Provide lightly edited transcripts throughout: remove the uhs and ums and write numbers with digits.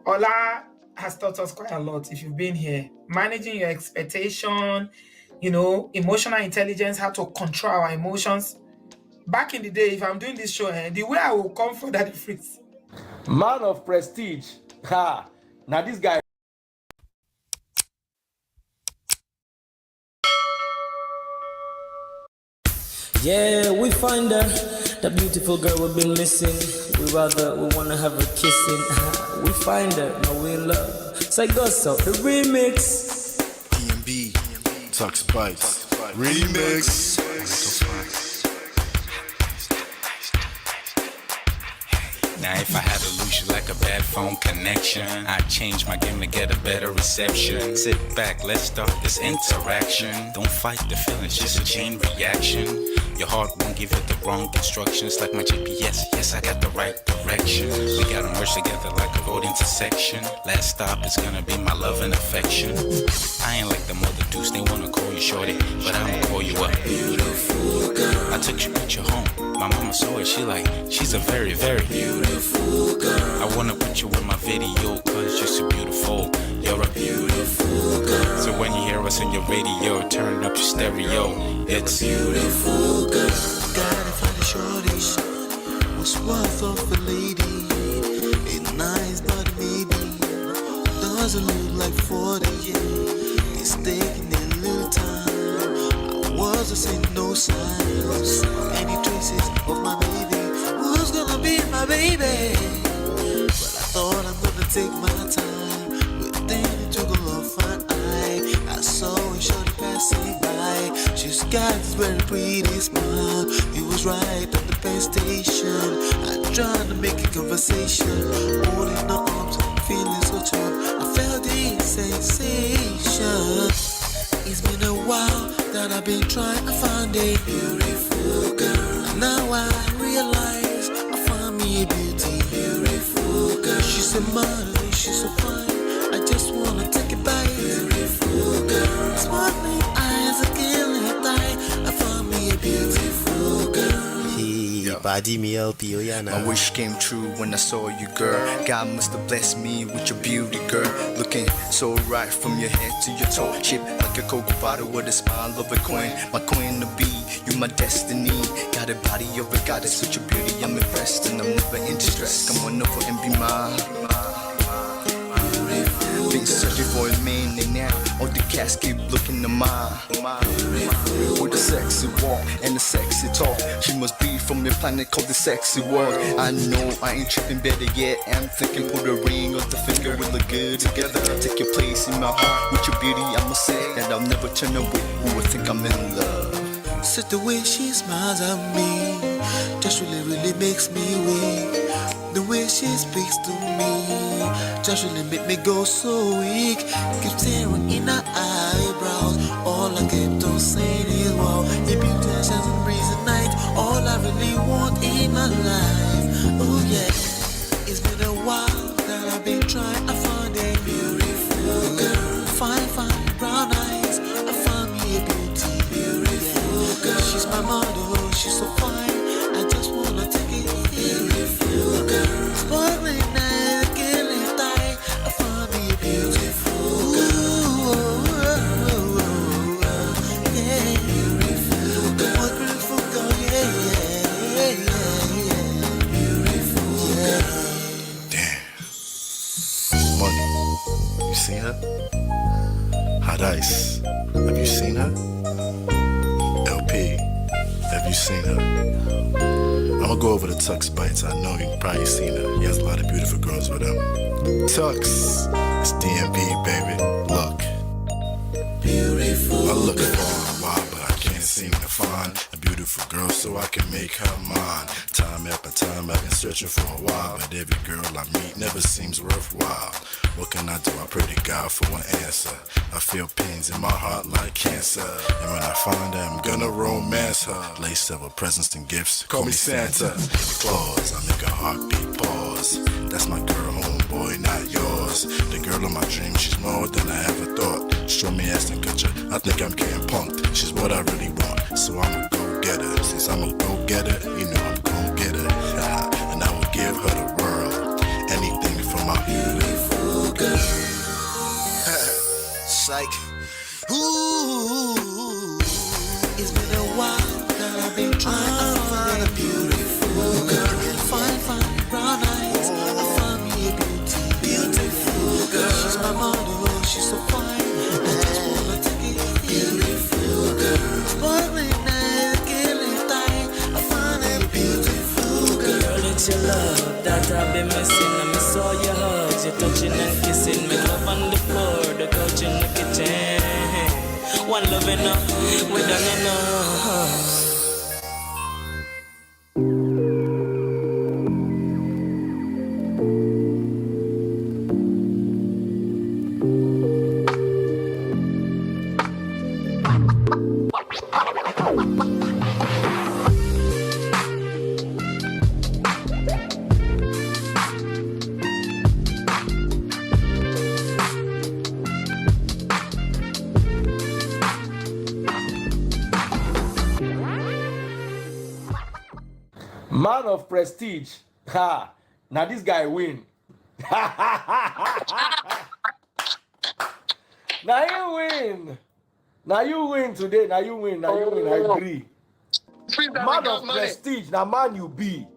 Ola has taught us quite a lot if you've been here. Managing your expectation, emotional intelligence, how to control our emotions. Back in the day, if I'm doing this show, the way I will come for that Fritz. Man of prestige. Ha! Now this guy. Yeah, we find her, that beautiful girl we've been missing. We wanna have her kissing. We find her, now we in love. Say go so, the remix. DMB, Tux Bites, remix. Now if I had to lose you like a bad phone connection, I'd change my game to get a better reception. Sit back, let's start this interaction. Don't fight the feelings, just a chain reaction. Your heart won't give you the wrong instructions. Like my GPS, yes I got the right direction. We gotta merge together like a road intersection. Last stop is gonna be my love and affection. I ain't like the mother dudes, they wanna call you shorty, but I'ma call you a beautiful girl. I took your picture home, my mama saw it, she's a very, very beautiful girl. I wanna put you in my video, cause you're so beautiful. You're a beautiful girl. So when you hear us on your radio, turn up your stereo. It's beautiful girl. Gotta find a shorty, what's worth of a lady. It's nice but maybe doesn't look like 40. It's taking a little time. I wasn't seeing no signs, any traces of my baby. Who's gonna be my baby? But I thought I'm gonna take my time. But then it took a long fun I saw a shorty passing by. She's got this very pretty smile. It was right at the bus station. I tried to make a conversation, holding her arms, feeling so charmed. I felt the sensation. It's been a while that I've been trying to find a beautiful girl. And now I realize I found me a beautiful girl. She's a model, she's so fine. I just wanna take it by. Beautiful girl, sparkling eyes, a killing tight. I found me a beautiful girl. Body me LP, My wish came true when I saw you, girl. God must have blessed me with your beauty, girl. Looking so right from your head to your toe. Shaped like a cocoa bottle with a smile of a queen. My queen to be, you my destiny. Got a body of a goddess with your beauty. I'm impressed and I'm never in distress. Come on over and be mine. Been searching for a man and now all the cats keep looking to mine. With a sexy walk and a sexy talk, she must be from your planet called the sexy world. I know I ain't tripping, better yet I'm thinking put a ring on the finger, we look good together. Take your place in my heart with your beauty, I'ma say that I'll never turn away. Who would think I'm in love? Such the way she smiles at me just really makes me weak. The way she speaks to me just really make me go so weak. Keep staring in her eyebrows. All I kept on saying is wow. Your beauty shines and breeze at night. All I really want in my life. Oh yeah. It's been a while that I've been trying to find a beautiful girl. Fine brown eyes. I found me a beautiful girl. She's my model, she's so fine. I just wanna take it. Beautiful girl, sparkling eyes, killing tight. I found me a beautiful girl. Yeah, beautiful girl. What beautiful girl, yeah. Beautiful girl. Damn. Money. You seen her? Hot Ice. Have you seen her? LP. Have you seen her? I'ma go over to Tux Bites. I know you've probably seen her. He has a lot of beautiful girls with him. Tux, it's DMB, baby. Look. Beautiful. I look for a while, but I can't seem to find a beautiful girl so I can make her mine. Time after time, I've been searching for a while, but every girl I meet never seems worthwhile. What can I do? I pray to God for an answer. I feel pains in my heart like cancer, and when I find her, I'm gonna romance her. Lace several presents and gifts. Call me Santa. Claus, I make a heartbeat pause. That's my girl, homeboy, not yours. The girl of my dreams, she's more than I ever thought. Show me ass and picture, I think I'm getting punked. She's what I really want, so I'ma go get her. Since I'm a go getter, you know I'm gon' get her. And I will give her the world, anything for my beautiful like, ooh, it's been a while that I've been trying to find a beautiful girl. Fine, brown eyes, I found me a beautiful girl. She's my model, she's so fine. I just wanna take it, beautiful girl. Sparkling eyes, killing time, I found a beautiful girl. Girl, it's your love that I've been missing. I miss all your hugs, your touching and kissing. Make love on the floor, the couch in the kitchen. One love enough, we done enough. Man of prestige. Ha! Now this guy win. Now you win. Now you win today. Now you win. I agree. Man of prestige. Now man you be.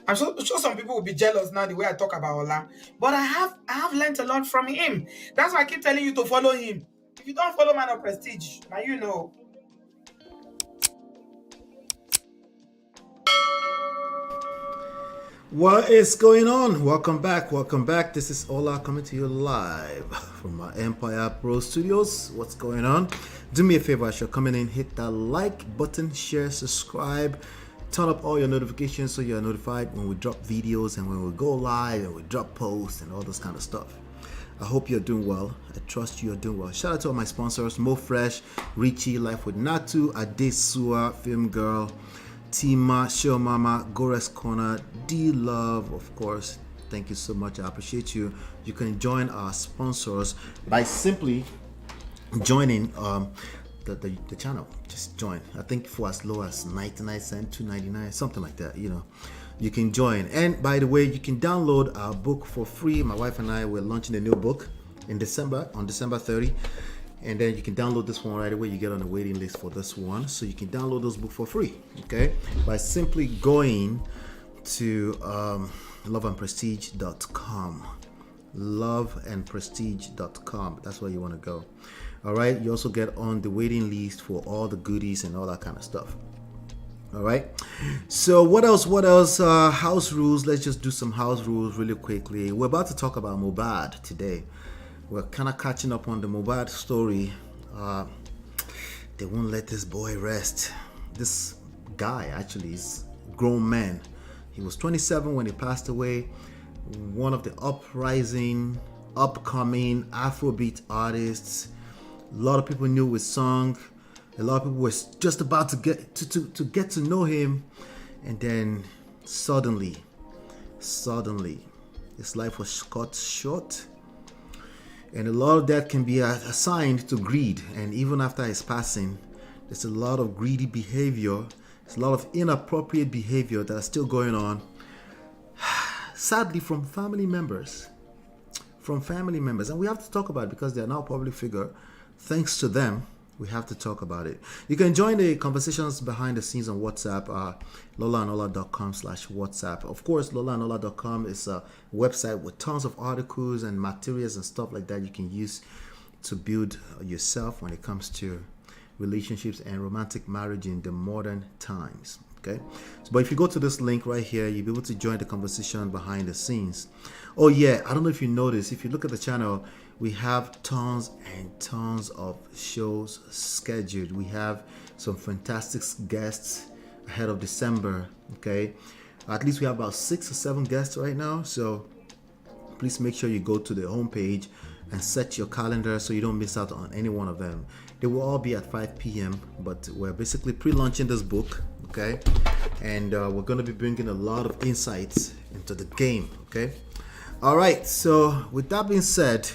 I'm sure some people will be jealous now the way I talk about Ola. But I have learned a lot from him. That's why I keep telling you to follow him. If you don't follow Man of Prestige, now you know. What is going on? Welcome back. This is Ola coming to you live from my Empire Pro Studios. What's going on? Do me a favor, as you're coming in, hit that like button, share, subscribe, turn up all your notifications so you're notified when we drop videos and when we go live and we drop posts and all this kind of stuff. I hope you're doing well. I trust you're doing well. Shout out to all my sponsors: Mo Fresh, Richie, Life with Natu, Adesua, Film Girl, Tima, Show Mama, Gores Corner, D Love, of course. Thank you so much. I appreciate you. You can join our sponsors by simply joining the channel. Just join. I think for as low as 99 cents, 2.99, something like that. You know, you can join. And by the way, you can download our book for free. My wife and I were launching a new book in December, on December 30. And then you can download this one right away. You get on the waiting list for this one, so you can download this book for free, okay, by simply going to loveandprestige.com. loveandprestige.com. That's where you want to go. All right. You also get on the waiting list for all the goodies and all that kind of stuff. All right. So what else? House rules. Let's just do some house rules really quickly. We're about to talk about Mohbad today. We're kind of catching up on the Mohbad story. They won't let this boy rest. This guy actually is a grown man. He was 27 when he passed away. One of the upcoming Afrobeat artists. A lot of people knew his song. A lot of people were just about to get to know him, and then suddenly, his life was cut short. And a lot of that can be assigned to greed. And even after his passing, there's a lot of greedy behavior. There's a lot of inappropriate behavior that are still going on. Sadly, from family members. And we have to talk about it because they're now a public figure. Thanks to them, we have to talk about it. You can join the conversations behind the scenes on WhatsApp, lolaanola.com/WhatsApp. Of course, lolaanola.com is a website with tons of articles and materials and stuff like that you can use to build yourself when it comes to relationships and romantic marriage in the modern times. Okay, but if you go to this link right here, you'll be able to join the conversation behind the scenes. Oh yeah, I don't know if you noticed, if you look at the channel, we have tons and tons of shows scheduled. We have some fantastic guests ahead of December. Okay, at least we have about 6 or 7 guests right now, so please make sure you go to the homepage and set your calendar so you don't miss out on any one of them. They will all be at 5 p.m. but we're basically pre-launching this book, okay, and we're going to be bringing a lot of insights into the game. Okay, all right, so with that being said,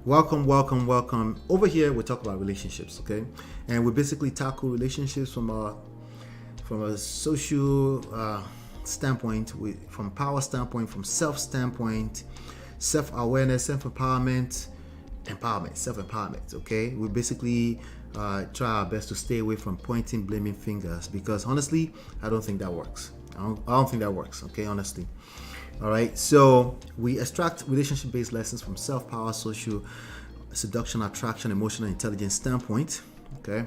welcome. Over here we talk about relationships, okay, and we basically tackle relationships from a social standpoint, from power standpoint, from self standpoint, self-awareness, self-empowerment, empowerment, self-empowerment. Okay, we basically try our best to stay away from pointing blaming fingers, because honestly I don't think that works. I don't think that works. Okay, honestly. All right, so we extract relationship-based lessons from self-power, social seduction, attraction, emotional intelligence standpoint. Okay,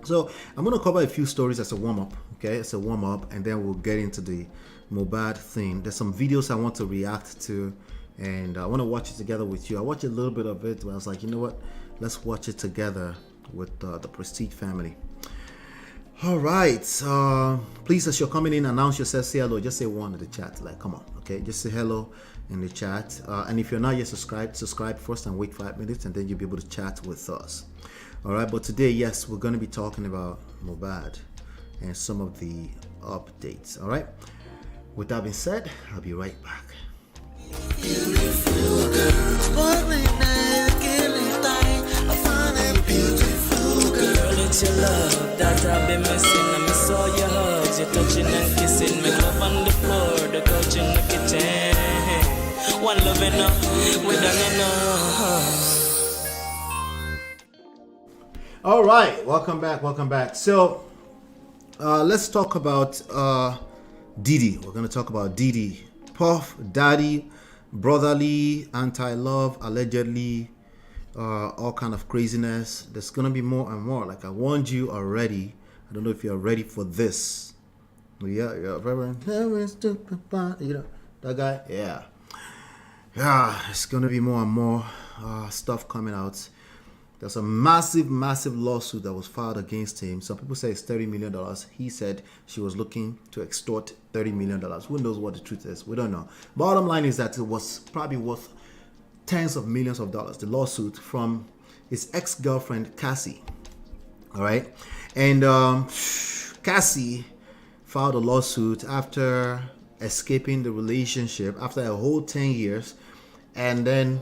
so I'm going to cover a few stories as a warm-up. Okay, as a warm-up, and then we'll get into the Mohbad thing. There's some videos I want to react to, and I want to watch it together with you. I watched a little bit of it, but I was like, you know what, let's watch it together with the Prestige family. All right, please, as you're coming in, announce yourself, say hello, just say one in the chat, like, come on. Okay, just say hello in the chat, and if you're not yet subscribe first and wait 5 minutes, and then you'll be able to chat with us. All right, but today, yes, we're going to be talking about Mohbad and some of the updates. All right, with that being said, I'll be right back. Beautiful girl, sparkling night, killing time. I find a beautiful girl. Girl, it's your love that I've been missing. I miss all your hugs, your touching and kissing. Me love on the floor, the couch in the kitchen. One love enough, we done enough. All right, welcome back. So let's talk about Diddy. We're going to talk about Diddy, Puff Daddy, brotherly, anti-love, allegedly, all kind of craziness. There's going to be more and more. Like I warned you already. I don't know if you're ready for this. Yeah, Reverend. You know that guy? Yeah, it's going to be more and more stuff coming out. There's a massive lawsuit that was filed against him. Some people say it's $30 million. He said she was looking to extort $30 million. Who knows what the truth is? We don't know. Bottom line is that it was probably worth tens of millions of dollars, the lawsuit from his ex-girlfriend, Cassie. All right. And Cassie filed a lawsuit after escaping the relationship after a whole 10 years. And then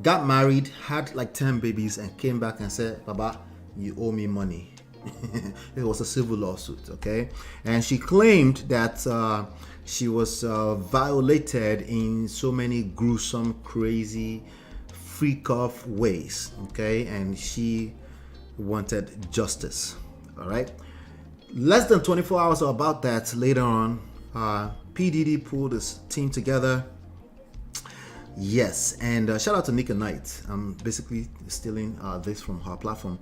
got married, had like 10 babies, and came back and said, Baba, you owe me money. It was a civil lawsuit, okay? And she claimed that she was violated in so many gruesome, crazy, freak-off ways, okay? And she wanted justice, all right? Less than 24 hours about that later on, P. Diddy pulled his team together. Yes, and shout out to Nika Knight. I'm basically stealing this from her platform.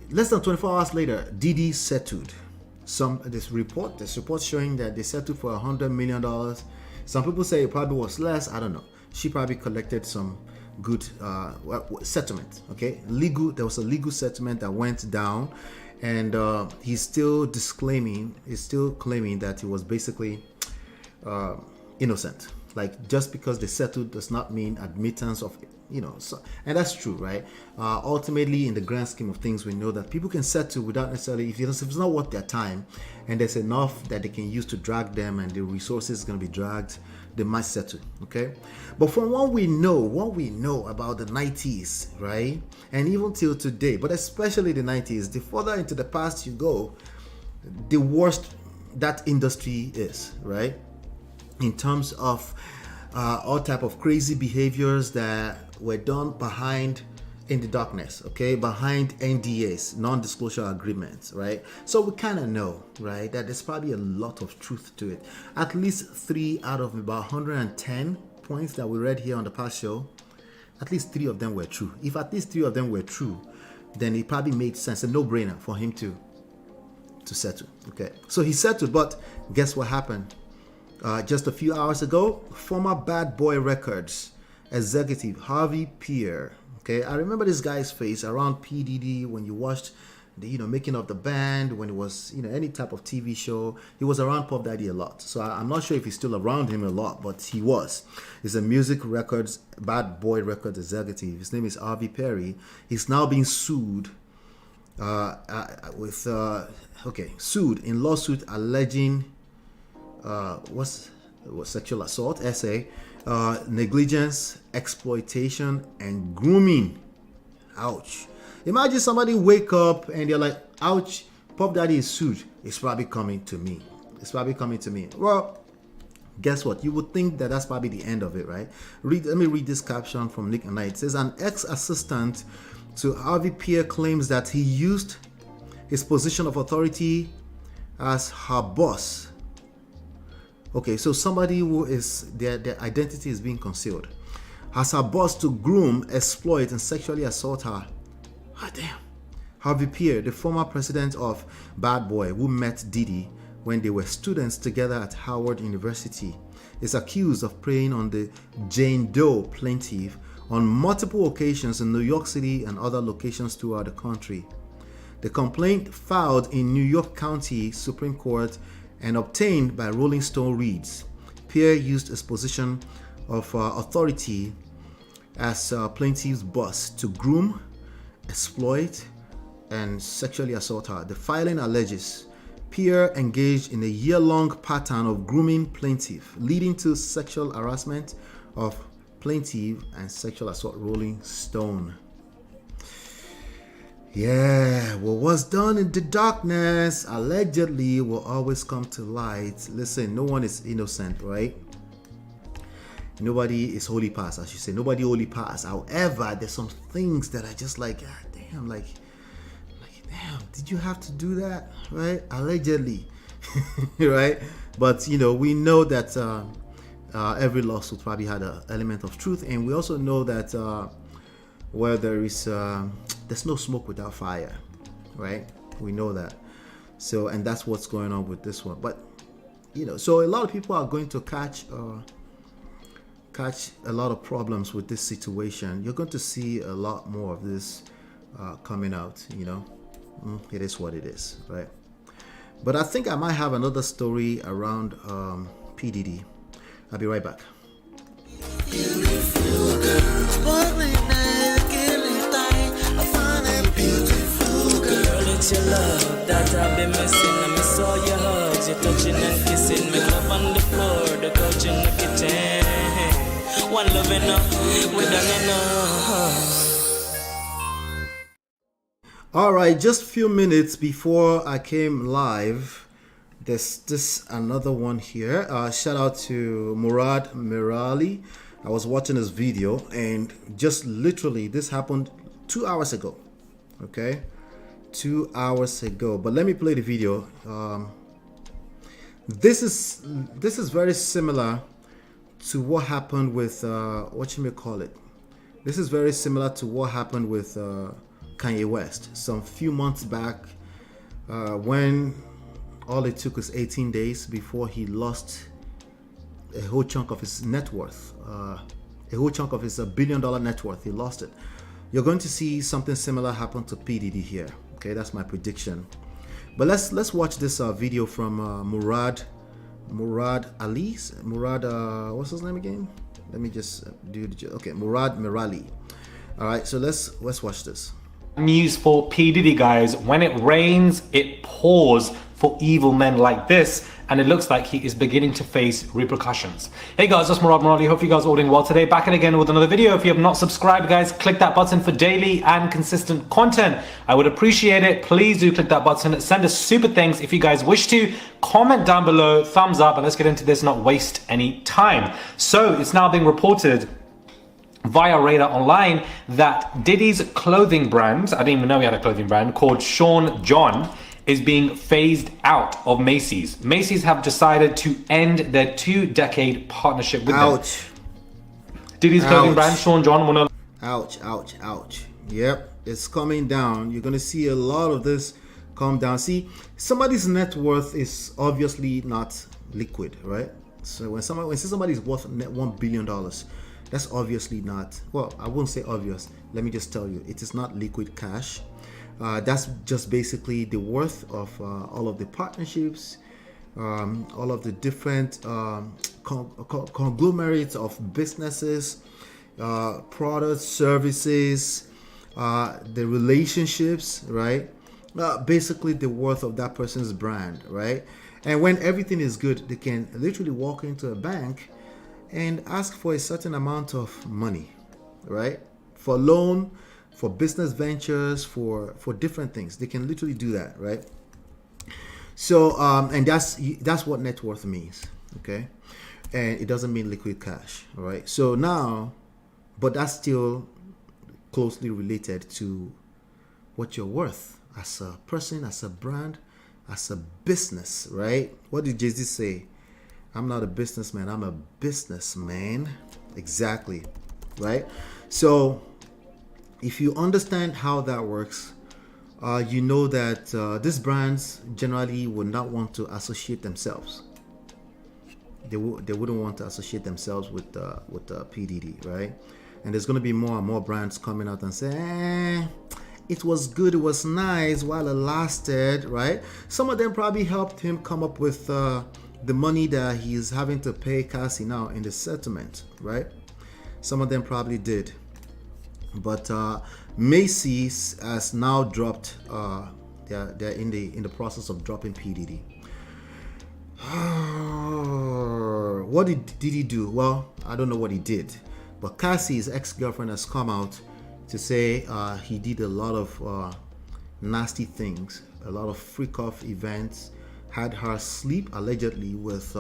Less than 24 hours later, Diddy settled. This report showing that they settled for $100 million. Some people say it probably was less. I don't know. She probably collected some good settlement. Okay, there was a legal settlement that went down, and he's still claiming that he was basically innocent. Like, just because they settled does not mean admittance of, so, and that's true, right? Ultimately, in the grand scheme of things, we know that people can settle without necessarily, if it's not worth their time and there's enough that they can use to drag them and the resources is going to be dragged, they might settle, okay? But from what we know about the 90s, right? And even till today, but especially the 90s, the further into the past you go, the worse that industry is, right? In terms of all type of crazy behaviors that were done behind in the darkness, okay, behind NDAs, non-disclosure agreements, right? So we kind of know, right, that there's probably a lot of truth to it. At least 3 out of about 110 points that we read here on the past show, at least 3 of them were true. If at least 3 of them were true, then it probably made sense, a no-brainer for him to settle, okay? So he settled, but guess what happened? Just a few hours ago, former Bad Boy Records executive Harvey Pierre. Okay, I remember this guy's face around P. Diddy when you watched the making of the band, when it was any type of TV show. He was around Puff Daddy a lot, so I'm not sure if he's still around him a lot, but he was. He's a music records Bad Boy Records executive. His name is Harvey Perry. He's now being sued sued in lawsuit alleging sexual assault, negligence, exploitation, and grooming. Ouch. Imagine somebody wake up and they're like, ouch, Puff Daddy is sued. It's probably coming to me. Well, Guess what? You would think that that's probably the end of it, right? Let me read this caption from Nick and I. It says, an ex-assistant to Harvey Pierre claims that he used his position of authority as her boss. Okay, so somebody who is, their identity is being concealed, as her boss to groom, exploit, and sexually assault her. Ah, damn. Harvey Pierre, the former president of Bad Boy, who met Diddy when they were students together at Howard University, is accused of preying on the Jane Doe plaintiff on multiple occasions in New York City and other locations throughout the country. The complaint, filed in New York County Supreme Court and obtained by Rolling Stone, reads, Pierre used his position of authority as plaintiff's boss to groom, exploit, and sexually assault her. The filing alleges Pierre engaged in a year-long pattern of grooming plaintiff, leading to sexual harassment of plaintiff and sexual assault. Rolling Stone. Yeah, what was done in the darkness allegedly will always come to light. Listen, no one is innocent, right? Nobody is holy past, I should say. Nobody holy past. However, there's some things that are just like, God damn, like damn, did you have to do that, right? Allegedly, right? But we know that every lawsuit probably had an element of truth, and we also know that where there is there's no smoke without fire, right? We know that. So, and that's what's going on with this one. But so a lot of people are going to catch a lot of problems with this situation. You're going to see a lot more of this coming out. It is what it is, right? But I think I might have another story around P. Diddy. I'll be right back. Beautiful girl, sparkling night, killing time. I find a beautiful girl. It's your love that I've been missing. I miss all your hugs, your touching and kissing. Make love on the floor, the couch in the kitchen. One love enough, we done enough. All right, just a few minutes before I came live, there's this another one here. Shout out to Murad Mirali. I was watching this video, and just literally this happened 2 hours ago. Okay, 2 hours ago. But let me play the video. This is very similar to what happened with what you may call it. This is very similar to what happened with Kanye West some few months back, when all it took was 18 days before he lost a whole chunk of his net worth, a whole chunk of his $1 billion net worth. He lost it. You're going to see something similar happen to P. Diddy here. Okay, that's my prediction. But let's watch this video from Murad Ali. What's his name again? Let me just do the okay. Murad Mirali. All right, so let's watch this. News for P. Diddy, guys. When it rains, it pours for evil men like this, and it looks like he is beginning to face repercussions. Hey guys, that's Murad Morali. Hope you guys are all doing well today. Back and again with another video. If you have not subscribed, guys, click that button for daily and consistent content. I would appreciate it. Please do click that button. Send us super thanks if you guys wish to. Comment down below, thumbs up, and let's get into this, not waste any time. So it's now being reported via Radar Online that Diddy's clothing brand, I didn't even know he had a clothing brand, called Sean John, is being phased out of Macy's. Macy's have decided to end their 2-decade partnership with them. Diddy's clothing brand, Sean John, will no... Ouch. Yep, it's coming down. You're gonna see a lot of this come down. See, somebody's net worth is obviously not liquid, right? So when somebody's worth $1 billion, that's obviously not, well, I won't say obvious. Let me just tell you, it is not liquid cash. That's just basically the worth of all of the partnerships, all of the different conglomerates of businesses, products, services, the relationships, right? Basically the worth of that person's brand, right? And when everything is good, they can literally walk into a bank and ask for a certain amount of money, right? For loan, for business ventures, for different things. They can literally do that, right? So, and that's what net worth means, okay? and it doesn't mean liquid cash. All right. So now, but that's still closely related to what you're worth as a person, as a brand, as a business, right? What did Jay-Z say? I'm not a businessman, I'm a businessman. Exactly, right? So if you understand how that works, you know that these brands generally would not want to associate themselves. They wouldn't want to associate themselves with PDD, right? And there's going to be more and more brands coming out and say, it was good, it was nice while it lasted, right? Some of them probably helped him come up with the money that he's having to pay Cassie now in the settlement, right? Some of them probably did. But Macy has now dropped, they're in the process of dropping PDD. What did he do? Well, I don't know what he did. But Cassie's ex-girlfriend has come out to say he did a lot of nasty things, a lot of freak-off events, had her sleep allegedly with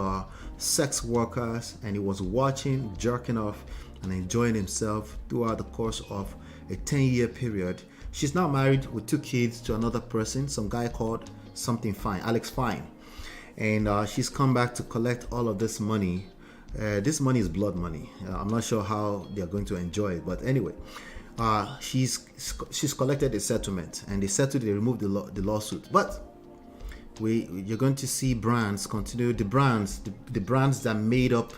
sex workers, and he was watching, jerking off, and enjoying himself throughout the course of a 10-year period. She's now married with 2 kids to another person, some guy called something Fine, Alex Fine. And she's come back to collect all of this money. This money is blood money. I'm not sure how they're going to enjoy it, but anyway, she's collected a settlement, and they settled. They removed the lawsuit. But you're going to see brands continue. The brands that made up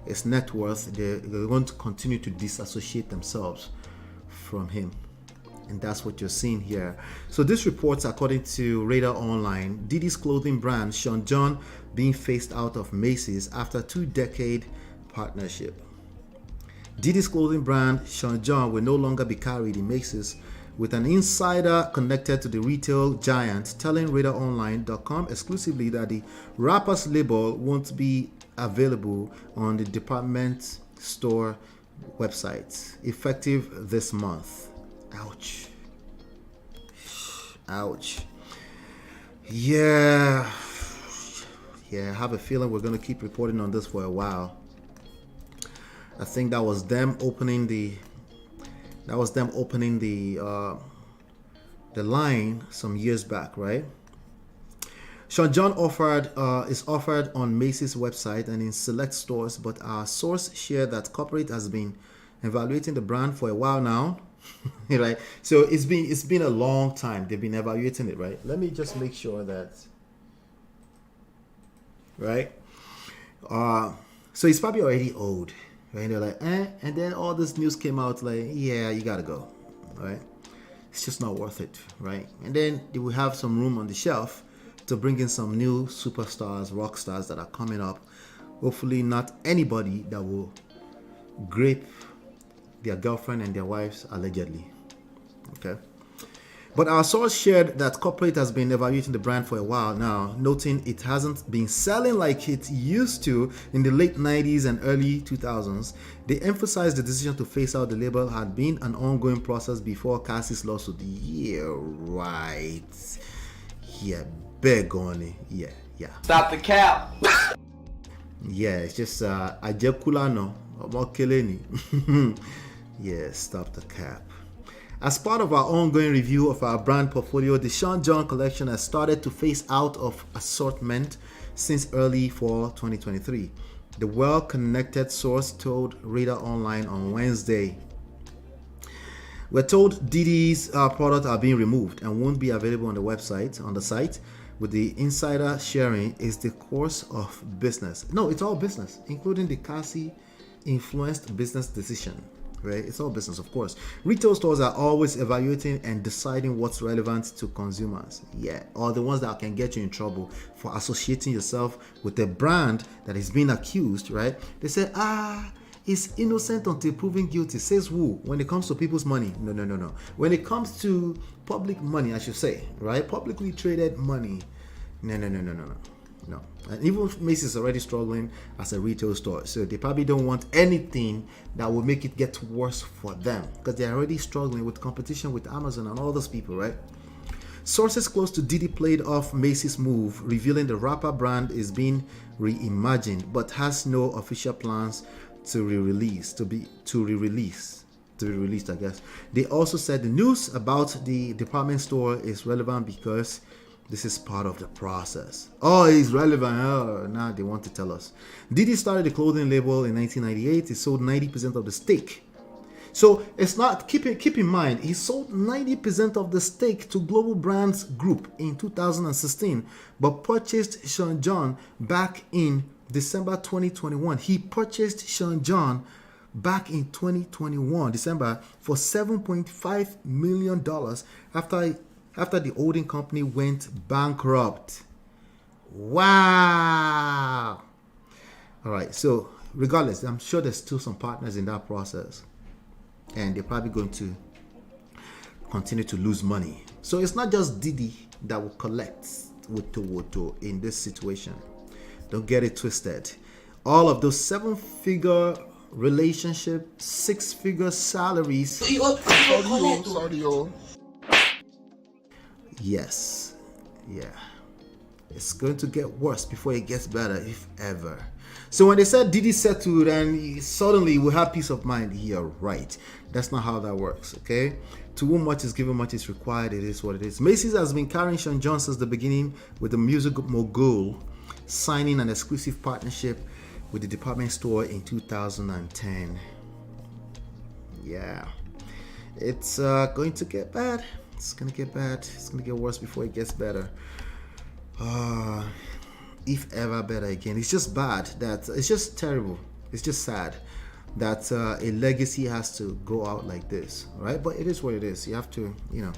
its net worth, they're going to continue to disassociate themselves from him. And that's what you're seeing here. So this reports, according to Radar Online, Diddy's clothing brand Sean John being phased out of Macy's after 2-decade partnership. Diddy's clothing brand Sean John will no longer be carried in Macy's, with an insider connected to the retail giant telling RadarOnline.com exclusively that the rapper's label won't be available on the department store website effective this month. Ouch. Ouch. Yeah, I have a feeling we're going to keep reporting on this for a while. I think that was them opening the line some years back, right? Sean John is offered on Macy's website and in select stores, but our source shared that corporate has been evaluating the brand for a while now. Right, so it's been a long time they've been evaluating it, right? Let me just make sure that, right? So it's probably already old, right? And they're like, and then all this news came out like, yeah, you gotta go, right? It's just not worth it, right? And then they will have some room on the shelf to bring in some new superstars, rock stars that are coming up. Hopefully not anybody that will grape their girlfriend and their wives allegedly. Okay. But our source shared that corporate has been evaluating the brand for a while now, noting it hasn't been selling like it used to in the late 90s and early 2000s. They emphasized the decision to phase out the label had been an ongoing process before Cassie's lawsuit. Yeah, right. Yeah, big on it. Yeah. Stop the cap. Yeah, it's just Ajekulano Omokeleni. Yeah, stop the cap. As part of our ongoing review of our brand portfolio, the Sean John collection has started to phase out of assortment since early fall 2023. The well-connected source told Radar Online on Wednesday. We're told Diddy's products are being removed and won't be available on the site. With the insider sharing is the course of business. No, it's all business, including the Cassie influenced business decision. Right? It's all business, of course. Retail stores are always evaluating and deciding what's relevant to consumers. Yeah, or the ones that can get you in trouble for associating yourself with a brand that is being accused, right? They say, it's innocent until proven guilty. Says who? When it comes to people's money. No. When it comes to public money, I should say, right? Publicly traded money. No. And even Macy's is already struggling as a retail store, so they probably don't want anything that will make it get worse for them, because they're already struggling with competition with Amazon and all those people, right? Sources close to Diddy played off Macy's move, revealing the rapper brand is being reimagined but has no official plans to re-release, I guess. They also said the news about the department store is relevant because this is part of the process. Oh, it's relevant. Oh, now they want to tell us. Diddy started the clothing label in 1998. He sold 90% of the stake. So it's not, keep in mind, he sold 90% of the stake to Global Brands Group in 2016, but purchased Sean John back in December 2021. He purchased Sean John back in 2021, December, for $7.5 million after the holding company went bankrupt. Wow. All right, so regardless, I'm sure there's still some partners in that process, and they're probably going to continue to lose money. So it's not just Diddy that will collect Woto in this situation. Don't get it twisted. All of those 7-figure relationship, 6-figure salaries. Yes. Yeah. It's going to get worse before it gets better, if ever. So when they said Diddy settled and suddenly we have peace of mind, you're right. That's not how that works, okay? To whom much is given, much is required. It is what it is. Macy's has been carrying Sean John since the beginning, with the music mogul signing an exclusive partnership with the department store in 2010. Yeah. It's going to get bad. It's going to get bad. It's going to get worse before it gets better. If ever better again. It's just bad. It's just terrible. It's just sad that a legacy has to go out like this, right? But it is what it is. You have to, you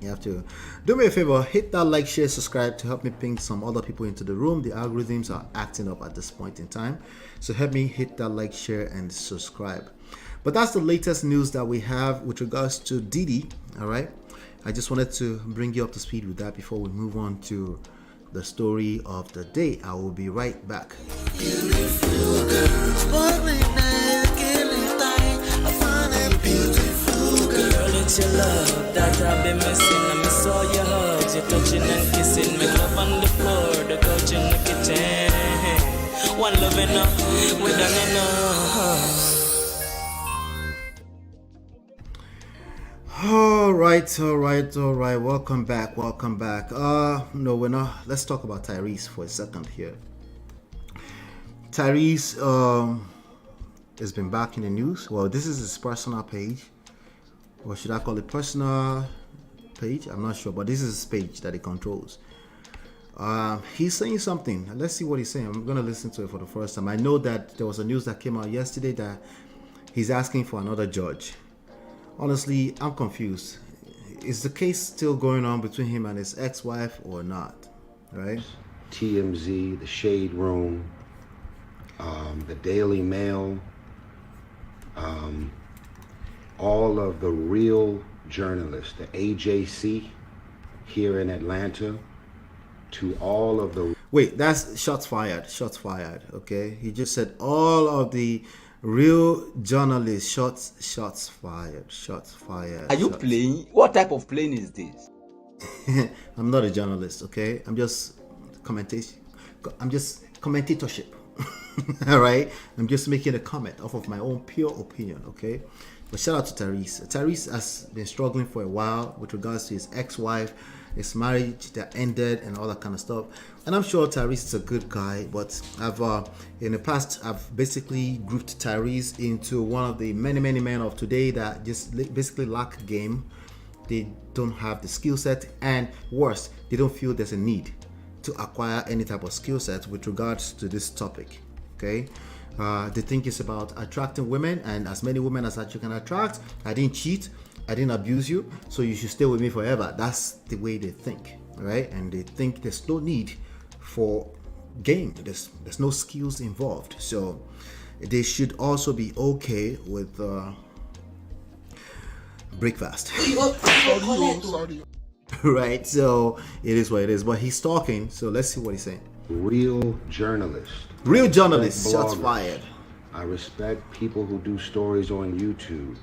have to do me a favor, hit that like, share, subscribe to help me ping some other people into the room. The algorithms are acting up at this point in time, so help me hit that like, share, and subscribe. But that's the latest news that we have with regards to Diddy. All right, I just wanted to bring you up to speed with that before we move on to the story of the day. I will be right back. Beautiful girl, sparkling night, killing time. I find a beautiful girl. It's your love that I've been missing. I miss all your hugs, your touching and kissing. Me love on the floor, the couch in the kitchen. One love enough, we done enough. All right. Welcome back. No, we're not. Let's talk about Tyrese for a second here. Tyrese has been back in the news. Well, this is his personal page. Or should I call it personal page? I'm not sure, but this is his page that he controls. He's saying something. Let's see what he's saying. I'm going to listen to it for the first time. I know that there was a news that came out yesterday that he's asking for another judge. Honestly, I'm confused. Is the case still going on between him and his ex-wife or not? Right? TMZ, the Shade Room, the Daily Mail, all of the real journalists, the AJC here in Atlanta, to all of the... Wait, that's shots fired, okay? He just said all of the real journalists, shots fired. Are you playing? What type of plane is this? I'm not a journalist, okay? I'm just commentatorship. All right? I'm just making a comment off of my own pure opinion, okay? But shout out to Tyrese. Tyrese has been struggling for a while with regards to his ex-wife, his marriage that ended, and all that kind of stuff. And I'm sure Tyrese is a good guy, but in the past I've basically grouped Tyrese into one of the many men of today that just basically lack game. They don't have the skill set, and worse, they don't feel there's a need to acquire any type of skill set with regards to this topic. Okay, they think it's about attracting women, and as many women as that you can attract. I didn't cheat, I didn't abuse you, so you should stay with me forever. That's the way they think, right? And they think there's no need for game. There's no skills involved, so they should also be okay with breakfast. Right? So it is what it is. But he's talking, so let's see what he's saying. Real journalists. Shots fired. I respect people who do stories on YouTube,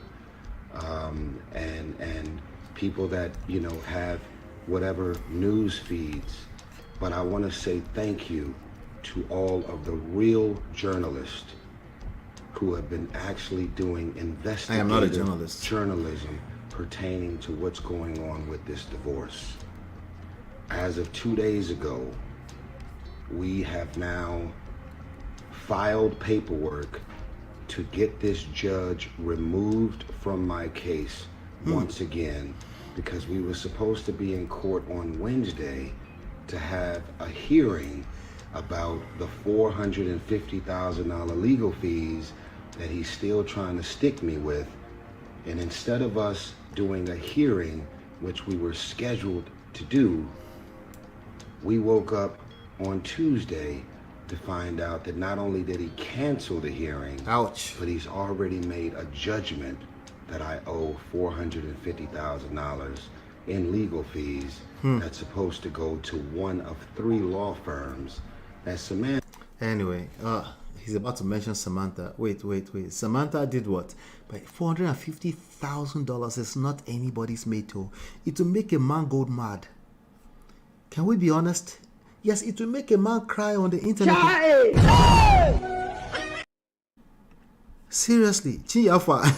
and people that have whatever news feeds, but I want to say thank you to all of the real journalists who have been actually doing I am not a investigative journalist. journalism pertaining to what's going on with this divorce. As of 2 days ago, we have now filed paperwork to get this judge removed from my case once again, because we were supposed to be in court on Wednesday to have a hearing about the $450,000 legal fees that he's still trying to stick me with. And instead of us doing a hearing, which we were scheduled to do, we woke up on Tuesday to find out that not only did he cancel the hearing, Ouch. but he's already made a judgment that I owe $450,000 in legal fees that's supposed to go to one of 3 law firms that Samantha. Anyway, he's about to mention Samantha. Wait. Samantha did what? But $450,000 is not anybody's mate. It will make a man go mad. Can we be honest? Yes, it will make a man cry on the internet. Seriously, Chiafa.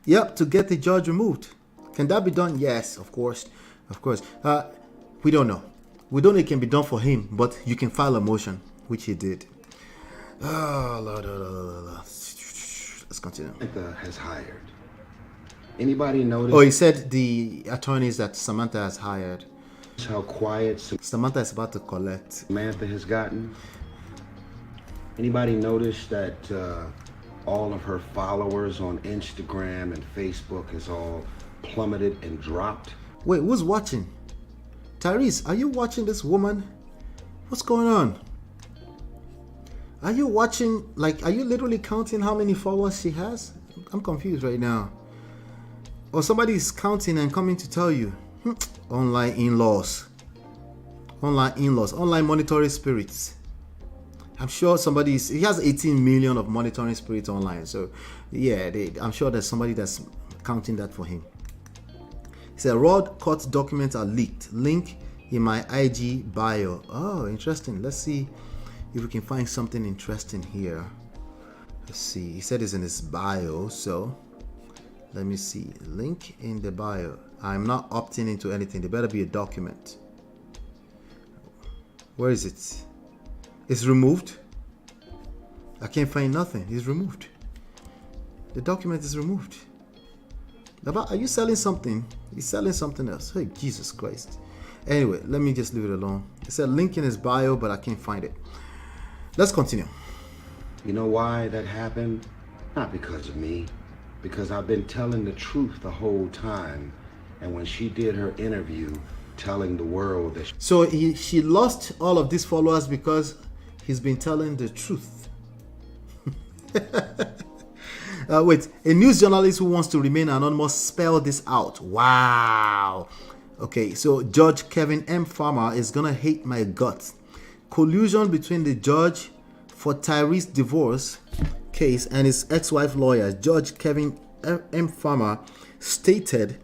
Yep, to get the judge removed. Can that be done? Yes, of course. We don't know. We don't know it can be done for him, but you can file a motion, which he did. Oh, Lord. Let's continue. Samantha has hired. Anybody notice? Oh, he said the attorneys that Samantha has hired. How quiet Samantha is about to collect. Samantha has gotten? Anybody notice that all of her followers on Instagram and Facebook has all plummeted and dropped? Wait, who's watching? Tyrese, are you watching this woman? What's going on? Are you watching, are you literally counting how many followers she has? I'm confused right now. Or somebody is counting and coming to tell you. Online in-laws, online monitoring spirits. I'm sure he has 18 million of monitoring spirits online. So yeah, I'm sure there's somebody that's counting that for him. He said, raw court documents are leaked. Link in my IG bio. Oh, interesting. Let's see if we can find something interesting here. Let's see. He said it's in his bio. So let me see. Link in the bio. I'm not opting into anything. There better be a document. Where is it? It's removed. I can't find nothing. It's removed. The document is removed. Are you selling something? He's selling something else. Hey, Jesus Christ. Anyway, let me just leave it alone. It said link in his bio, but I can't find it. Let's continue. You know why that happened? Not because of me. Because I've been telling the truth the whole time. And when she did her interview telling the world that she lost all of these followers because he's been telling the truth. Wait, a news journalist who wants to remain anonymous spelled this out. Wow. Okay, so Judge Kevin M. Farmer is gonna hate my guts. Collusion between the judge for Tyrese divorce case and his ex-wife lawyer, Judge Kevin M. Farmer, stated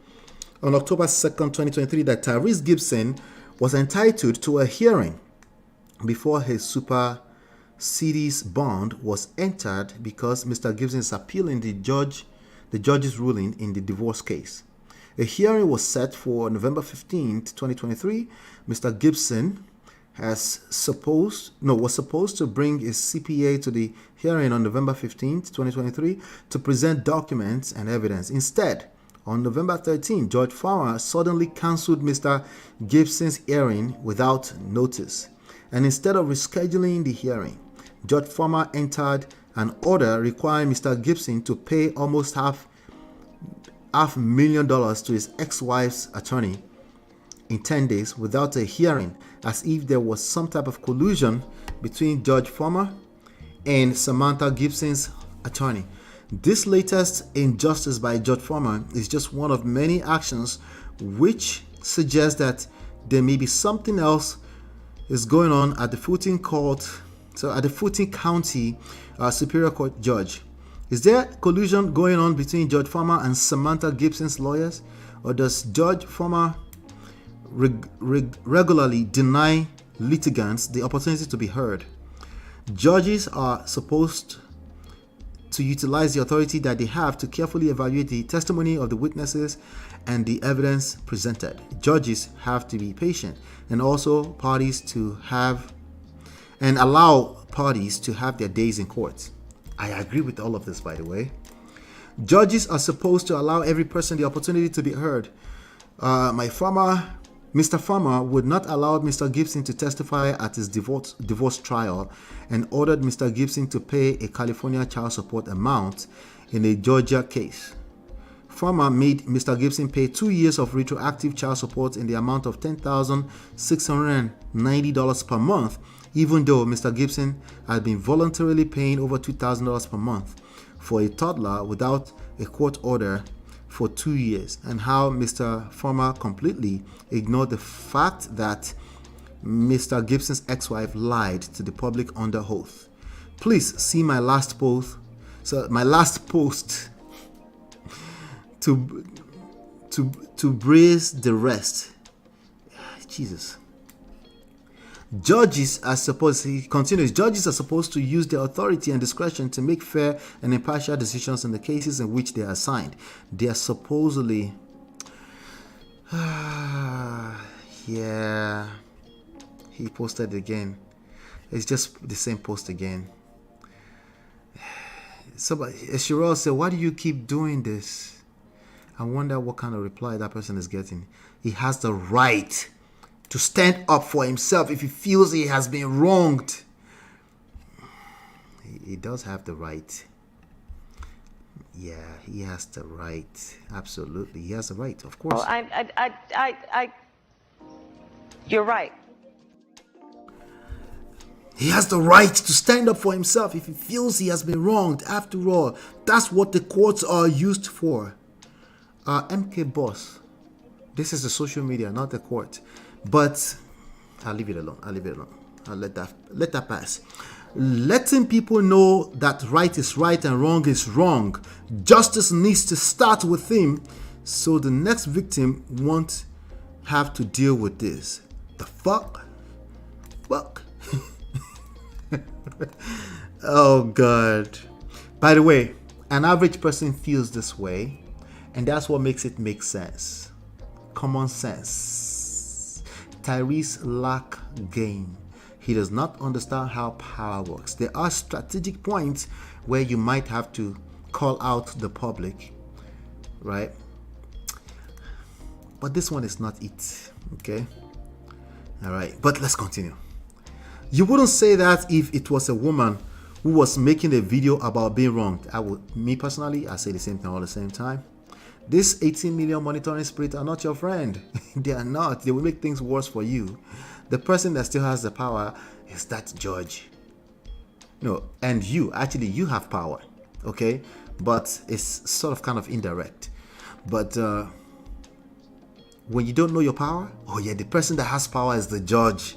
on October 2nd, 2023, that Tyrese Gibson was entitled to a hearing before his supersedes bond was entered because Mr. Gibson is appealing the judge's ruling in the divorce case. A hearing was set for November 15th, 2023. Mr. Gibson was supposed to bring his CPA to the hearing on November 15th, 2023 to present documents and evidence. Instead, on November 13, Judge Farmer suddenly cancelled Mr. Gibson's hearing without notice. And instead of rescheduling the hearing, Judge Farmer entered an order requiring Mr. Gibson to pay almost $500,000 to his ex-wife's attorney in 10 days without a hearing, as if there was some type of collusion between Judge Farmer and Samantha Gibson's attorney. This latest injustice by Judge Farmer is just one of many actions which suggest that there may be something else is going on at the Fulton County Superior Court judge. Is there collusion going on between Judge Farmer and Samantha Gibson's lawyers? Or does Judge Farmer regularly deny litigants the opportunity to be heard. Judges are supposed to utilize the authority that they have to carefully evaluate the testimony of the witnesses and the evidence presented. Judges have to be patient and also parties to have and allow parties to have their days in court. I agree with all of this, by the way. Judges are supposed to allow every person the opportunity to be heard. Mr. Farmer would not allow Mr. Gibson to testify at his divorce trial and ordered Mr. Gibson to pay a California child support amount in a Georgia case. Farmer made Mr. Gibson pay 2 years of retroactive child support in the amount of $10,690 per month, even though Mr. Gibson had been voluntarily paying over $2,000 per month for a toddler without a court order for 2 years, and how Mr. Farmer completely ignored the fact that Mr. Gibson's ex-wife lied to the public under oath. Please see my last post. To brace the rest. Jesus. Judges are supposed to use their authority and discretion to make fair and impartial decisions in the cases in which they are assigned. They are supposedly yeah, he posted again. It's just the same post again. Somebody, Shirel said, why do you keep doing this? I wonder what kind of reply that person is getting. He has the right to stand up for himself if he feels he has been wronged. He does have the right. Yeah, he has the right. Absolutely, he has the right, of course. You're right. He has the right to stand up for himself if he feels he has been wronged. After all, that's what the courts are used for. MK Boss, this is the social media, not the court. But I'll leave it alone. I'll let that pass. Letting people know that right is right and wrong is wrong. Justice needs to start with him, so the next victim won't have to deal with this. The fuck? Oh God. By the way, an average person feels this way, and that's what makes it make sense. Common sense. Tyrese lack game. He does not understand how power works. There are strategic points where you might have to call out the public, right? But this one is not it, okay? All right, but let's continue. You wouldn't say that if it was a woman who was making a video about being wronged. Me personally, I say the same thing all the same time. This 18 million monitoring spirit are not your friend. They are not. They will make things worse for you. The person that still has the power is that judge. No, and you have power, okay? But it's sort of kind of indirect. But when you don't know your power, oh yeah, the person that has power is the judge,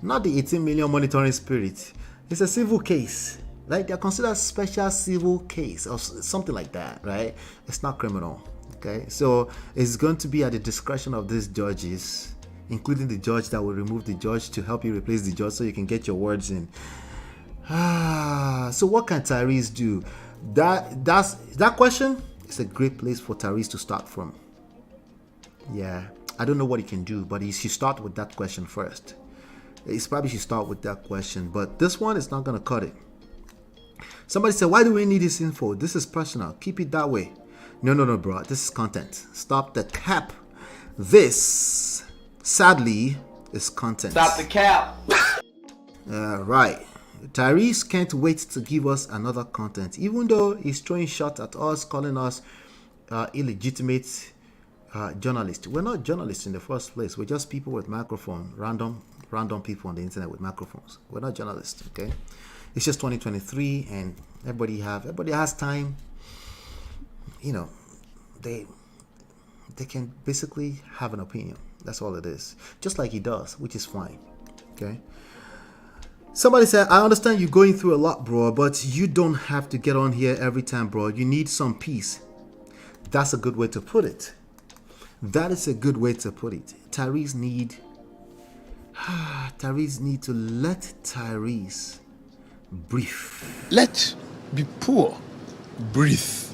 not the 18 million monitoring spirit. It's a civil case, right? They're considered special civil case or something like that, right? It's not criminal, okay? So it's going to be at the discretion of these judges, including the judge that will remove the judge to help you replace the judge so you can get your words in. So what can Tyrese do? That question is a great place for Tyrese to start from. Yeah, I don't know what he can do, but he should start with that question first. He probably should start with that question, but this one is not going to cut it. Somebody said, why do we need this info? This is personal. Keep it that way. No, bro. This is content. Stop the cap. This, sadly, is content. Stop the cap. Right. Tyrese can't wait to give us another content, even though he's throwing shots at us, calling us illegitimate journalists. We're not journalists in the first place. We're just people with microphones, random people on the internet with microphones. We're not journalists, okay? It's just 2023, and everybody has time. You know, they can basically have an opinion. That's all it is. Just like he does, which is fine, okay? Somebody said, I understand you're going through a lot, bro, but you don't have to get on here every time, bro. You need some peace. That's a good way to put it. That is a good way to put it. Tyrese need to let Tyrese breathe. Let be poor. Breathe.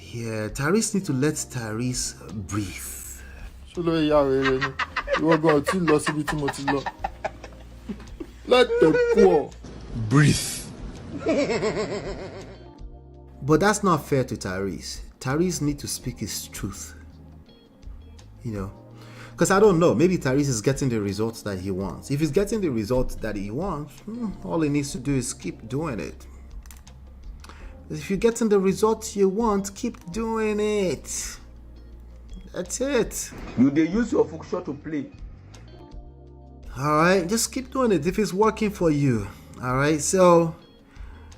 Yeah, Tyrese need to let Tyrese breathe. Let the poor breathe. But that's not fair to Tyrese. Tyrese need to speak his truth. You know, because I don't know, maybe Tyrese is getting the results that he wants. If he's getting the results that he wants, all he needs to do is keep doing it. If you're getting the results you want, keep doing it. That's it. You they use your function to play. Alright, just keep doing it if it's working for you. Alright, so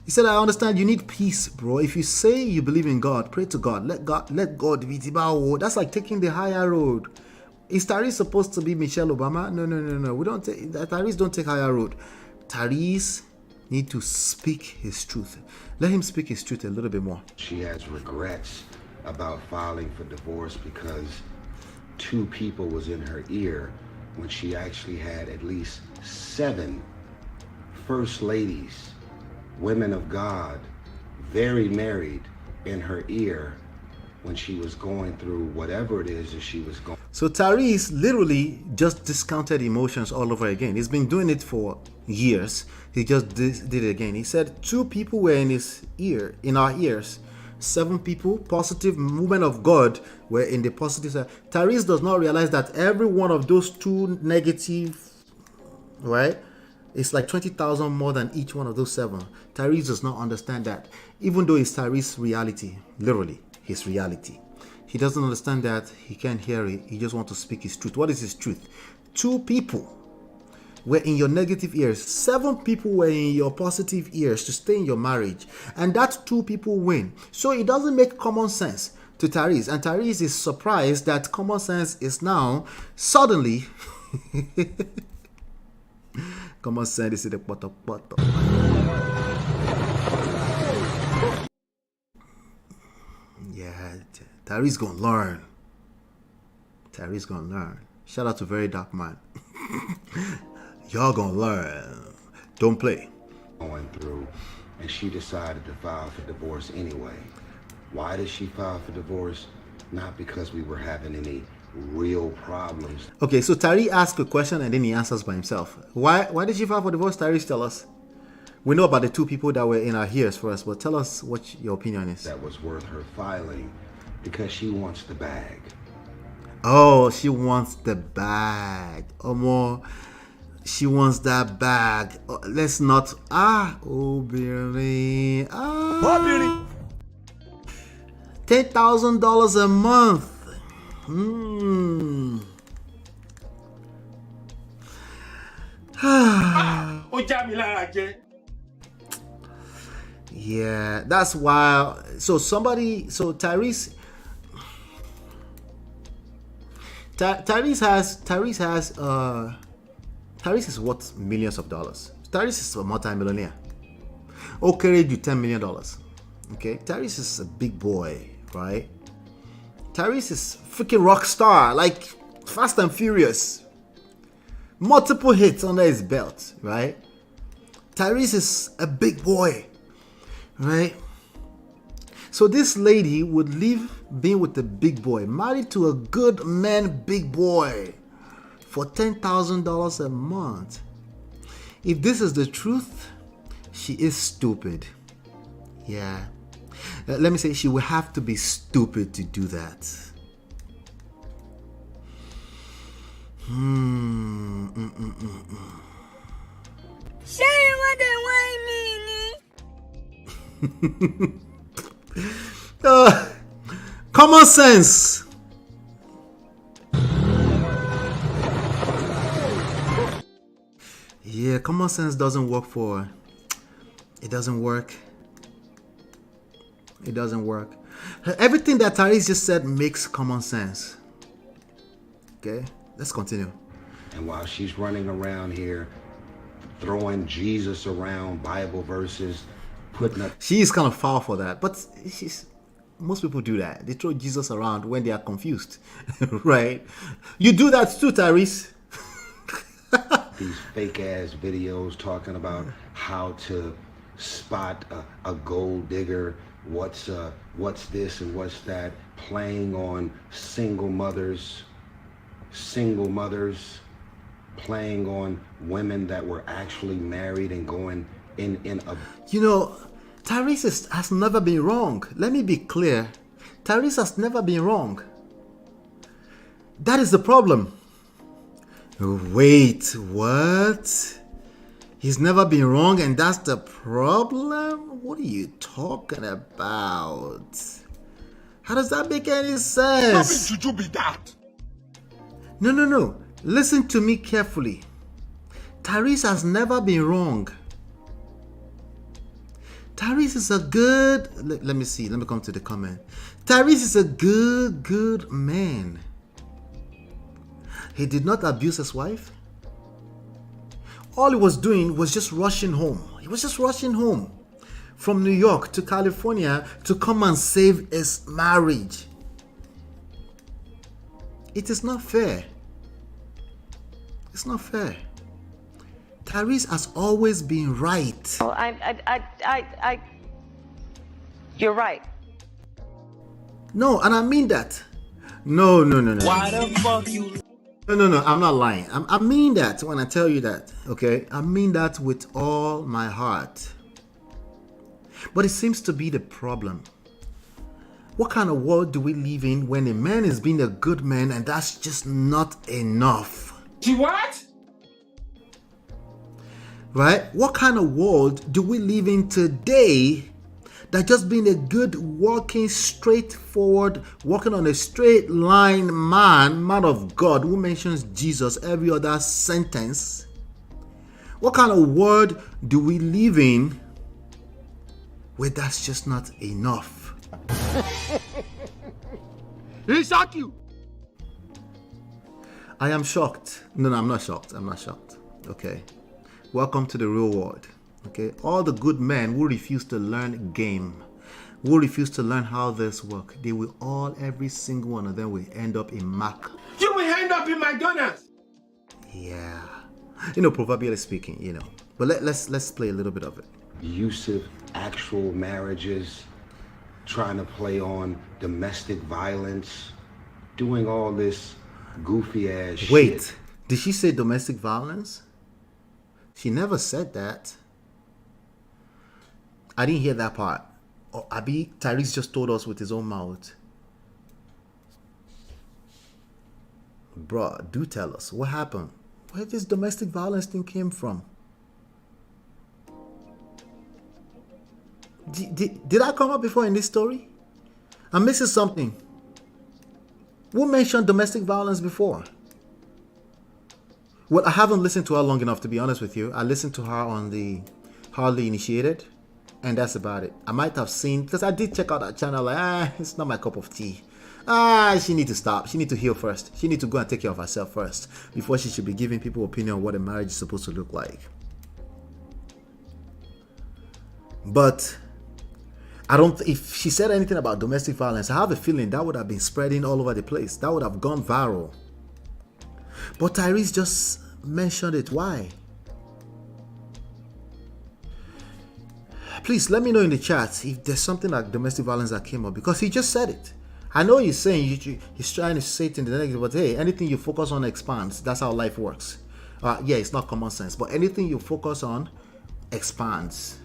he said, I understand you need peace, bro. If you say you believe in God, pray to God. Let God be Tibao. That's like taking the higher road. Is Tyrese supposed to be Michelle Obama? No. We don't take Tyrese don't take higher road. Tyrese need to speak his truth. Let him speak his truth a little bit more. She has regrets about filing for divorce because 2 people was in her ear when she actually had at least 7 first ladies, women of God, very married, in her ear when she was going through whatever it is that she was going. So Tyrese literally just discounted emotions all over again. He's been doing it for years. He just did it again. He said 2 people were in his ear, in our ears. 7 people, positive women of God, were in the positive side. Tyrese does not realize that every one of those 2 negative, right? It's like 20,000 more than each one of those 7. Tyrese does not understand that. Even though it's Tyrese's reality, literally, his reality. He doesn't understand that. He can't hear it. He just wants to speak his truth. What is his truth? 2 people were in your negative ears. 7 people were in your positive ears to stay in your marriage. And that 2 people win. So it doesn't make common sense to Tyrese. And Tyrese is surprised that common sense is now suddenly... common sense is in the poto. Yeah, Tyrese gonna learn. Tyrese gonna learn. Shout out to Very Dark Man. Y'all gonna learn. Don't play. Going through, and she decided to file for divorce anyway. Why did she file for divorce? Not because we were having any real problems. Okay, so Tyrese asked a question and then he answers by himself. Why did she file for divorce? Tyrese, tell us. We know about the 2 people that were in our ears for us, but tell us what your opinion is. That was worth her filing because she wants the bag. Oh, she wants the bag. Or more, she wants that bag. Oh, let's not. Oh, Billy. $10,000 a month. Yeah, that's why. So Tyrese is worth millions of dollars. Tyrese is a multi-millionaire. Okay, do $10 million. Okay, Tyrese is a big boy, right? Tyrese is freaking rock star, like Fast and Furious. Multiple hits under his belt, right? Tyrese is a big boy, right? So this lady would leave being with a big boy, married to a good man, big boy, for $10,000 a month. If this is the truth, she is stupid. Yeah. Let me say, she will have to be stupid to do that. Common sense. Yeah, common sense doesn't work for. It doesn't work. It doesn't work. Everything that Tyrese just said makes common sense. Okay, let's continue. And while she's running around here, throwing Jesus around, Bible verses, putting up. She is kind of foul for that, but Most people do that. They throw Jesus around when they are confused, right? You do that too, Tyrese. These fake ass videos talking about how to spot a gold digger, what's this and what's that, playing on single mothers, playing on women that were actually married and going in a... You know, Tyrese has never been wrong. Let me be clear. Tyrese has never been wrong. That is the problem. Wait, what? He's never been wrong and that's the problem? What are you talking about? How does that make any sense? Should you be that? No. Listen to me carefully. Tyrese has never been wrong. Tyrese is a good... Let me see. Let me come to the comment. Tyrese is a good man. He did not abuse his wife. All he was doing was just rushing home. He was just rushing home from New York to California to come and save his marriage. It is not fair. It's not fair. Tyrese has always been right. Oh, you're right. No, and I mean that. No. Why the fuck you? No, I'm not lying. I mean that when I tell you that, okay? I mean that with all my heart. But it seems to be the problem. What kind of world do we live in when a man is being a good man and that's just not enough? What? Right? What kind of world do we live in today that just being a good, walking, straightforward, walking on a straight line man of God who mentions Jesus every other sentence? What kind of world do we live in where that's just not enough? He shocked you. I am shocked. No, I'm not shocked. I'm not shocked. Okay. Welcome to the real world. Okay. All the good men who refuse to learn game, who refuse to learn how this works, they will all, every single one of them will end up in Mac. You will end up in McDonald's. Yeah. You know, proverbially speaking, you know. But let's play a little bit of it. Abusive actual marriages, trying to play on domestic violence, doing all this goofy ass shit. Wait, did she say domestic violence? She never said that. I didn't hear that part. Or Abi, Tyrese just told us with his own mouth. Bruh, do tell us. What happened? Where this domestic violence thing came from? Did I come up before in this story? I'm missing something. Who mentioned domestic violence before? Well, I haven't listened to her long enough, to be honest with you. I listened to her on the Hardly Initiated, and that's about it. I might have seen, because I did check out that channel, like, it's not my cup of tea. She need to stop. She need to heal first. She need to go and take care of herself first before she should be giving people opinion on what a marriage is supposed to look like. But I don't, if she said anything about domestic violence, I have a feeling that would have been spreading all over the place. That would have gone viral. But Tyrese just mentioned it. Why? Please let me know in the chat if there's something like domestic violence that came up, because he just said it. I know he's saying he's trying to say it in the negative, but hey, anything you focus on expands. That's how life works. Yeah, it's not common sense, but anything you focus on expands.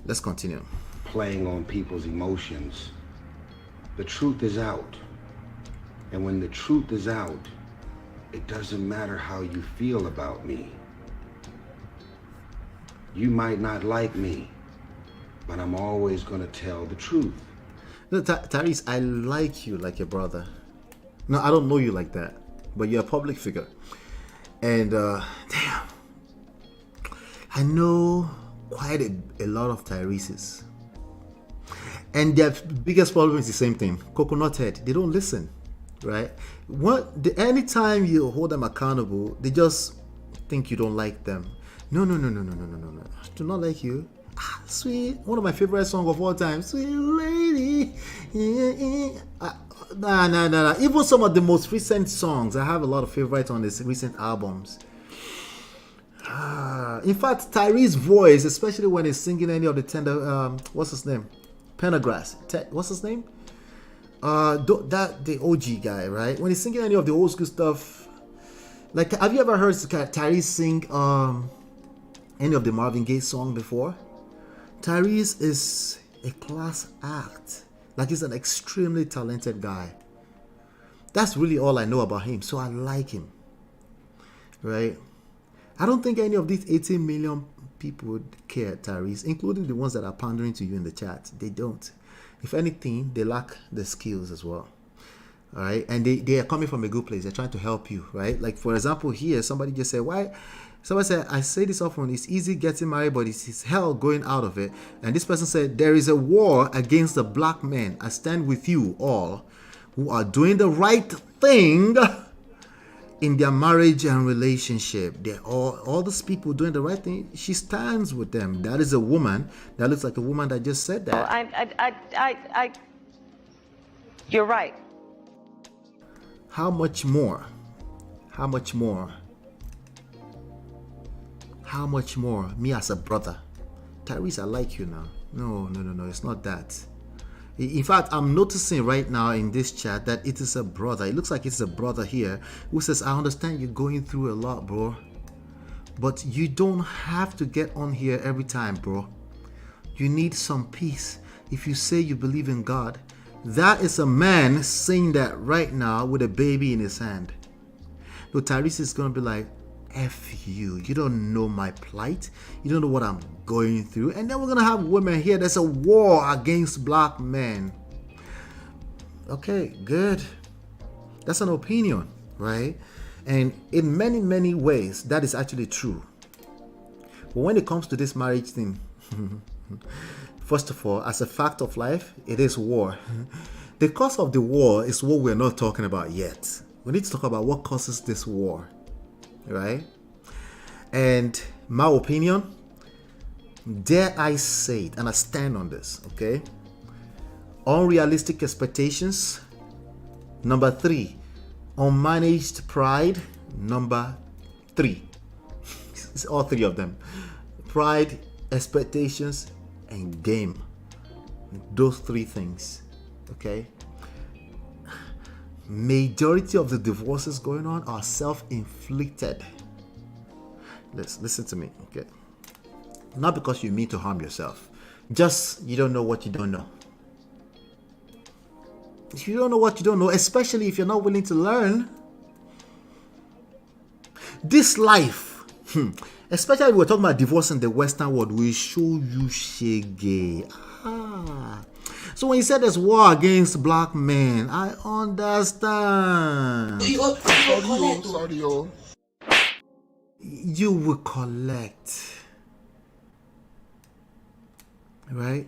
Let's continue. Playing on people's emotions. The truth is out. And when the truth is out, it doesn't matter how you feel about me. You might not like me, but I'm always going to tell the truth. No, Tyrese, I like you like your brother. No, I don't know you like that, but you're a public figure. And, damn, I know quite a lot of Tyreses. And their biggest problem is the same thing. Coconut head. They don't listen, right? Anytime you hold them accountable, they just think you don't like them. No. I do not like you. Sweet, one of my favorite songs of all time. Sweet lady. Nah. Even some of the most recent songs, I have a lot of favorites on these recent albums. In fact, Tyrese's voice, especially when he's singing any of the tender, what's his name? Pendergrass. What's his name? The OG guy, right? When he's singing any of the old school stuff, like, have you ever heard Tyrese sing any of the Marvin Gaye song before? Tyrese is a class act. Like, he's an extremely talented guy. That's really all I know about him, so I like him, right? I don't think any of these 18 million people would care, Tyrese, including the ones that are pandering to you in the chat. They don't. If anything, they lack the skills as well. All right, and they are coming from a good place. They're trying to help you, right? Like, for example, here somebody just said, why? Somebody said, I say this often, it's easy getting married, but it's hell going out of it. And this person said, there is a war against the black men. I stand with you all who are doing the right thing in their marriage and relationship. They're all these people doing the right thing. She stands with them. That is a woman. That looks like a woman that just said that. You're right. How much more? How much more? How much more? Me as a brother. Tyrese, I like you now. No. It's not that. In fact, I'm noticing right now in this chat that it is a brother. It looks like it's a brother here who says, I understand you're going through a lot, bro. But you don't have to get on here every time, bro. You need some peace. If you say you believe in God, that is a man saying that right now with a baby in his hand. No, Tyrese is going to be like, F you. You don't know my plight. You don't know what I'm going through. And then we're going to have women here. There's a war against black men. Okay, good. That's an opinion, right? And in many, many ways, that is actually true. But when it comes to this marriage thing, first of all, as a fact of life, it is war. The cause of the war is what we're not talking about yet. We need to talk about what causes this war. Right? And my opinion, dare I say it, and I stand on this, okay? Unrealistic expectations. Number 3, unmanaged pride. Number 3, it's all 3 of them. Pride, expectations, and game. Those 3 things, okay? Majority of the divorces going on are self-inflicted. Listen to me, okay? Not because you mean to harm yourself. Just you don't know what you don't know. If you don't know what you don't know, especially if you're not willing to learn, this life, especially if we're talking about divorce in the Western world, will show you shege. So when you said there's war against black men, I understand. You will collect. Right?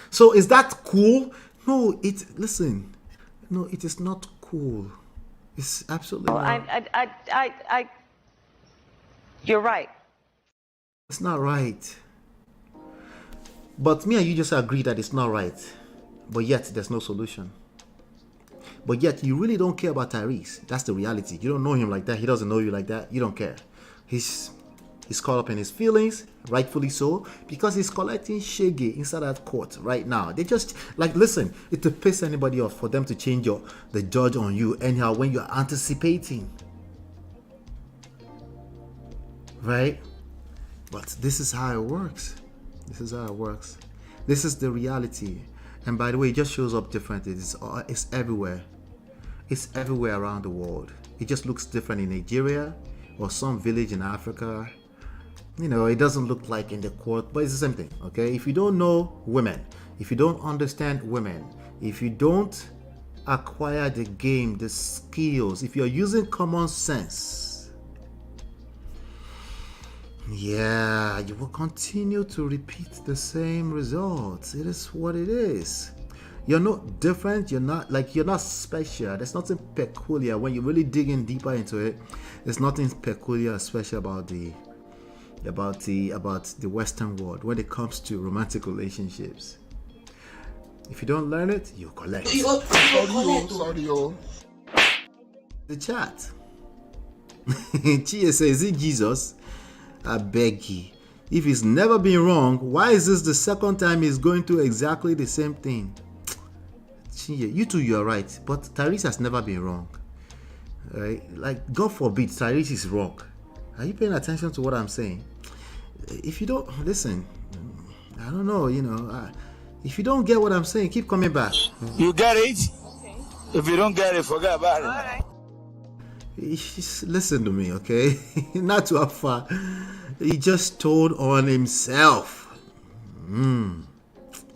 So is that cool? No, listen. No, it is not cool. It's absolutely not. You're right. It's not right. But me and you just agree that it's not right. But yet, there's no solution. But yet, you really don't care about Tyrese. That's the reality. You don't know him like that. He doesn't know you like that. You don't care. He's caught up in his feelings, rightfully so, because he's collecting shege inside that court right now. They just, like, listen, it will piss anybody off for them to change the judge on you anyhow when you're anticipating. Right? But this is how it works. This is how it works. This is the reality. And by the way, it just shows up differently. It's everywhere. It's everywhere around the world. It just looks different in Nigeria or some village in Africa. You know, it doesn't look like in the court, but it's the same thing, okay? If you don't know women, if you don't understand women, if you don't acquire the game, the skills, if you're using common sense, yeah, you will continue to repeat the same results. It is what it is. You're not different. You're not special. There's nothing peculiar. When you really dig in deeper into it, there's nothing peculiar or special about the about the Western world when it comes to romantic relationships. If you don't learn it, you collect. Sorry, yo. The chat. Chia says, is it Jesus? I beg you. If he's never been wrong, why is this the second time he's going through exactly the same thing? Chia, you two, you're right, but Tyrese has never been wrong. Right? Like, God forbid Tyrese is wrong. Are you paying attention to what I'm saying? If you don't listen, I don't know, if you don't get what I'm saying, keep coming back. You get it? Okay. If you don't get it, forget about it. All right. Just listen to me, okay? Not too far. He just told on himself.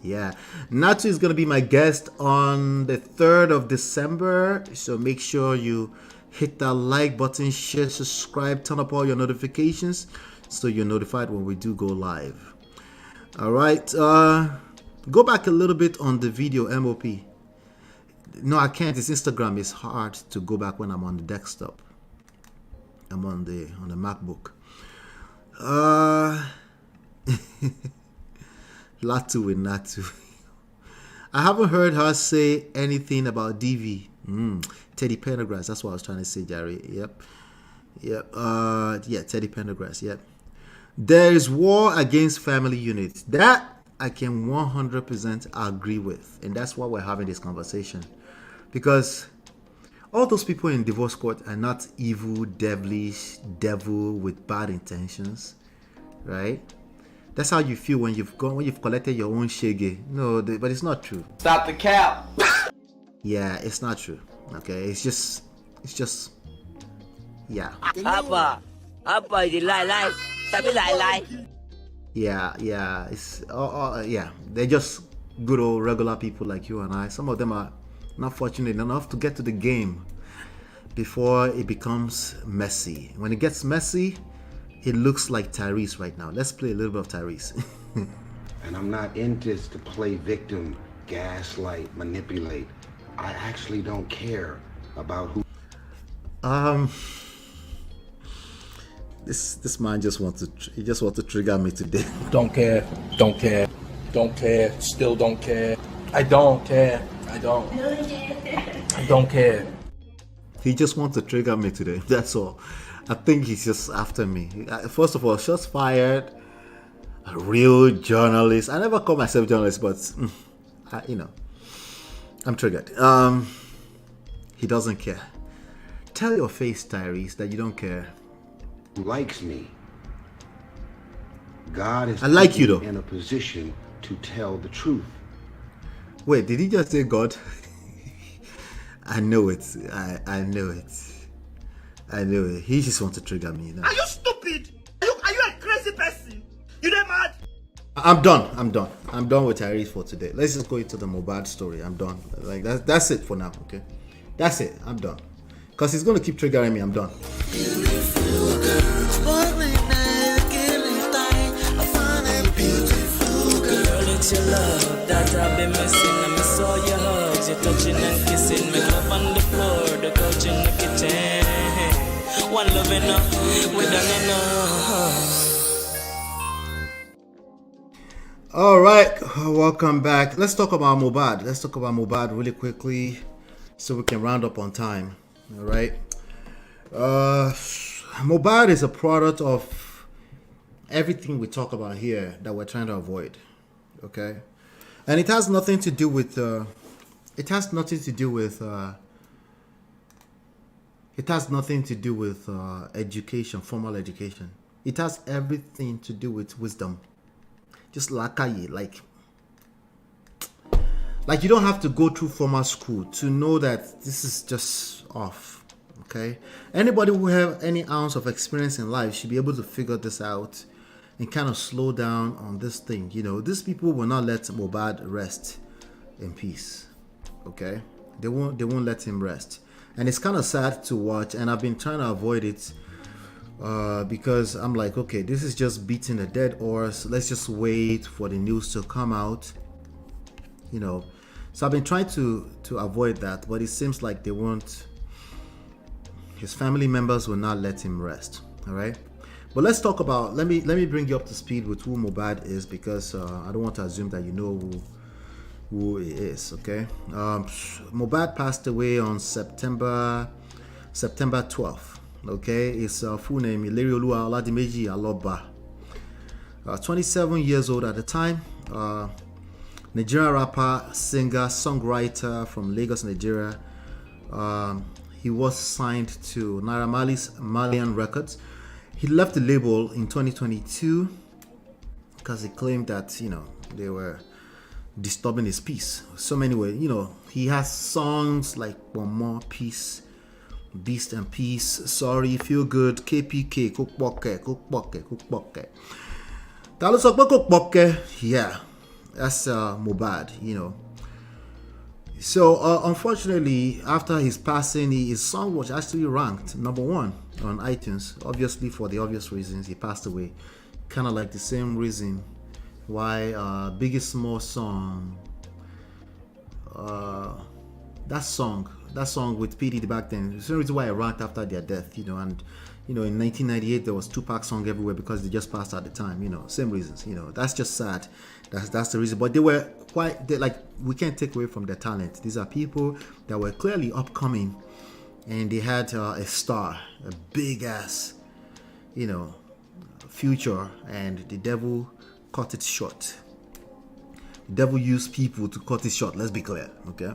Yeah. Natu is going to be my guest on the 3rd of December. So make sure you hit that like button, share, subscribe, turn up all your notifications so you're notified when we do go live. All right. Go back a little bit on the video, MOP. No, I can't. It's Instagram. It's hard to go back when I'm on the desktop. I'm on the MacBook. Latu with Natu. I haven't heard her say anything about DV. Teddy Pendergrass. That's what I was trying to say, Jerry. Yep. Yeah, Teddy Pendergrass. Yep. There is war against family units. That I can 100% agree with. And that's why we're having this conversation. Because all those people in divorce court are not evil, devilish, devil with bad intentions. Right? That's how you feel when you've collected your own shege. No, but it's not true. Stop the cap. Yeah, it's not true. Okay, it's just, yeah. Apa, you lie. Sabi lie. Yeah. It's yeah. They're just good old regular people like you and I. Some of them are not fortunate enough to get to the game before it becomes messy. When it gets messy, it looks like Tyrese right now. Let's play a little bit of Tyrese. And I'm not in this to play victim, gaslight, manipulate. I actually don't care about who. This man just wants to trigger me today. Don't care, still don't care. I don't care. I don't care. He just wants to trigger me today. That's all. I think he's just after me. First of all, shots fired. A real journalist. I never call myself journalist, but I'm triggered. He doesn't care. Tell your face, Tyrese, that you don't care. Who likes me. God is I like you though. In a position to tell the truth. Wait, did he just say God? I know it. I know it. He just wants to trigger me now. Are you stupid? Are you a crazy person? You not mad? I'm done with Tyrese for today. Let's just go into the Mohbad story. I'm done. Like that's it for now, okay? That's it. I'm done. Because he's gonna keep triggering me. I'm done. It's your love that I've been missing. I miss all your hugs, your touching and kissing. Make love on the floor, the couch in the kitchen. One love enough, we done enough. All right, welcome back. Let's talk about Mohbad. Let's talk about Mohbad really quickly so we can round up on time. All right. Mohbad is a product of everything we talk about here that we're trying to avoid. Okay, and it has nothing to do with education, formal education. It has everything to do with wisdom. Just like you don't have to go through formal school to know that this is just off. Okay, anybody who have any ounce of experience in life should be able to figure this out and kind of slow down on this thing. These people will not let Mohbad rest in peace. Okay, they won't let him rest, and it's kind of sad to watch. And I've been trying to avoid it because I'm like, okay, this is just beating a dead horse. Let's just wait for the news to come out. So I've been trying to avoid that, but it seems like they won't. His family members will not let him rest. All right. But let's talk about. Let me bring you up to speed with who Mohbad is, because I don't want to assume that you know who he is. Okay, Mohbad passed away on September 12th. Okay, his full name Ilerioluwa Oladimeji Aloba. 27 years old at the time. Nigerian rapper, singer, songwriter from Lagos, Nigeria. He was signed to Naira Marley's Malian Records. He left the label in 2022 because he claimed that, they were disturbing his peace. So anyway, he has songs like One More Peace, Beast and Peace, Sorry, Feel Good, KPK, Kukboke. Yeah, that's Mohbad, So unfortunately, after his passing, his song was actually ranked number 1 on iTunes. Obviously, for the obvious reasons, he passed away. Kind of like the same reason why Biggie Small song, that song with P Diddy back then. It's the reason why it ranked after their death, and in 1998 there was Tupac song everywhere because they just passed at the time. Same reasons. That's just sad. That's the reason. But they were we can't take away from their talent. These are people that were clearly upcoming, and they had a star, a big ass, future, and the devil cut it short. The devil used people to cut it short. Let's be clear, okay?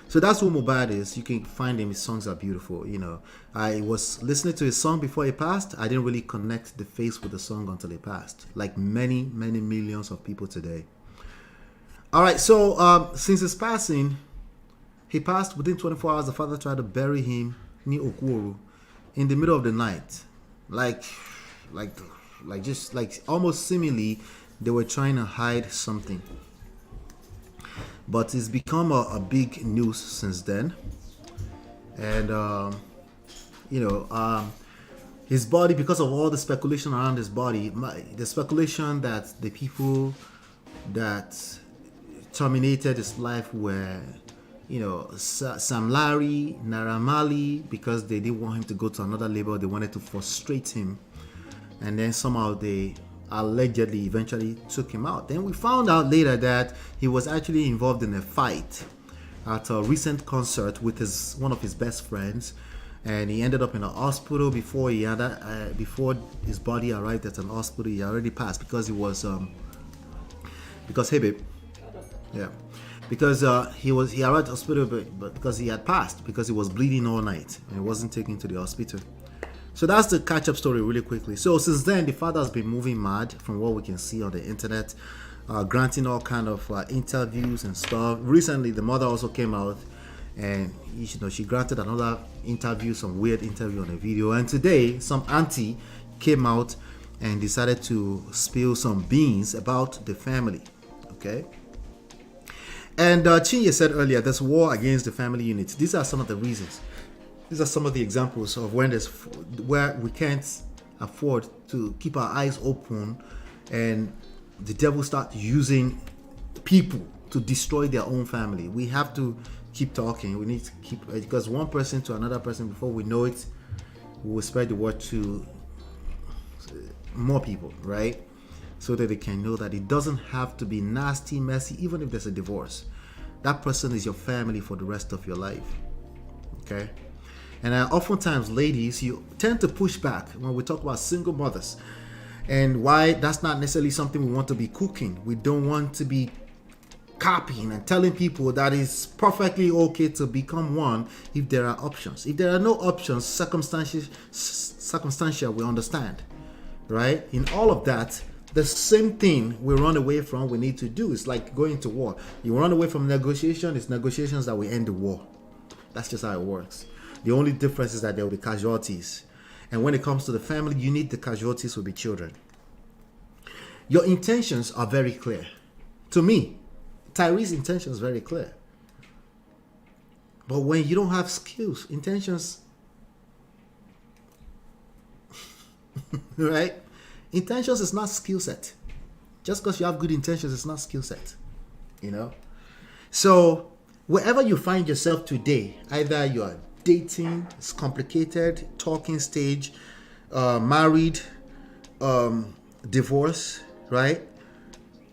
So that's who Mohbad is. You can find him. His songs are beautiful. I was listening to his song before he passed. I didn't really connect the face with the song until he passed, like many millions of people today. All right, so since his passing, he passed within 24 hours. The father tried to bury him near Okwuru in the middle of the night, like almost seemingly they were trying to hide something. But it's become a big news since then, and his body, because of all the speculation around his body, the speculation that the people that terminated his life were, Sam Larry, Naira Marley, because they didn't want him to go to another label. They wanted to frustrate him, and then somehow they allegedly eventually took him out. Then we found out later that he was actually involved in a fight at a recent concert with one of his best friends, and he ended up in a hospital before before his body arrived at an hospital. He already passed because he was he arrived at the hospital, but because he had passed, because he was bleeding all night and he wasn't taken to the hospital. So that's the catch-up story really quickly. So since then, the father has been moving mad from what we can see on the internet, granting all kind of interviews and stuff. Recently, the mother also came out and she granted another interview, some weird interview on a video. And today, some auntie came out and decided to spill some beans about the family. Okay. And Chinye said earlier, there's war against the family unit. These are some of the reasons. These are some of the examples of where we can't afford to keep our eyes open, and the devil start using people to destroy their own family. We have to keep talking. We need to keep, because one person to another person, before we know it, we will spread the word to more people, right? So that they can know that it doesn't have to be nasty, messy, even if there's a divorce. That person is your family for the rest of your life. Okay? And oftentimes, ladies, you tend to push back when we talk about single mothers, and why that's not necessarily something we want to be cooking. We don't want to be copying and telling people that it's perfectly okay to become one if there are options. If there are no options, circumstantial, we understand, right? In all of that, the same thing we run away from, we need to do. It's like going to war. You run away from negotiation, it's negotiations that will end the war. That's just how it works. The only difference is that there will be casualties. And when it comes to the family, you need the casualties will be children. Your intentions are very clear. To me, Tyrese's intention is very clear. But when you don't have skills, intentions, right? Intentions is not skill set. Just because you have good intentions, it's not skill set. So wherever you find yourself today, either you are dating, it's complicated, talking stage, married, divorce, right?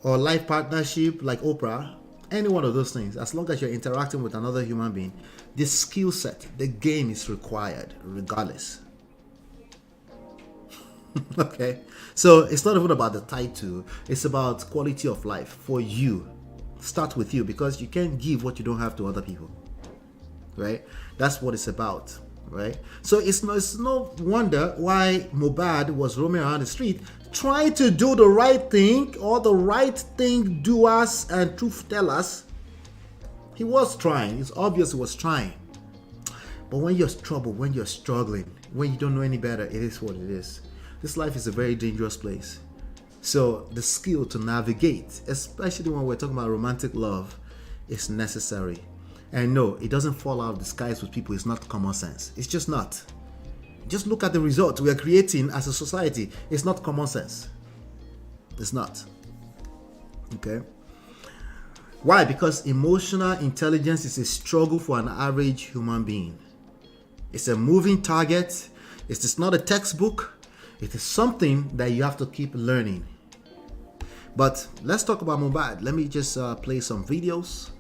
Or life partnership like Oprah, any one of those things, as long as you're interacting with another human being, the skill set, the game is required regardless. Okay, so it's not even about the title, it's about quality of life for you. Start with you, because you can't give what you don't have to other people, right? That's what it's about, right? So it's no wonder why Mohbad was roaming around the street trying to do the right thing, or the right thing doers and truth tellers. He was trying. It's obvious he was trying. But when you're troubled, when you're struggling, when you don't know any better, it is what it is. This life is a very dangerous place. So the skill to navigate, especially when we're talking about romantic love, is necessary. And no, it doesn't fall out of the skies with people. It's not common sense. It's just not. Just look at the results we are creating as a society. It's not common sense. It's not. Okay? Why? Because emotional intelligence is a struggle for an average human being. It's a moving target. It's not a textbook. It is something that you have to keep learning. But let's talk about Mohbad. Let me just play some videos,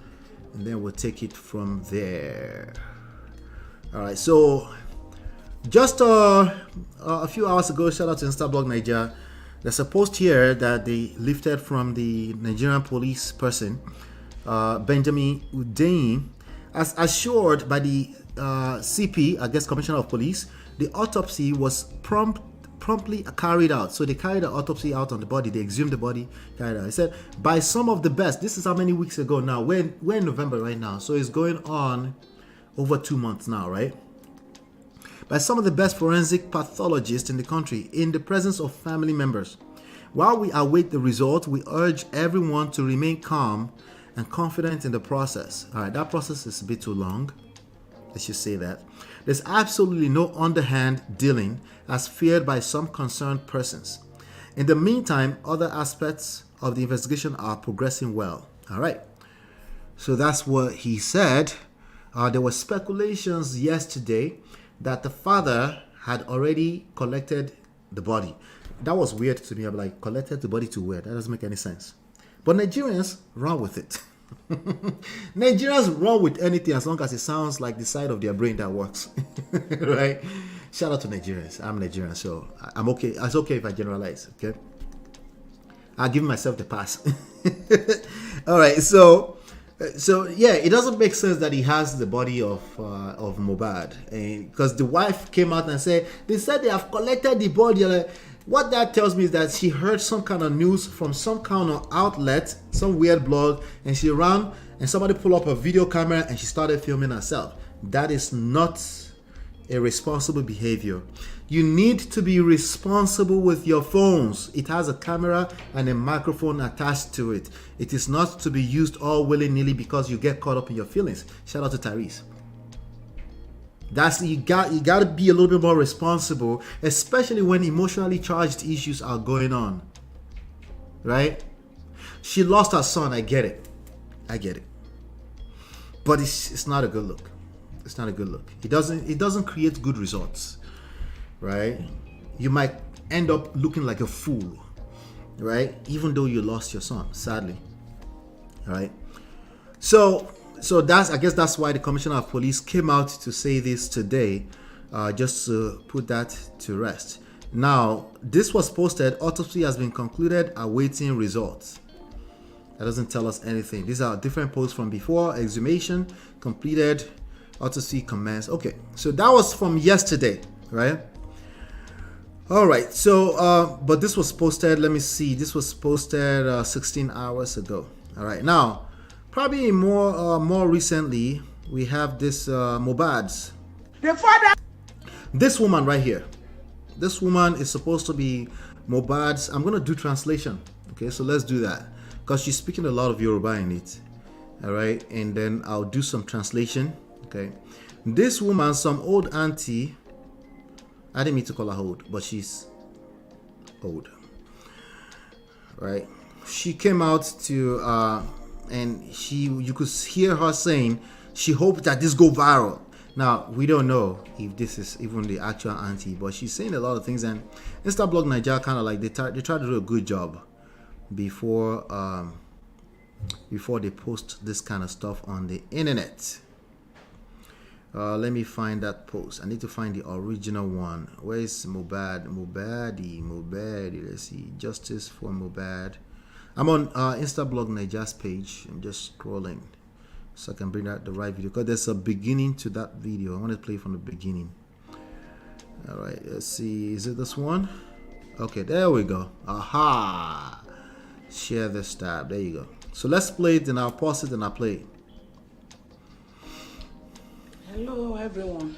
and then we'll take it from there. All right, so just a few hours ago, shout out to Instablog Nigeria, there's a post here that they lifted from the Nigerian police person, Benjamin Hundeyin, as assured by the CP, I guess Commissioner of Police. The autopsy was promptly carried out. So they carried the autopsy out on the body. They exhumed the body, carried out. He said, by some of the best. This is how many weeks ago now? We're in November right now. So it's going on over 2 months now, right? By some of the best forensic pathologists in the country, in the presence of family members. While we await the result, we urge everyone to remain calm and confident in the process. All right, that process is a bit too long. Let's just say that. There's absolutely no underhand dealing as feared by some concerned persons. In the meantime, other aspects of the investigation are progressing well. All right. So that's what he said. There were speculations yesterday that the father had already collected the body. That was weird to me. I'm like, collected the body to where? That doesn't make any sense. But Nigerians run with it. Nigerians run with anything as long as it sounds like the side of their brain that works. Right? Shout out to Nigerians. I'm Nigerian, so I'm okay. It's okay if I generalize, okay? I'll give myself the pass. All right, so yeah, it doesn't make sense that he has the body of Mohbad, because the wife came out and said they said they have collected the body. Like, what that tells me is that she heard some kind of news from some kind of outlet, some weird blog, and she ran and somebody pulled up a video camera and she started filming herself. That is not a responsible behavior. You need to be responsible with your phones. It has a camera and a microphone attached to it. It is not to be used all willy-nilly because you get caught up in your feelings. Shout out to Tyrese. You got to be a little bit more responsible, especially when emotionally charged issues are going on. Right? She lost her son. I get it. But it's not a good look. It's not a good look. It doesn't create good results. Right? You might end up looking like a fool. Right? Even though you lost your son, sadly. Right? So I guess that's why the Commissioner of Police came out to say this today, just to put that to rest. Now, this was posted. Autopsy has been concluded, awaiting results. That doesn't tell us anything. These are different posts from before. Exhumation completed, autopsy commenced. Okay, so that was from yesterday, right? All right. So, but this was posted. Let me see. This was posted 16 hours ago. All right. Now, probably more recently, we have this Mohbad's. The father. This woman right here. This woman is supposed to be Mohbad's. I'm gonna do translation. Okay, so let's do that because she's speaking a lot of Yoruba in it. All right, and then I'll do some translation. Okay, this woman, some old auntie. I didn't mean to call her old, but she's old. Right? She came out to. And you could hear her saying she hoped that this go viral. Now, we don't know if this is even the actual auntie, but she's saying a lot of things. And Instablog Nigeria kind of like they try to do a good job before they post this kind of stuff on the internet. Let me find that post. I need to find the original one. Where is Mohbad? Mohbad. Let's see. Justice for Mohbad. I'm on Instablog Nigeria's page. I'm just scrolling so I can bring out the right video, because there's a beginning to that video. I want to play from the beginning. All right, let's see. Is it this one? Okay, there we go. Aha! Share this tab. There you go. So let's play it, then I'll pause it and I'll play it. Hello, everyone.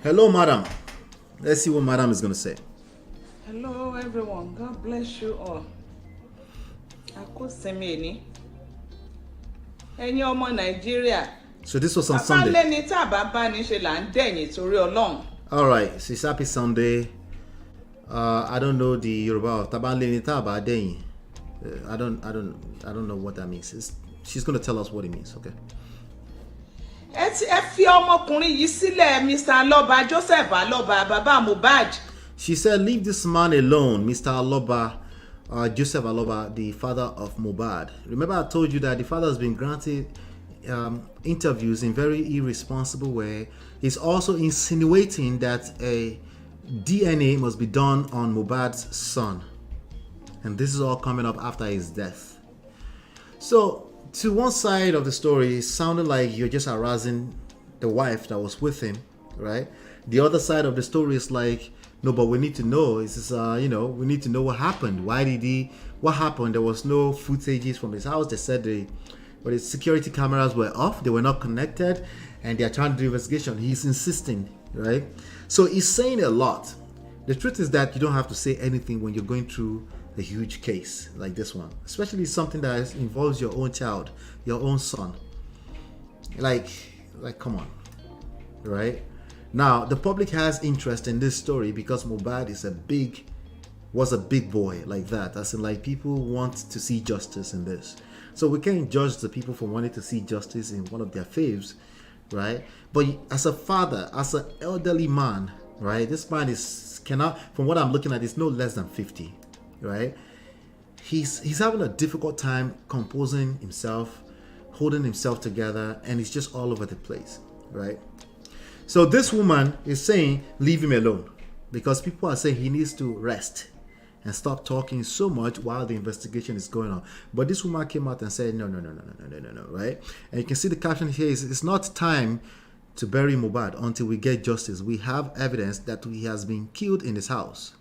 Hello, madam. Let's see what madam is going to say. Hello, everyone. God bless you all. Akusemeni. Ẹ̀yin ọmọ Nàìjíríà. So this was on Sunday. Abalẹ́ni tá bàbá ní ṣe là ń dẹ̀yìn torí Ọlọ́run. All right, so it's happy Sunday. I don't know the Yoruba of Tabalẹ́ni tá bá dẹ̀yìn. I don't know what that means. She's going to tell us what it means, okay? Ẹ fi ọmọkùnrin yìí sílẹ̀, Mr. Aloba, Joseph Aloba, Baba Mohbad. She said, leave this man alone, Mr. Aloba, Joseph Aloba, the father of Mohbad. Remember I told you that the father has been granted interviews in very irresponsible way. He's also insinuating that a DNA must be done on Mohbad's son. And this is all coming up after his death. So, to one side of the story, it sounded like you're just harassing the wife that was with him, right? The other side of the story is like, no, but we need to know. It's just, we need to know what happened. What happened? There was no footages from his house. They said the security cameras were off. They were not connected, and they are trying to do investigation. He's insisting, right? So he's saying a lot. The truth is that you don't have to say anything when you're going through a huge case like this one, especially something that involves your own child, your own son. Like, come on, right? Now, the public has interest in this story because Mohbad was a big boy like that. As in, like, people want to see justice in this. So we can't judge the people for wanting to see justice in one of their faves, right? But as a father, as an elderly man, right? This man cannot, from what I'm looking at, is no less than 50, right? He's having a difficult time composing himself, holding himself together, and he's just all over the place, right? So this woman is saying, leave him alone, because people are saying he needs to rest and stop talking so much while the investigation is going on. But this woman came out and said, no, right? And you can see the caption here is, it's not time to bury Mohbad until we get justice. We have evidence that he has been killed in his house.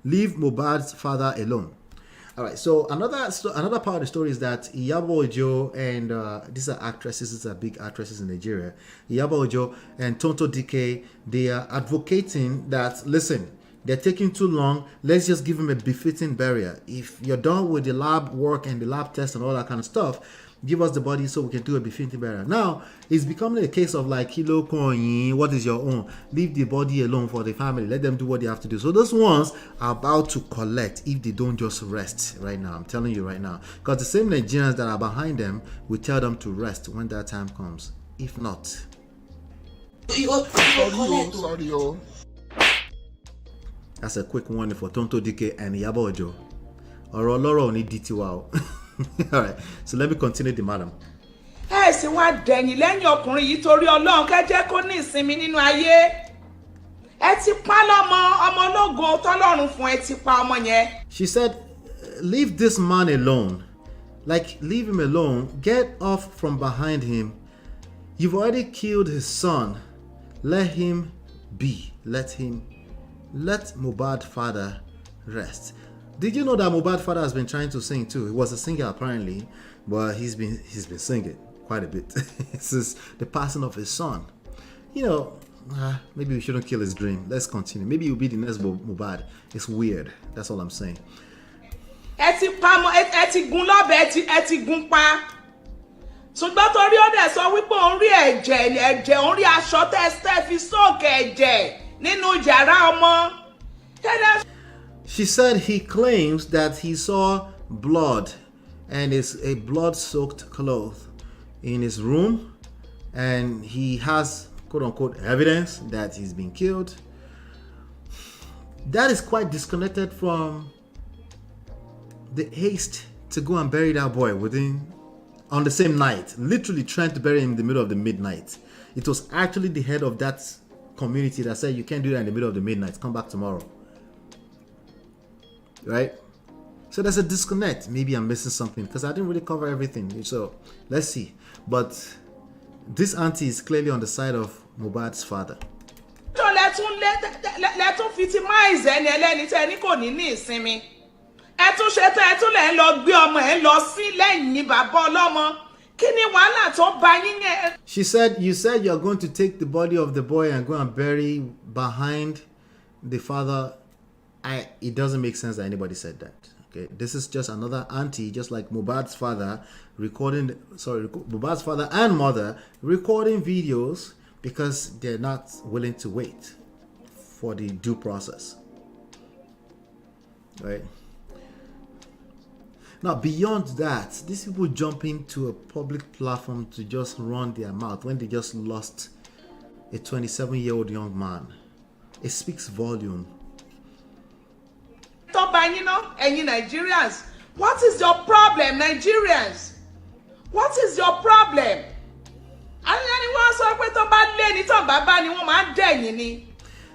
Leave Mohbad's father alone. All right, so another part of the story is that Iyabo Ojo and these are actresses, these are big actresses in Nigeria. Iyabo Ojo and Tonto DK, they are advocating that, listen, they're taking too long. Let's just give him a befitting burial. If you're done with the lab work and the lab test and all that kind of stuff, give us the body so we can do a befitting burial. Now, it's becoming a case of like, Kilo Koyin, what is your own? Leave the body alone for the family. Let them do what they have to do. So those ones are about to collect if they don't just rest right now. I'm telling you right now. Because the same Nigerians that are behind them will tell them to rest when that time comes. If not. Sorry. That's a quick warning for Tonto DK and Iyabo Ojo. Ọ̀rọ̀ ọlọ́rọ̀ ò ní di tiwa o. All right, so let me continue the madam. Ẹ sì wá dẹ̀yìn lẹ́yìn ọkùnrin yìí torí Ọlọ́run kẹ́ jẹ́ kó ní ìsinmi nínú ayé. Ẹ ti pa lọ́mọ ọmọ ológo tọ́lọ́run fún ẹ ti pa ọmọ yẹn. She said, leave this man alone. Like, leave him alone. Get off from behind him. You've already killed his son. Let him be. Let Mohbad father rest. Did you know that Mohbad father has been trying to sing too? He was a singer apparently, but he's been singing quite a bit since the passing of his son. Maybe we shouldn't kill his dream. Let's continue. Maybe he'll be the next Mohbad. It's weird. That's all I'm saying. Ẹ ti gún lọ́bẹ, ẹ ti gún pa. Ṣùgbọ́n torí ó dẹ̀ sọ wípé òun rí ẹ̀jẹ̀ òun rí aṣọ tẹ́sítẹ́ fi sóòkè ẹ̀jẹ̀ nínú yàrá ọmọ. She said he claims that he saw blood and is a blood-soaked cloth in his room, and he has quote unquote evidence that he's been killed. That is quite disconnected from the haste to go and bury that boy on the same night, literally trying to bury him in the middle of the midnight. It was actually the head of that community that said, you can't do that in the middle of the midnight, come back tomorrow. Right? So there's a disconnect. Maybe I'm missing something because I didn't really cover everything. So let's see. But this auntie is clearly on the side of Mohbad's father. Let's victimize ẹni ẹlẹ́ni tẹ́ ní kò ní ní ìsinmi. Ẹ tún ṣe tán ẹ tún lẹ̀ ń lọ gbé ọmọ ẹ lọ sí lẹ́yìn bàbá ọlọ́mọ. Kí ni wàhálà tó bá yín yẹn? She said, you said you're going to take the body of the boy and go and bury behind the father. It doesn't make sense that anybody said that. Okay, this is just another auntie, just like Mohbad's father Mohbad's father and mother recording videos because they're not willing to wait for the due process. Right? Now, beyond that, these people jump into a public platform to just run their mouth when they just lost a 27-year-old young man. It speaks volume. Nigerians, what is your problem, Nigerians? What is your problem?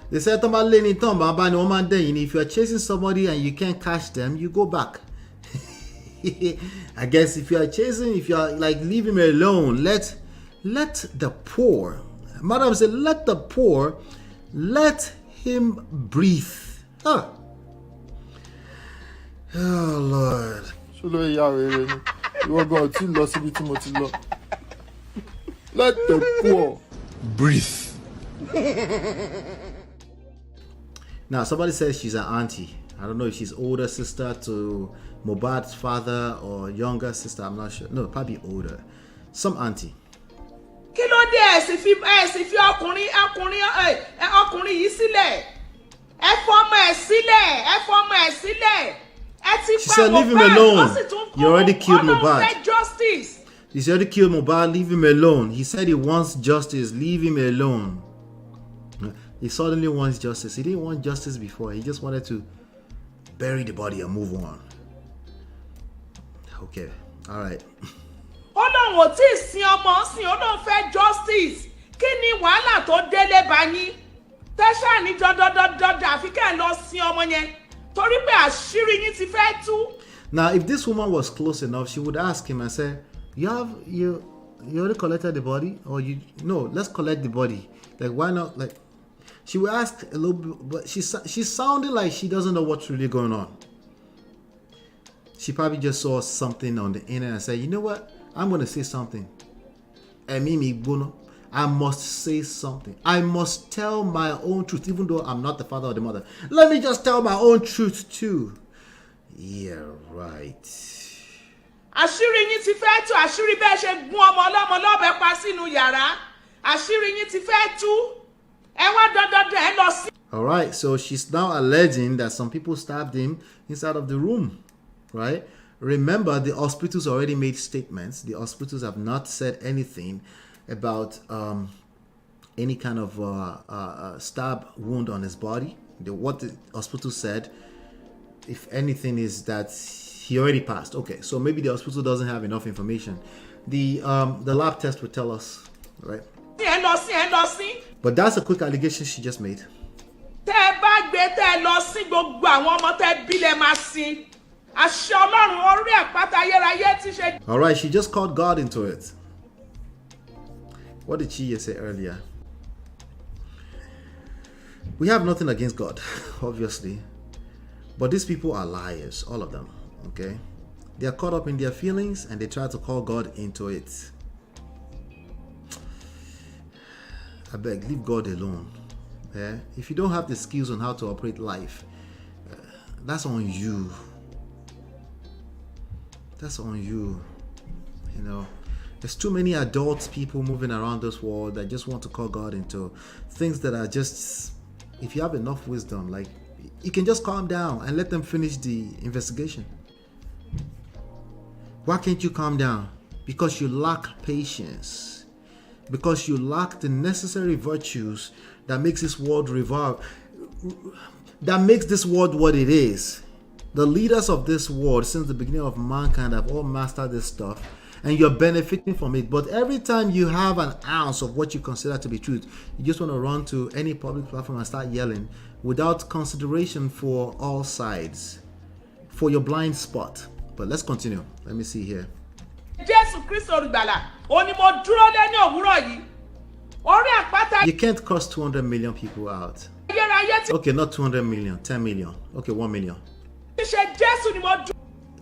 They said, if you are chasing somebody and you can't catch them, you go back. I guess if you are like, leave him alone. Let the poor, Madam said, let the poor, let him breathe. Huh. Oh Lord. Let the poor breathe. Now somebody says she's an auntie. I don't know if she's older sister to Mohbad's father or younger sister. I'm not sure. No, probably older. Some auntie. Kí ló dé ẹ sì fi ọkùnrin yìí sílẹ̀. Ẹ fọmọ ẹ sílẹ̀. She said, leave him alone. You already killed Mohbad. He's already killed Mohbad. Leave him alone. He said he wants justice. Leave him alone. He suddenly wants justice. He didn't want justice before. He just wanted to bury the body and move on. Okay. All right. Ọlọ́run ò tí ì sin ọmọ sin Ọlọ́run fẹ́ justice. Kí ni wàhálà tó délé bá yín? Tẹ́ṣà ní dọ́dọ́dọ́dọ́ àfi kẹ́ ẹ̀ lọ sin ọmọ yẹn. Torí pé àṣírí yín ti fẹ́ tú. Now, if this woman was close enough, she would ask him and say, you already collected the body? Or no, let's collect the body. Like, why not? Like, she would ask a little bit, but she's sounding like she doesn't know what's really going on. She probably just saw something on the internet and said, you know what? I'm going to say something. I must say something. I must tell my own truth, even though I'm not the father or the mother. Let me just tell my own truth too. Yeah, right. Àṣírí yín ti fẹ́ tú, àṣírí bẹ́ẹ̀ ṣe gún ọmọ ọlọ́mọ lọ́bẹ pa sínú yàrá. Àṣírí yín ti fẹ́ tú. Ẹ wá dandan ẹ lọ sí. All right, so she's now alleging that some people stabbed him inside of the room, right? Remember, the hospitals already made statements. The hospitals have not said anything about any kind of stab wound on his body. What the hospital said, if anything, is that he already passed. Okay, so maybe the hospital doesn't have enough information. The lab test would tell us, right? But that's a quick allegation she just made. All right, she just called God into it. What did she say earlier? We have nothing against God, obviously. But these people are liars, all of them, okay? They are caught up in their feelings and they try to call God into it. I beg, leave God alone. Yeah? If you don't have the skills on how to operate life, that's on you. That's on you. You know, there's too many adult people moving around this world that just want to call God into things that are just, if you have enough wisdom, like, you can just calm down and let them finish the investigation. Why can't you calm down? because you lack patience, because you lack the necessary virtues that makes this world revolve, that makes this world what it is. The leaders of this world since the beginning of mankind have all mastered this stuff, and you're benefiting from it. But every time you have an ounce of what you consider to be truth, you just want to run to any public platform and start yelling without consideration for all sides, for your blind spot. But let's continue. Let me see here. You can't curse 200 million people out. Okay, not 200 million, 10 million. Okay, 1 million.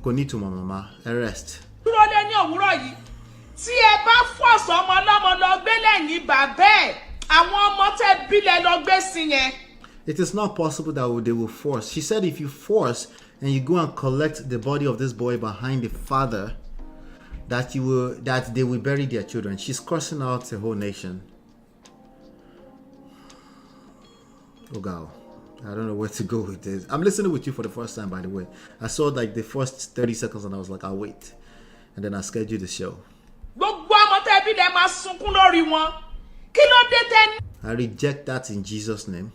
Kò ní ìtumọ̀ mama, arrest. Tí ẹ bá force ọmọ ọlọ́mọ lọ gbé lẹ́yìn bàbá ẹ̀, àwọn ọmọ tẹ́ bílẹ̀ lọ gbé sí yẹn. It is not possible that they will force. She said if you force and you go and collect the body of this boy behind the father, that they will bury their children. She's cursing out the whole nation. Oh God, I don't know where to go with this. I'm listening with you for the first time, by the way. I saw like the first 30 seconds and I was like, I'll wait. And then I scheduled the show. I reject that in Jesus' name.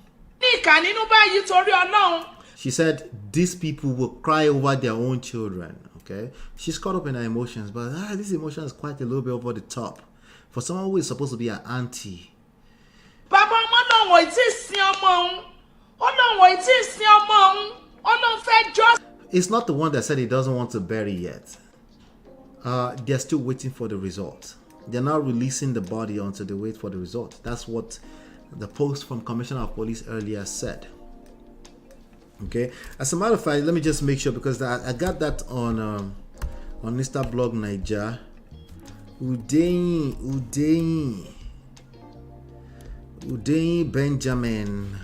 She said these people will cry over their own children. Okay, she's caught up in her emotions, but this emotion is quite a little bit over the top for someone who is supposed to be an auntie. It's not the one that said he doesn't want to bury yet. They're still waiting for the result. They're not releasing the body until they wait for the result. That's what the post from Commissioner of Police earlier said. Okay. As a matter of fact, let me just make sure, because I got that on Insta blog Niger. Udein Benjamin.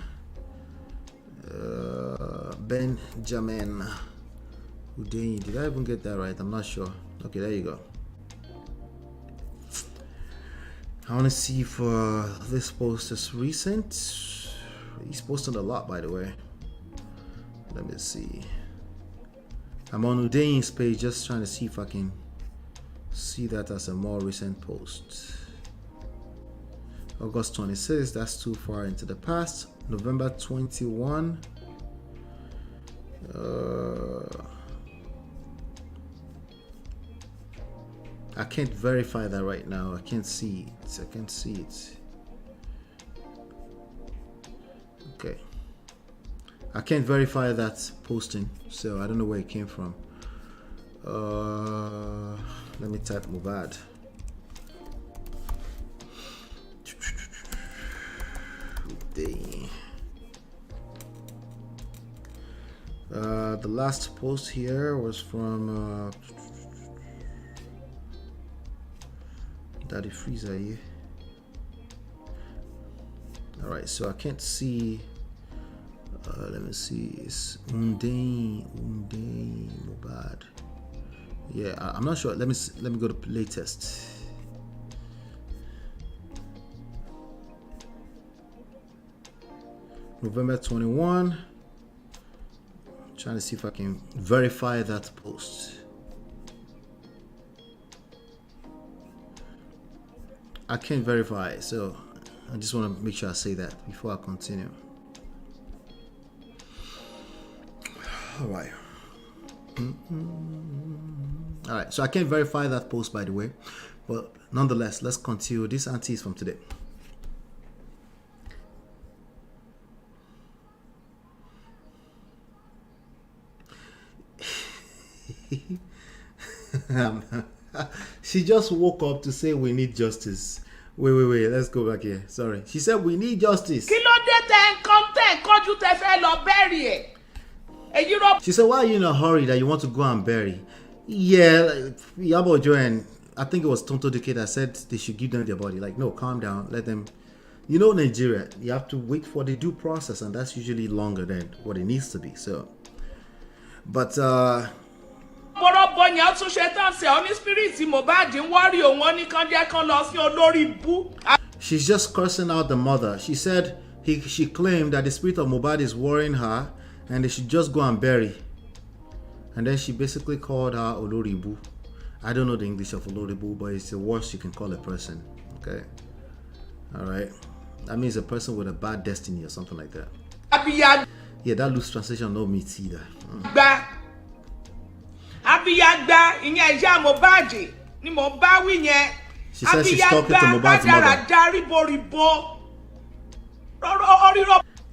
Udein. Did I even get that right? I'm not sure. Okay, there you go. I want to see if this post is recent. He's posting a lot, by the way. Let me see. I'm on Udein's page, just trying to see if I can see that as a more recent post. August 26, that's too far into the past. November 21. I can't verify that right now. I can't see it. I can't see it. Okay. I can't verify that posting, so I don't know where it came from. Let me type Mohbad. The last post here was from Daddy Freezer here. All right, so I can't see. Let me see. It's Undain Mohbad. Yeah, I'm not sure. Let me go to latest. November 21. Trying to see if I can verify that post. I can't verify it, so I just want to make sure I say that before I continue. All right. All right, so I can't verify that post, by the way, but nonetheless, let's continue. This auntie is from today. She just woke up to say we need justice. Wait, let's go back here. Sorry. She said we need justice. She said, why are you in a hurry that you want to go and bury? Yeah, Yabo Joanne, I think it was Tonto Dike that said they should give them their body. Like, no, calm down, let them. You know, Nigeria, you have to wait for the due process, and that's usually longer than what it needs to be. So, but she's just cursing out the mother. She said she claimed that the spirit of Mohbad is worrying her and they should just go and bury. And then she basically called her Oloribu. I don't know the English of Oloribo, but it's the worst you can call a person. Okay. All right. That means a person with a bad destiny or something like that. Yeah, that loose translation no means either. She says she's talking to Mohbad's mother.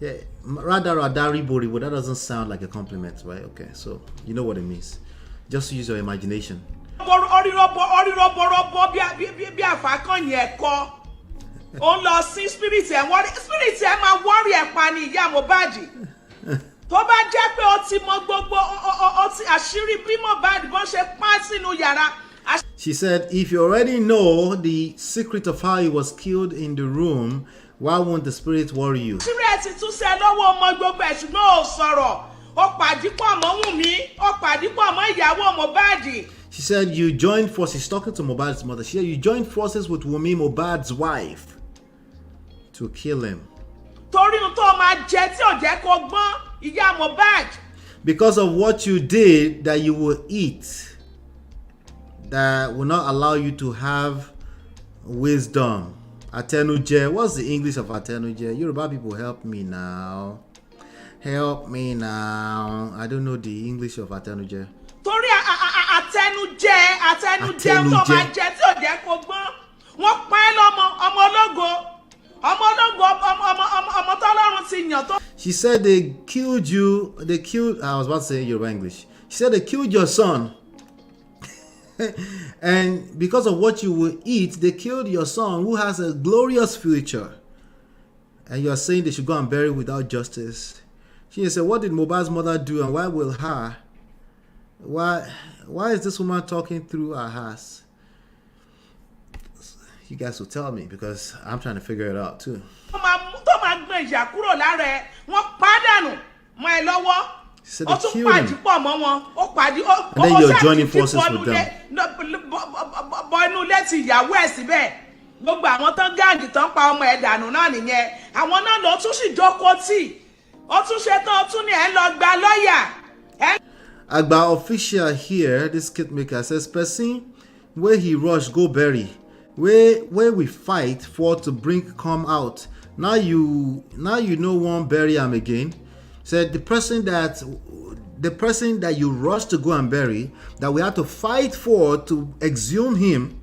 Yeah, Radaribo, that doesn't sound like a compliment, right? Okay, so you know what it means. Just use your imagination. Oh Lord, see spirit and worry spirit and my worry and pani ya Mohbad. Tó bá jẹ́ pé ó ti mọ gbogbo ó ti àṣírí bí Mohbad bó ṣe pa sínú yàrá. She said, if you already know the secret of how he was killed in the room, why won't the spirit worry you? Spirit tún ṣe lọ́wọ́ ọmọ gbogbo ẹ̀ ṣùgbọ́n ó sọ̀rọ̀. Ó pàdé pọ̀ mọ́ Wùnmí, ó pàdé pọ̀ mọ́ ìyàwó Mohbad. She said you joined forces, talking to Mohbad's mother. She said you joined forces with Wunmi, Mohbad's wife, to kill him. Because of what you did that you will eat, that will not allow you to have wisdom. Atenuje. What's the English of Atenuje? Yoruba people, help me now. Help me now. I don't know the English of Atenuje. Àtẹnujẹ tó máa jẹ tí ò jẹ́ kó gbọ́n. Wọ́n pa ẹ́ lọ́mọ ọmọ ológo ọmọ tọ́lọ́run ti yàn tó. She said they killed you. They killed. I was about to say Yoruba English. She said they killed your son. And because of what you will eat, they killed your son who has a glorious future. And you are saying they should go and bury without justice. She said, what did Mohbad's mother do and why will her? Why is this woman talking through her house? You guys will tell me because I'm trying to figure it out too. She said they killed him. And then you're joining forces with them. Agba official here, this kit maker says, person where he rush go bury, where we fight for to bring come out. Now you know one bury him again. Said the person that you rush to go and bury, that we had to fight for to exhume him,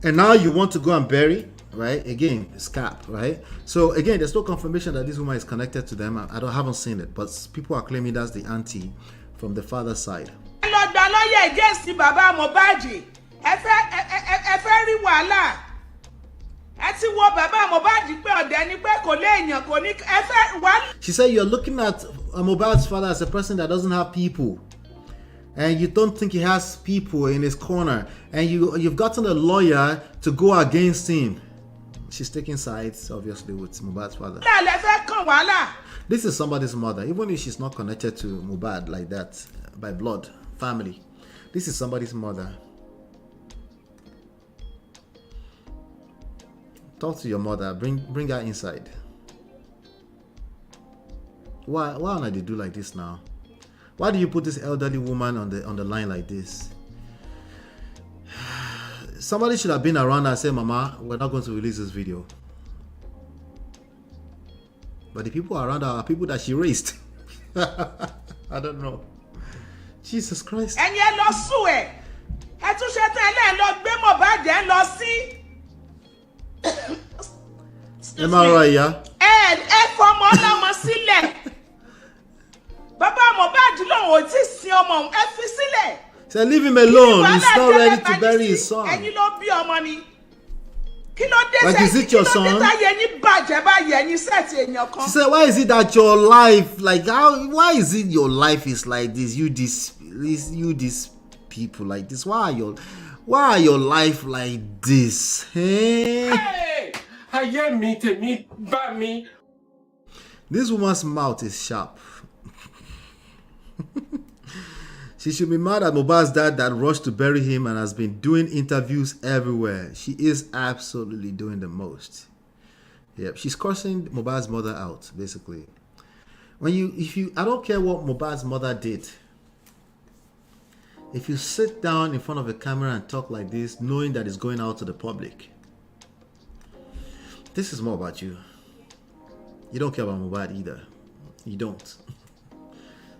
and now you want to go and bury, right? Again, it's cap, right? So again, there's no confirmation that this woman is connected to them. I haven't seen it, but people are claiming that's the auntie from the father's side. She said you're looking at Mohbad's father as a person that doesn't have people, and you don't think he has people in his corner, and you've gotten a lawyer to go against him. She's taking sides, obviously, with Mohbad's father. This is somebody's mother, even if she's not connected to Mohbad like that by blood, family. This is somebody's mother. Talk to your mother. Bring her inside. Why not they do like this now? Why do you put this elderly woman on the line like this? Somebody should have been around and said, Mama, we're not going to release this video. But the people around her are people that she raised. I don't know. Jesus Christ. And you lost it. Am I right, yeah? Say, leave him alone. He's not ready to bury his son. Like, is it your son? She said, why is it that your life, like, why is it your life is like this? You these people like this. Why are your life like this? Hey, I hear me, me. This woman's mouth is sharp. She should be mad at Mohbad's dad that rushed to bury him and has been doing interviews everywhere. She is absolutely doing the most. Yep, she's cursing Mohbad's mother out, basically. I don't care what Mohbad's mother did. if you sit down in front of a camera and talk like this, knowing that it's going out to the public, this is more about you. You don't care about Mohbad either. You don't.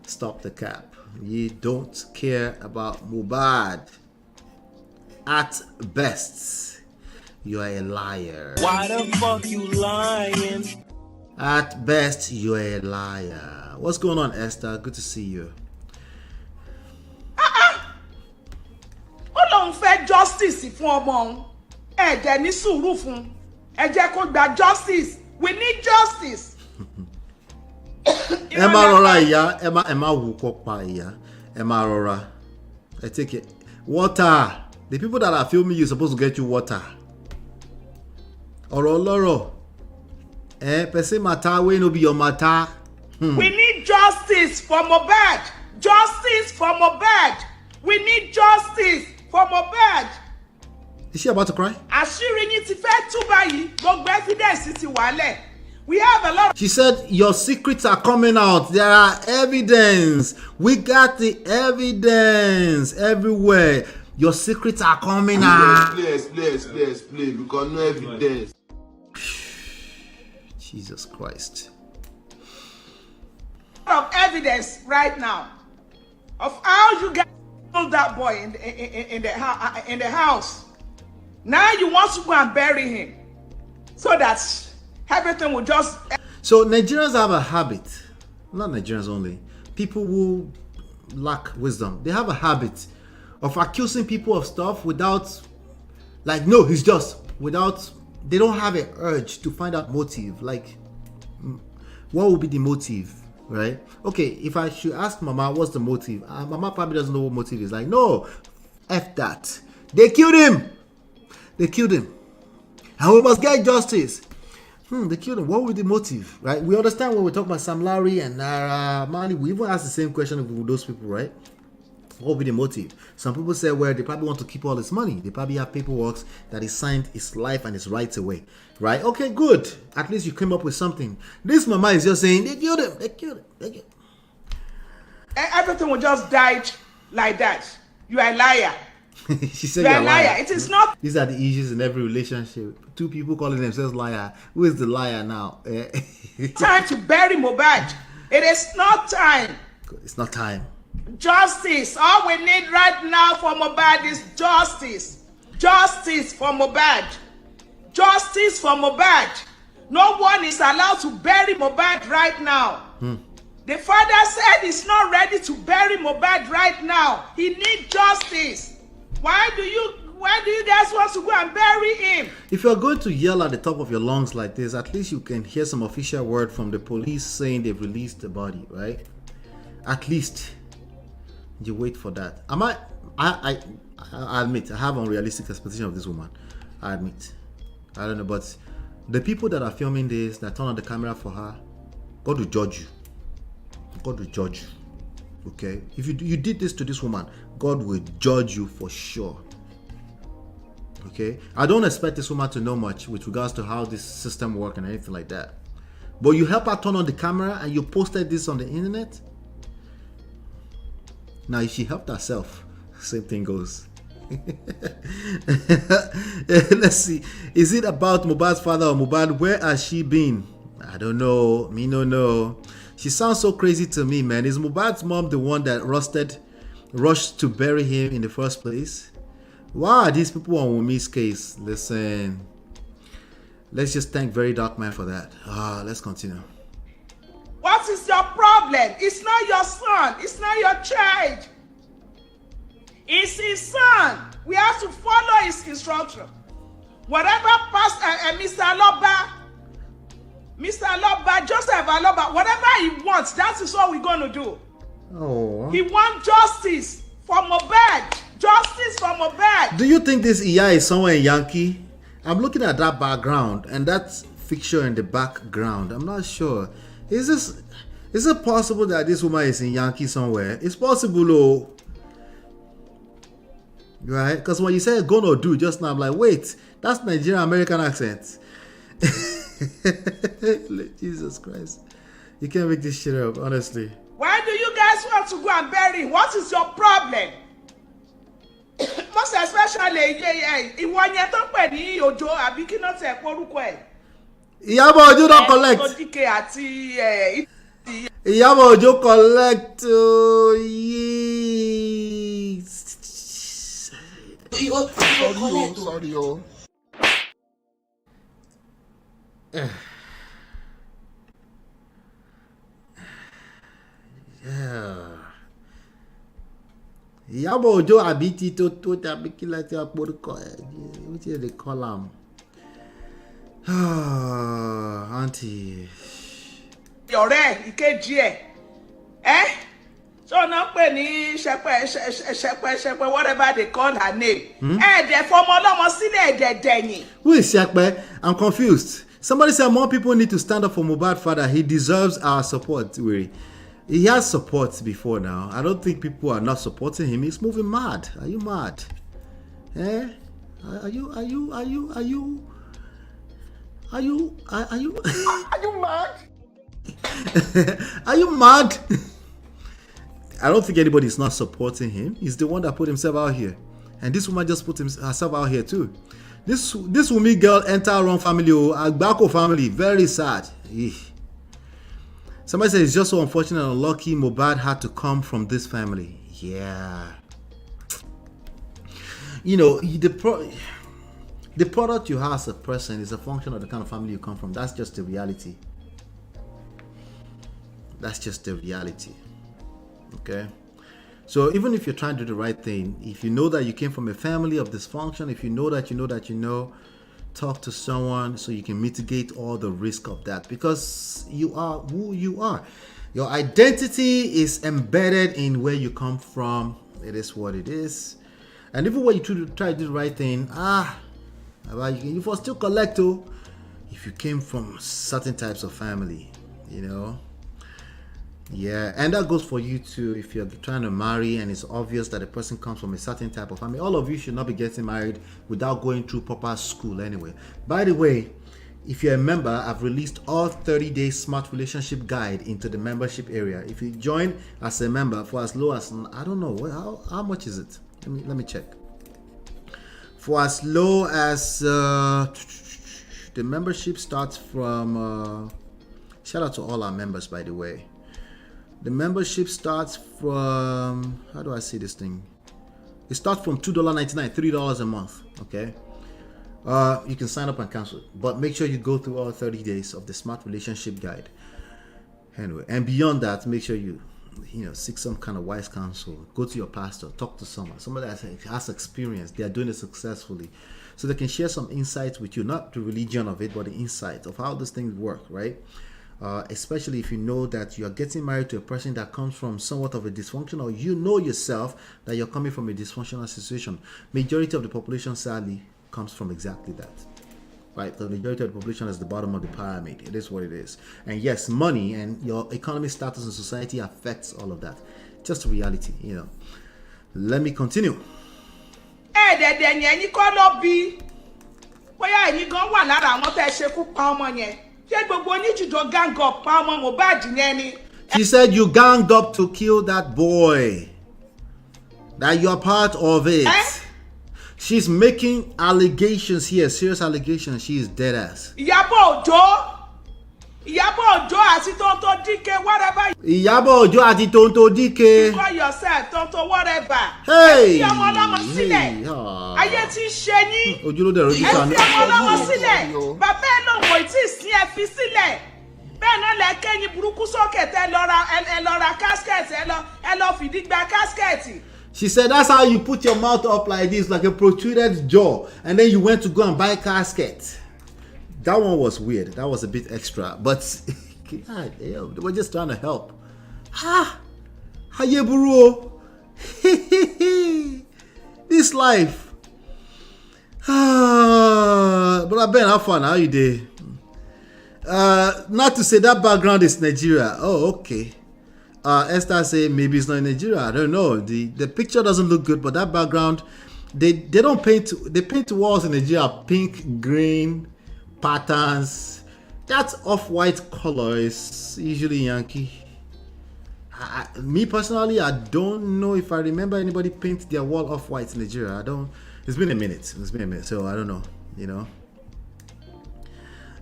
Stop the cap. You don't care about Mohbad. At best, you are a liar. Why the fuck you lying? At best, you are a liar. What's going on, Esther? Good to see you. Ó lóun fẹ́ justice fún ọmọ òun. Ẹ dẹ̀ ní sùúrù fún. Ẹ jẹ́ kó gba justice. We need justice. Ẹ má rọra ìyá, ẹ má wù kó pa ìyá. Ẹ má rọra. I take it. Water. The people that are filming you supposed to get you water. Ọ̀rọ̀ ọlọ́rọ̀. Person matter wey no be your matter. We need justice for Mohbad. Justice for Mohbad. We need justice for Mohbad. Is she about to cry? Àṣírí yín ti fẹ́ tú báyìí. Gbogbo evidence ti wálẹ̀. We have a lot of... She said, your secrets are coming out. There are evidence. We got the evidence everywhere. Your secrets are coming out. Please. We got no evidence. Jesus Christ. Of evidence right now of how you guys killed that boy in the house. Now you want to go and bury him so that everything will just... So Nigerians have a habit, not Nigerians only, people who lack wisdom, they have a habit of accusing people of stuff without, like, no, he's just, without, they don't have an urge to find out motive. Like, what would be the motive, right? Okay, if I should ask Mama, what's the motive? Mama probably doesn't know what motive is. Like, no, F that. They killed him. They killed him. And we must get justice. They killed him. What would the motive, right? We understand when we talk about Sam Larry and Naira Marley. We even ask the same question with those people, right? What would be the motive? Some people say, well, they probably want to keep all his money. They probably have paperwork that he signed his life and his rights away, right? Okay, good. At least you came up with something. This Mama is just saying, they killed him. They killed him. They killed him. Everything will just die like that. You are a liar. She said you're a liar. It is not. These are the issues in every relationship. Two people calling themselves liar. Who is the liar now? Time to bury Mohbad. It is not time. It's not time. Justice. All we need right now for Mohbad is justice. Justice for Mohbad. Justice for Mohbad. No one is allowed to bury Mohbad right now. The father said he's not ready to bury Mohbad right now. He needs justice. Why do you guys want to go and bury him? If you're going to yell at the top of your lungs like this, at least you can hear some official word from the police saying they've released the body, right? At least you wait for that. I admit I have unrealistic expectation of this woman. I admit. I don't know, but the people that are filming this, that turn on the camera for her, God will judge you. God will judge you. Okay? If you did this to this woman, God will judge you for sure. Okay? I don't expect this woman to know much with regards to how this system works and anything like that. But you help her turn on the camera and you posted this on the internet. Now, if she helped herself, same thing goes. Let's see. Is it about Mohbad's father or Mohbad? Where has she been? I don't know. Me no know. She sounds so crazy to me, man. Is Mohbad's mom the one that rushed to bury him in the first place? Why are these people on Wumi's case? Listen. Let's just thank Very Dark Man for that. Let's continue. What is your problem? It's not your son. It's not your child. It's his son. We have to follow his instruction. Whatever Mr. Aloba, Joseph Aloba, whatever he wants, that is what we're going to do. Oh. He wants justice for Mohbad. Justice for Mohbad. Do you think this Iya is somewhere in Yankee? I'm looking at that background and that picture in the background. I'm not sure. Is it possible that this woman is in Yankee somewhere? It's possible, oh. Right? Because when you say gonna do just now, I'm like, wait, that's Nigerian American accent. Jesus Christ. You can't make this shit up, honestly. Why do you guys want to go and bury him? What is your problem? most especially ìwọ yẹn tó pè ní Òjó àbí kí náà tẹ̀ porúkọ ẹ̀. Ìyábọ̀ Òjó don collect. Odike àti Ìyábọ̀ Òjó collect Sorry, oh. Ìyábọ̀ Òjó àbí ti tó tàbí kí láti àpòrúkọ ẹ̀ which is the column. Aunty. ọ̀rẹ́ ìkejì ẹ̀ so náà pè ní ṣẹpẹ whatever they call her name. Ẹ̀ẹ́dẹ̀ fọmọ ọlọ́mọ sílẹ̀ ẹ̀dẹ̀ dẹ̀yìn. Who is Shekpe? I'm confused. Somebody said more people need to stand up for Mohbad father. He deserves our support. He has support before now. I don't think people are not supporting him. He's moving mad. Are you mad? Eh? Are you mad? Are you mad? I don't think anybody is not supporting him. He's the one that put himself out here. And this woman just put herself out here too. This Wumi girl enter wrong family, Agbako family. Very sad. Somebody said it's just so unfortunate and unlucky Mohbad had to come from this family. Yeah. You know, the product you have as a person is a function of the kind of family you come from. That's just the reality. That's just the reality. Okay? So even if you're trying to do the right thing, if you know that you came from a family of dysfunction, if you know that you know, talk to someone so you can mitigate all the risk of that, because you are who you are. Your identity is embedded in where you come from. It is what it is. And even when you try to do the right thing, you will still collect if you came from certain types of family, you know. Yeah, and that goes for you too. If you're trying to marry and it's obvious that a person comes from a certain type of family, all of you should not be getting married without going through proper school anyway. By the way, if you're a member, I've released all 30-day smart relationship guide into the membership area. If you join as a member for as low as, I don't know, how much is it? Let me check. For as low as the membership starts from shout out to all our members, by the way. The membership starts from, how do I say this thing? It starts from $2.99, $3 a month, okay? You can sign up and cancel, but make sure you go through all 30 days of the Smart Relationship Guide. Anyway, and beyond that, make sure you seek some kind of wise counsel. Go to your pastor, talk to somebody that has experience. They are doing it successfully, so they can share some insights with you, not the religion of it, but the insights of how these things work, right? Especially if you know that you are getting married to a person that comes from somewhat of a dysfunctional, you know yourself that you're coming from a dysfunctional situation. Majority of the population, sadly, comes from exactly that, right? The majority of the population is the bottom of the pyramid. It is what it is. And yes, money and your economic status in society affects all of that. Just reality, you know. Let me continue. She said you ganged up to kill that boy. That you're part of it. She's making allegations here, serious allegations. She is dead ass. Ìyábọ̀ Òjó àti Tonto Dike, whatever. Ìyábọ̀ Òjó àti Tonto Dike. You call yourself Tonto whatever. Hey. Ẹ fi ọmọ ọlọ́mọ sílẹ̀. Ayé ti ṣe yín. Ojú ló dẹ̀ rojú sànú. Ẹ fi ọmọ ọlọ́mọ sílẹ̀. Bàbá ẹ̀ lòun kò tí ì sí ẹ fi sílẹ̀. Bẹ́ẹ̀ náà lẹ kẹ́yìn burúkú sókè tẹ́ ẹ lọ ra casket ẹ lọ fìdí gba casket. She said that's how you put your mouth up like this, like a protruded jaw, and then you went to go and buy a casket. That one was weird. That was a bit extra, but God damn, they were just trying to help. Hayeburo. This life. But I bet how fun. How you did? Not to say that background is Nigeria. Oh, okay. Esther say maybe it's not in Nigeria. I don't know. The picture doesn't look good, but that background, they don't paint. They paint walls in Nigeria pink, green patterns. That off-white color is usually Yankee. Me personally, I don't know if I remember anybody paint their wall off white in Nigeria. I don't. It's been a minute. So I don't know. You know.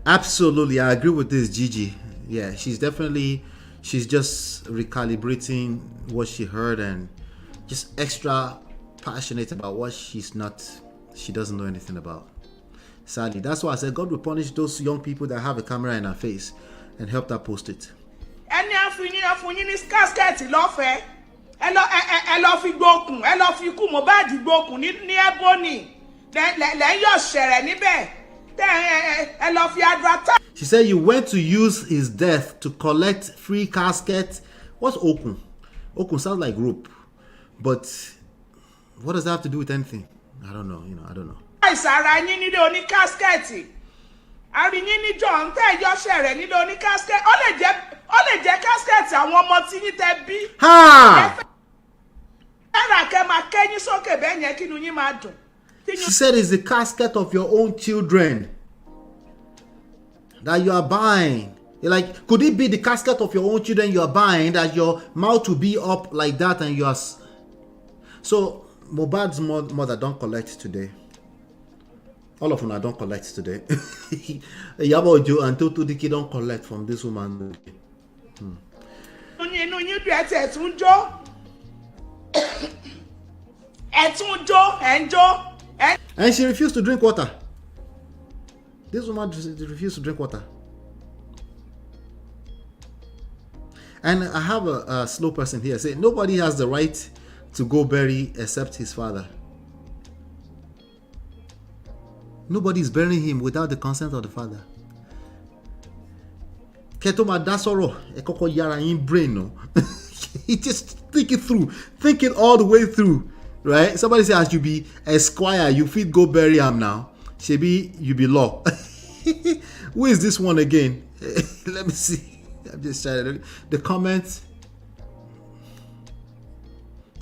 Absolutely, I agree with this, Gigi. Yeah, she's just recalibrating what she heard and just extra passionate about what she doesn't know anything about. Sadly, that's why I said God will punish those young people that have a camera in her face and help her post it. Ẹni àfúnyín ní casket lọ́fẹ̀ẹ́ ẹ lọ fi gbókùn ẹ lọ fi kú Mohbad gbókùn ní Ebony lẹ́yìn ọ̀sẹ̀rẹ̀ níbẹ̀ ẹ lọ fi advertise. She said you went to use his death to collect free casket. What's okun? Okun sounds like rope, but what does that have to do with anything? I don't know. I don't know. Àìsàrà yín nílé oní casket. Àríyìn ní John tẹ́ ẹ̀yọ́ ṣẹ̀rẹ̀ nílé oní casket. Ó lè jẹ́ casket àwọn ọmọ tí yín tẹ́ bí. Ẹ̀rà kẹ́ máa kẹ́yìn sókè bẹ́ẹ̀ yẹn kínú yín máa dùn. She said it's the casket of your own children that you are buying. You're like, could it be the casket of your own children you are buying that your mouth will be up like that and you are... So, Mohbad's mother don't collect today. All of them don't collect today. Yabo Ojo and Toto Diki don't collect from this woman. And she refused to drink water. This woman refused to drink water. And I have a slow person here say nobody has the right to go bury except his father. Nobody is burying him without the consent of the father. Ketoma dasoro ekoko yara in brain no. He just think it through, think it all the way through, right? Somebody say as you be esquire, you fit go bury him now. Shebi you be law. Who is this one again? Let me see. I'm just trying to the comments.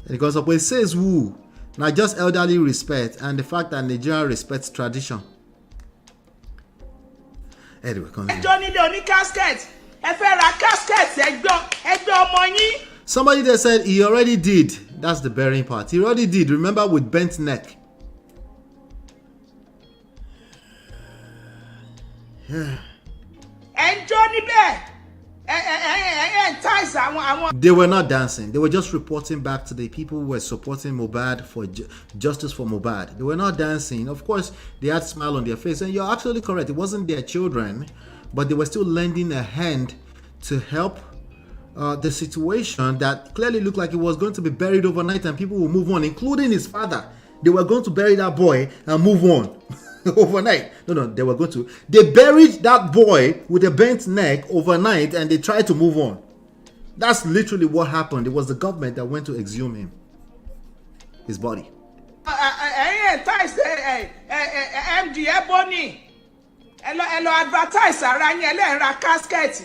And it goes up. It says who. Now just elderly respect and the fact that Nigeria respects tradition. Anyway, continue. Somebody there said he already did. That's the burying part. He already did. Remember with bent neck. Yeah. They were not dancing. They were just reporting back to the people who were supporting Mohbad for justice for Mohbad. They were not dancing. Of course, they had a smile on their face. And you're absolutely correct. It wasn't their children, but they were still lending a hand to help the situation that clearly looked like it was going to be buried overnight and people will move on, including his father. They were going to bury that boy and move on. Overnight. No, they were going to. They buried that boy with a bent neck overnight and they tried to move on. That's literally what happened. It was the government that went to exhume him. His body. MD Ebony. Hello advertise casket.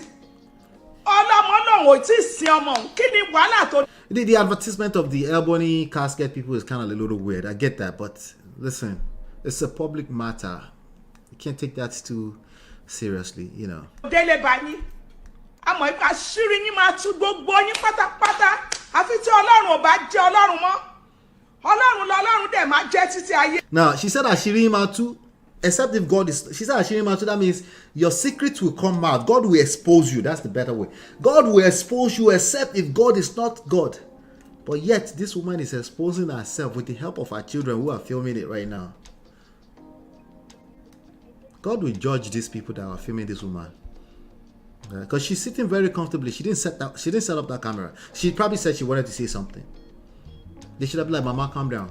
The advertisement of the Ebony casket people is kind of a little weird. I get that, but listen. It's a public matter. You can't take that too seriously, you know. Now, she said Ashiri Matu, except if God is, she said Ashiri Matu, that means your secrets will come out. God will expose you. That's the better way. God will expose you except if God is not God. But yet, this woman is exposing herself with the help of her children who are filming it right now. God will judge these people that are filming this woman, because she's sitting very comfortably. She didn't set up that camera. She probably said she wanted to say something. They should have been like, "Mama, calm down.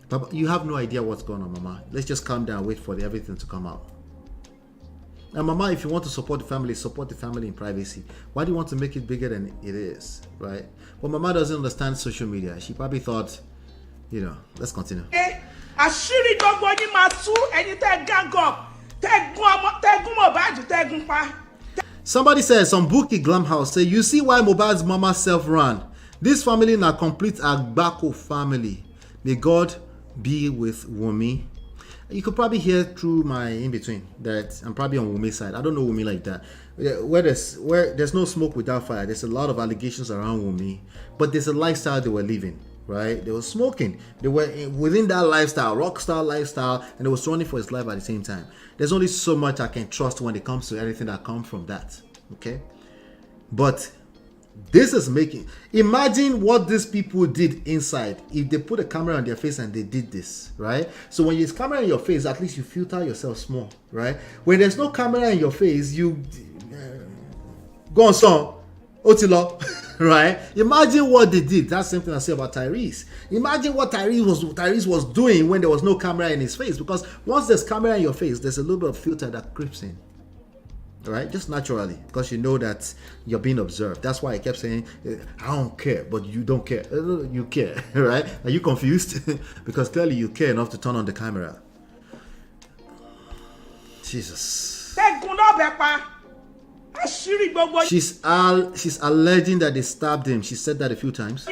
Papa, you have no idea what's going on, Mama. Let's just calm down, wait for everything to come out." Now, Mama, if you want to support the family in privacy. Why do you want to make it bigger than it is, right? Well, Mama doesn't understand social media. She probably thought, you know. Let's continue. Somebody says, some bookie glam house say, you see why Mohbad's mama self-ran. This family na complete Agbako family. May God be with Wumi. You could probably hear through my in-between that I'm probably on Wumi's side. I don't know Wumi like that. Where there's no smoke without fire. There's a lot of allegations around Wumi, but there's a lifestyle they were living, right? They were smoking. They were within that lifestyle, rock star lifestyle, and they was running for his life at the same time. There's only so much I can trust when it comes to anything that comes from that, okay? But this is making, imagine what these people did inside if they put a camera on their face and they did this, right? So when there's camera in your face, at least you filter yourself small, right? When there's no camera in your face, you go on song Otilo, right? Imagine what they did. That's something I say about Tyrese. Imagine what Tyrese was doing when there was no camera in his face, because once there's camera in your face, there's a little bit of filter that creeps in. Right, just naturally, because you know that you're being observed. That's why I kept saying, I don't care, but you don't care. You care, right? Are you confused? Because clearly you care enough to turn on the camera. Jesus. She's alleging that they stabbed him. She said that a few times.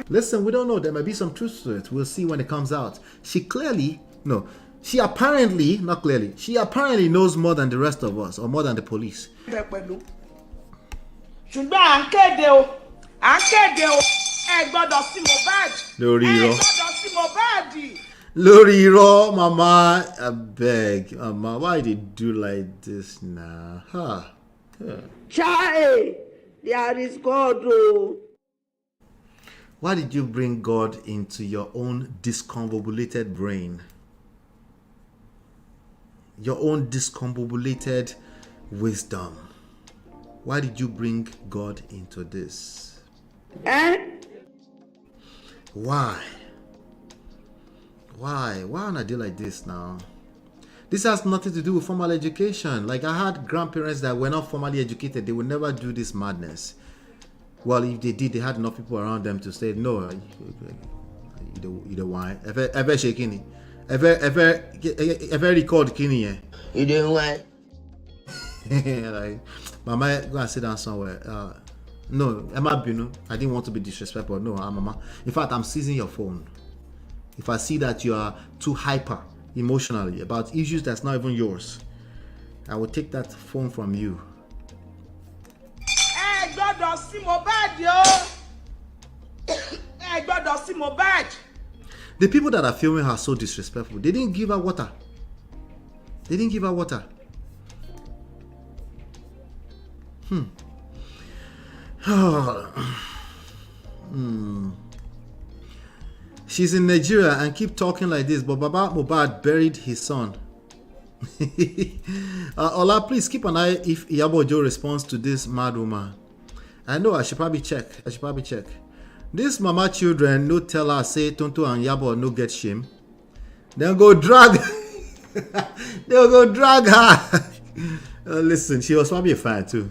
Listen, we don't know. There might be some truth to it. We'll see when it comes out. She apparently, not clearly, she apparently knows more than the rest of us, or more than the police. Lori Ro, Mama, I beg, Mama, why did you do like this now? Huh? Child, there is God. Oh. Why did you bring God into your own discombobulated brain? Your own discombobulated wisdom. Why did you bring God into this? Why? Why on a day like this now? This has nothing to do with formal education. Like, I had grandparents that were not formally educated. They would never do this madness. Well, if they did, they had enough people around them to say, no, you don't want it. Ever shaking it. Ever record Kini. You don't want like, Mama, go and sit down somewhere. No, Emma Binu, I didn't want to be disrespectful. No, Mama. In fact, I'm seizing your phone. If I see that you are too hyper emotionally about issues that's not even yours, I will take that phone from you. Hey, God does see Mohbad, yo. Hey, God does see Mohbad. The people that are filming her are so disrespectful. They didn't give her water. They didn't give her water. She's in Nigeria and keep talking like this, but Baba Mohbad buried his son. Ola, please keep an eye if Iyabo Ojo responds to this mad woman. I know, I should probably check. This mama children no tell her say Tonto and Iyabo no get shame. They'll go drag her. Listen, she was probably a fan too.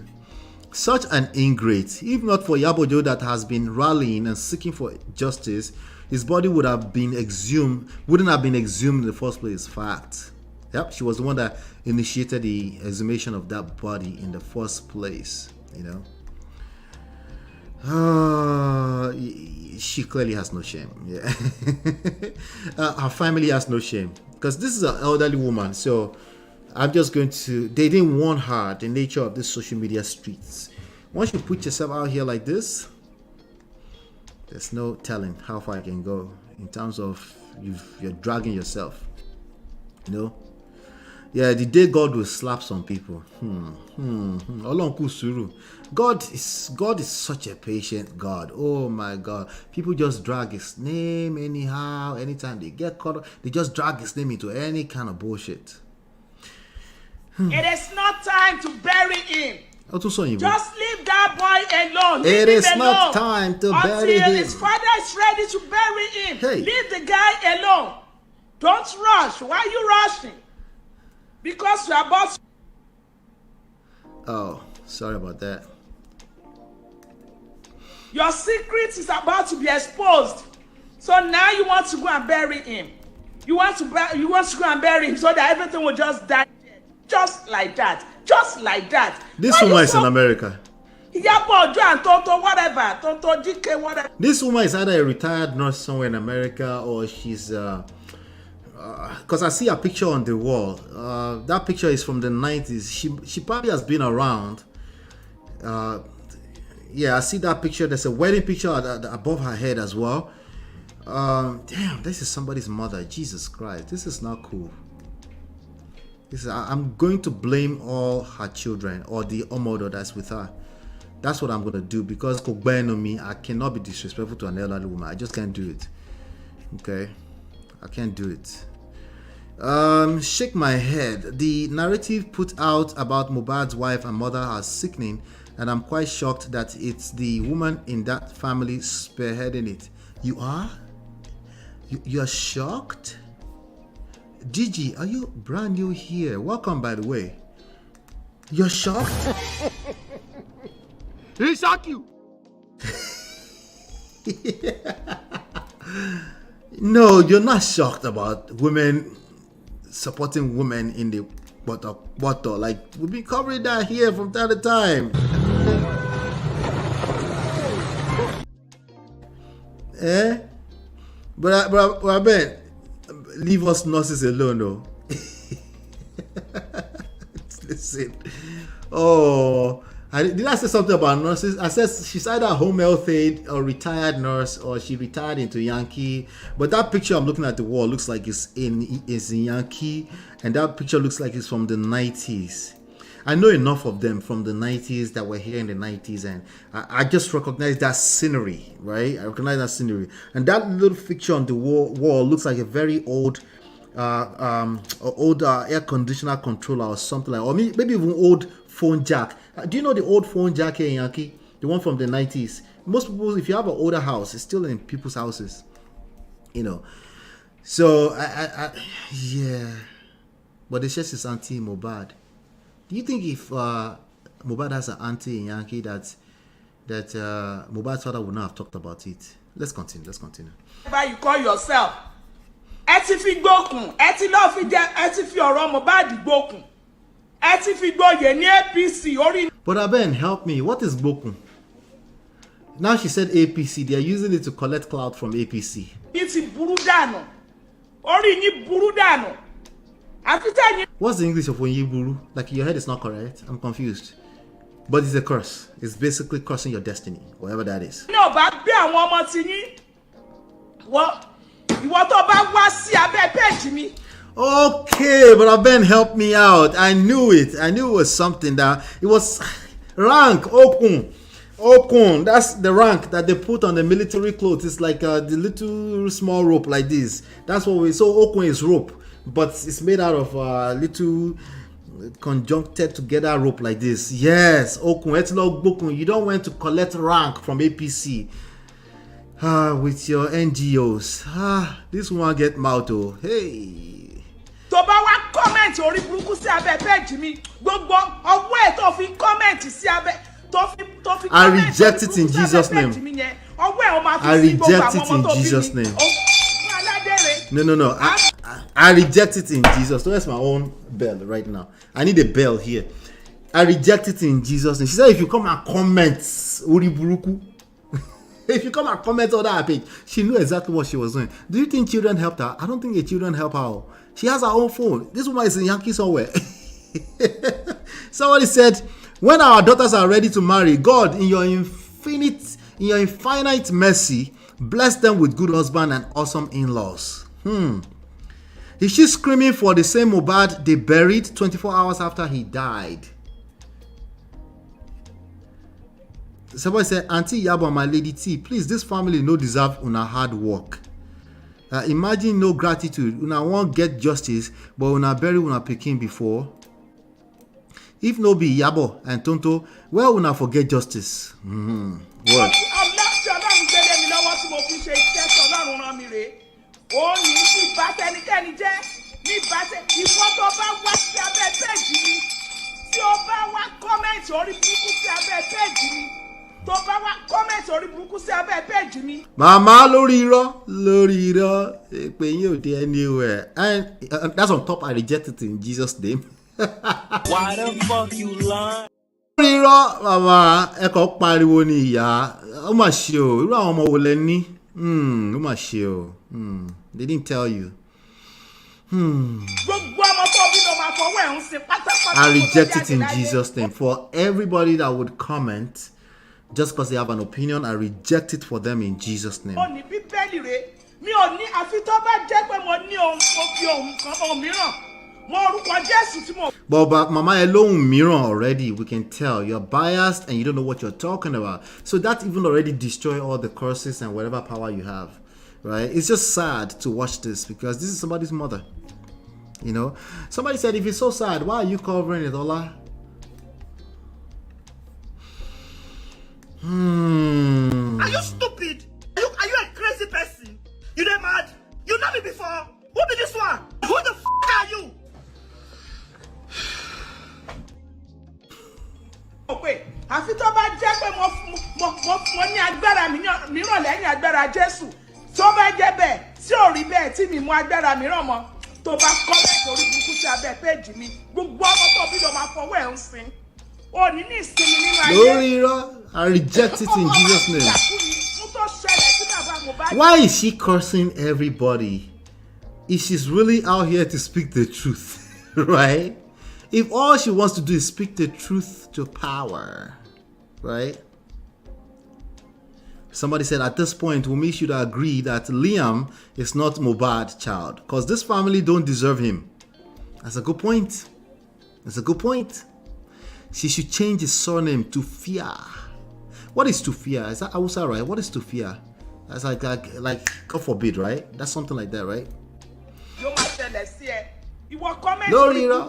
Such an ingrate. If not for Iyabo Ojo that has been rallying and seeking for justice, his body wouldn't have been exhumed in the first place. Fact. Yep, she was the one that initiated the exhumation of that body in the first place, you know. She clearly has no shame. Yeah. Her family has no shame, because this is an elderly woman. So I'm just going to, they didn't warn her the nature of this social media streets. Once you put yourself out here like this, there's no telling how far I can go in terms of you're dragging yourself, you know. Yeah, the day God will slap some people. God is such a patient God. Oh my God. People just drag his name anyhow. Anytime they get caught up, they just drag his name into any kind of bullshit. It is not time to bury him. Just leave that boy alone. It is not time to bury him. Until his father is ready to bury him. Hey. Leave the guy alone. Don't rush. Why are you rushing? Because you are about to... Oh, sorry about that. Your secret is about to be exposed. So now you want to go and bury him. You want to go and bury him so that everything will just die. Just like that. Just like that. This woman is in America. Whatever. Whatever. This woman is either a retired nurse somewhere in America, or she's because I see a picture on the wall. That picture is from the 90s. She probably has been around. Yeah, I see that picture. There's a wedding picture above her head as well. Damn, this is somebody's mother. Jesus Christ, this is not cool. I'm going to blame all her children or the Omodo that's with her. That's what I'm going to do, because me, I cannot be disrespectful to an elderly woman. I just can't do it. Okay, I can't do it. Shake my head. The narrative put out about Mohbad's wife and mother are sickening, and I'm quite shocked that it's the woman in that family spearheading it. You are? You are shocked? Gigi, are you brand new here? Welcome, by the way. You're shocked? He shocked you. No, you're not shocked about women supporting women in the water. Like, we've been covering that here from time to time. But I bet, leave us nurses alone, though. Listen. Oh, did I say something about nurses? I said she's either a home health aide or retired nurse, or she retired into Yankee. But that picture I'm looking at the wall looks like it's in Yankee, and that picture looks like it's from the 90s. I know enough of them from the 90s that were here in the 90s, and I just recognize that scenery, right? I recognize that scenery, and that little picture on the wall looks like a very old air conditioner controller or something like, or maybe even old phone jack. Do you know the old phone jack here in Yankee? The one from the 90s. Most people, if you have an older house, it's still in people's houses, you know. So yeah, but it's just his auntie Mohbad. Do you think if Mohbad has an auntie in Yankee that Mohbad's father would not have talked about it? Let's continue. Whatever you call yourself, ẹ ti fi gbókun, ẹ ti lọ fi jẹ, ẹ ti fi ọ̀rọ̀ Mohbad gbókun, ẹ ti fi gbóyè ní APC orí. But Aben, help me. What is gbókun? Now she said APC. They are using it to collect clout from APC. Yín ti burú dànù, orí yín burú dànù. What's the English of Onyeburu? Like, your head is not correct. I'm confused. But it's a curse. It's basically cursing your destiny, whatever that is. No, but bí àwọn ọmọ ti yín. Ìwọ tó bá wá sí abẹ́ page mi. Okay, but Ben, help me out. I knew it. I knew it was something that it was rank Okun. Okun, that's the rank that they put on the military clothes. It's like the little small rope like this. That's what we so Okun is rope. But it's made out of little conjuncted together rope like this. Yes, Okun, Etilo Bokun. You don't want to collect rank from APC with your NGOs. This one get mouth. Hey. Tó bá wá comment orí burúkú sí abẹ́ page mi, gbogbo ọwọ́ ẹ̀ tó fi comment sí abẹ́ tó fi I reject it in Jesus' name. I reject it in Jesus' name. No. I reject it in Jesus. So that's my own bell right now. I need a bell here. I reject it in Jesus' name. She said, if you come and comment, Uri Buruku. If you come and comment on that page, she knew exactly what she was doing. Do you think children helped her? I don't think the children help her. She has her own phone. This woman is in Yankee somewhere. Somebody said, when our daughters are ready to marry, God, in your infinite mercy, bless them with good husband and awesome in-laws. Is she screaming for the same Mohbad they buried 24 hours after he died? Somebody said, Auntie Yabo, my lady T, please, this family no deserve una hard work. Imagine no gratitude. Una won't get justice, but una bury una pikin before. If no be Yabo and Tonto, well, una forget justice. Word. Ó ní sí bátẹnikẹ́ni jẹ́ ní bátẹ ìwọ tó bá wá sí abẹ́ péjì mi tí ó bá wá kọ́mẹ̀ntì orí burúkú sí abẹ́ péjì mi tó bá wá kọ́mẹ̀ntì orí burúkú sí abẹ́ péjì mi. Màmá lórí irọ́ èpè yín ò dé anywhere, and that's on top. I reject it in Jesus' name. Why the fuck you lying? Lórí irọ́ màmá ẹ̀kọ́ pariwo ni ìyá ó mà ṣe o, irú àwọn ọmọ wo lẹ ní ó mà ṣe o. They didn't tell you. I reject it in Jesus' name. For everybody that would comment, just because they have an opinion, I reject it for them in Jesus' name. But Mama alone mirror already, we can tell you're biased and you don't know what you're talking about. So that even already destroy all the curses and whatever power you have, right? It's just sad to watch this because this is somebody's mother. You know, somebody said, if it's so sad, why are you covering it, Ola? Are you stupid? Are you a crazy person? You not mad? You know me before? Who be this one? Who the f are you? Wait, àfi tó bá jẹ́ pé mo ní agbára mìíràn lẹ́yìn agbára Jésù. Tó bá jẹ́ bẹ́ẹ̀, tí ò rí bẹ́ẹ̀ tí mi mú agbára mìíràn mọ́. Tó bá comment orí burúkú sí abẹ́ page mi, gbogbo ọmọ tó bí lọ máa fọwọ́ ẹ̀ ń sin. O ní ìsinmi nínú ayé. Lórí irọ́, I reject it in Jesus' name. Why is she cursing everybody if she's really out here to speak the truth, right? If all she wants to do is speak the truth to power, right? Somebody said at this point, Wumi should agree that Liam is not Mohbad's child because this family don't deserve him. That's a good point. That's a good point. She should change his surname to Fear. What is to fear? Is that Hausa, right? What is to fear? That's like God forbid, right? That's something like that, right? Lórí irọ́.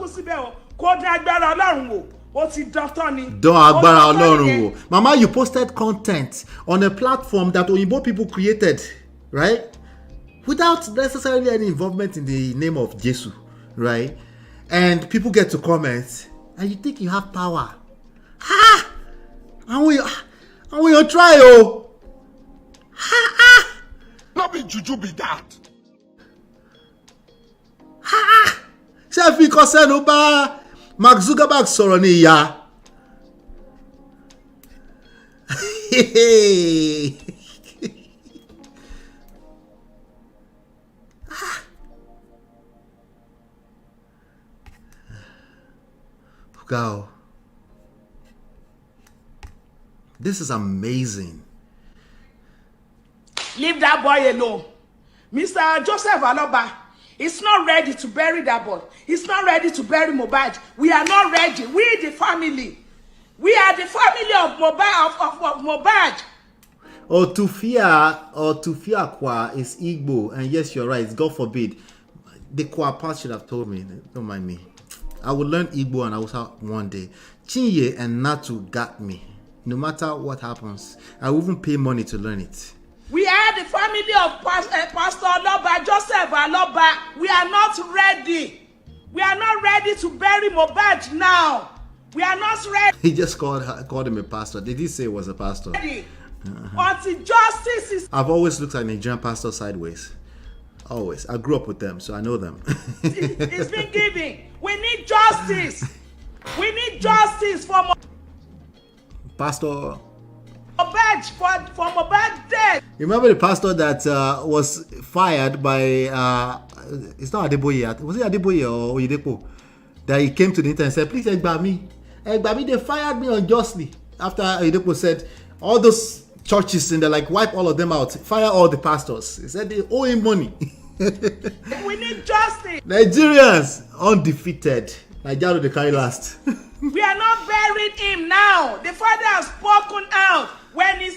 Don't agbára Ọlọ́run wò. Mama, you posted content on a platform that Oyinbo people created, right? Without necessarily any involvement in the name of Jesus, right? And people get to comment, and you think you have power. Ha! And we try, oh. Ha! Not be juju be that. Ha! Ṣé fi kọ́sẹ́ ló bá Mark Zuckerberg sọ̀rọ̀ ní ìyá? Go. This is amazing. Leave that boy alone. Mr. Joseph Aloba is not ready to bury that boy. He's not ready to bury Mohbad. We are not ready. We the family. We are the family of Mohbad. Otufia Kwa is Igbo, and yes, you're right. God forbid. The Kwa part should have told me. Don't mind me. I will learn Igbo and Hausa one day. Chinye and Natu got me. No matter what happens, I will even pay money to learn it. We are the family of Pastor Aloba, Joseph Aloba. We are not ready. We are not ready to bury Mohbad now. We are not ready. He just called him a pastor. Did he say he was a pastor? Until justice is... I've always looked at Nigerian pastors sideways. Always. I grew up with them, so I know them. It's been given. We need justice. We need justice for Pastor Mohbad, for Mohbad death. Remember the pastor that was fired by it's not Adeboye. Was it Adeboye or Oyedepo? That he came to the internet and said, please Egba me, they fired me unjustly. After Oyedepo said all those churches and they like wipe all of them out, fire all the pastors. He said they owe him money. We need justice. Nigerians undefeated. Nigeria they carry last. We are not burying him now. The father has spoken out. When the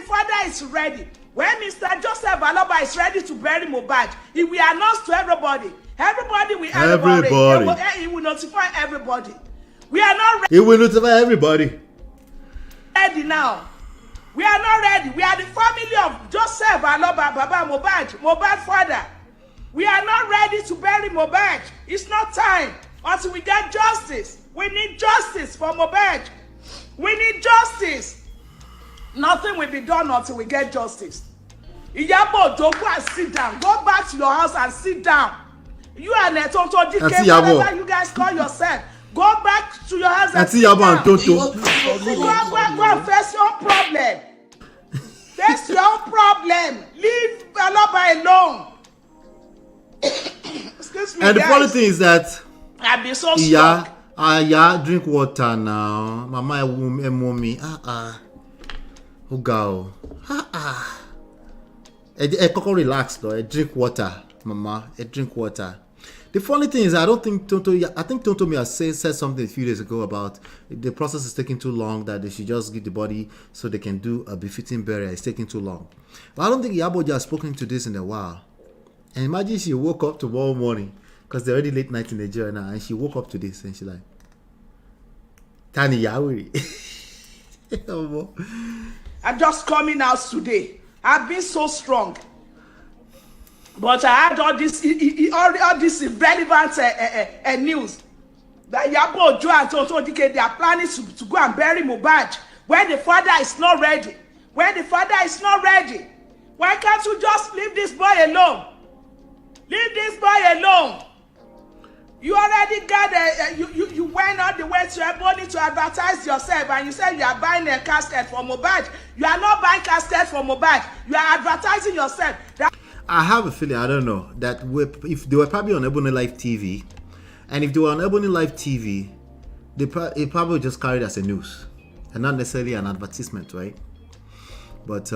father is ready, when Mr. Joseph Aloba is ready to bury Mohbad, he will announce to everybody. Everybody will he will notify everybody. We are not ready. He will notify everybody. Ready now. We are not ready. We are the family of Joseph Aloba, Baba Mohbad father. We are not ready to bury Mohbad. It's not time until we get justice. We need justice for Mohbad. We need justice. Nothing will be done until we get justice. Iyabo, go and sit down. Go back to your house and sit down. You and Netonto DK, whatever you guys call yourself. Go back to your house and sit down. Go and face your own problem. Face your own problem. Leave Aloba alone. Excuse me, And the funny guys. thing is that I've been so strong. yeah, drink water now. Mama, mommy, who go? Coco relax though. Drink water, mama. Drink water. The funny thing is, I think Tonto may have said something a few days ago about the process is taking too long, that they should just give the body so they can do a befitting burial. It's taking too long. But I don't think Yaboja has spoken to this in a while. And imagine she woke up tomorrow morning, because they're already late night in Nigeria now, and she woke up to this and she's like, Tani Yawiri. I'm just coming out today. I've been so strong. But I had all this irrelevant news. That Yabo Joe and Tonto Dike, they are planning to go and bury Mohbad when the father is not ready. When the father is not ready. Why can't you just leave this boy alone? Leave this boy alone. You already got you went all the way to Ebony to advertise yourself, and you said you are buying a casket for Mohbad. You are not buying casket for Mohbad. You are advertising yourself. I have a feeling, I don't know, that if they were probably on Ebony Live TV, and if they were on Ebony Live TV, it probably just carried as a news, and not necessarily an advertisement, right? But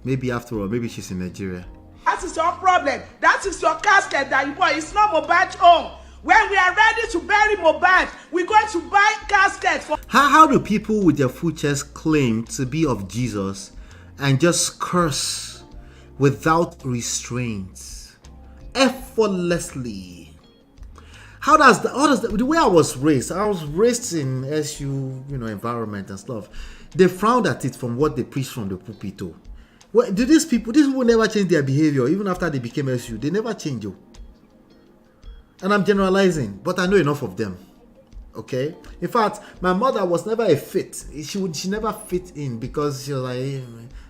maybe after all, maybe she's in Nigeria. That is your problem. That is your casket that you bought. It's not Mohbad's own. When we are ready to bury Mohbad, we're going to buy casket for. How do people with their full chest claim to be of Jesus and just curse without restraints, effortlessly? How does the way I was raised in SU, environment and stuff. They frowned at it from what they preach from the pulpit. Well, these people never change their behavior even after they became SU. They never change. And I'm generalizing, but I know enough of them. Okay. In fact, my mother was never a fit. She never fit in because she was like,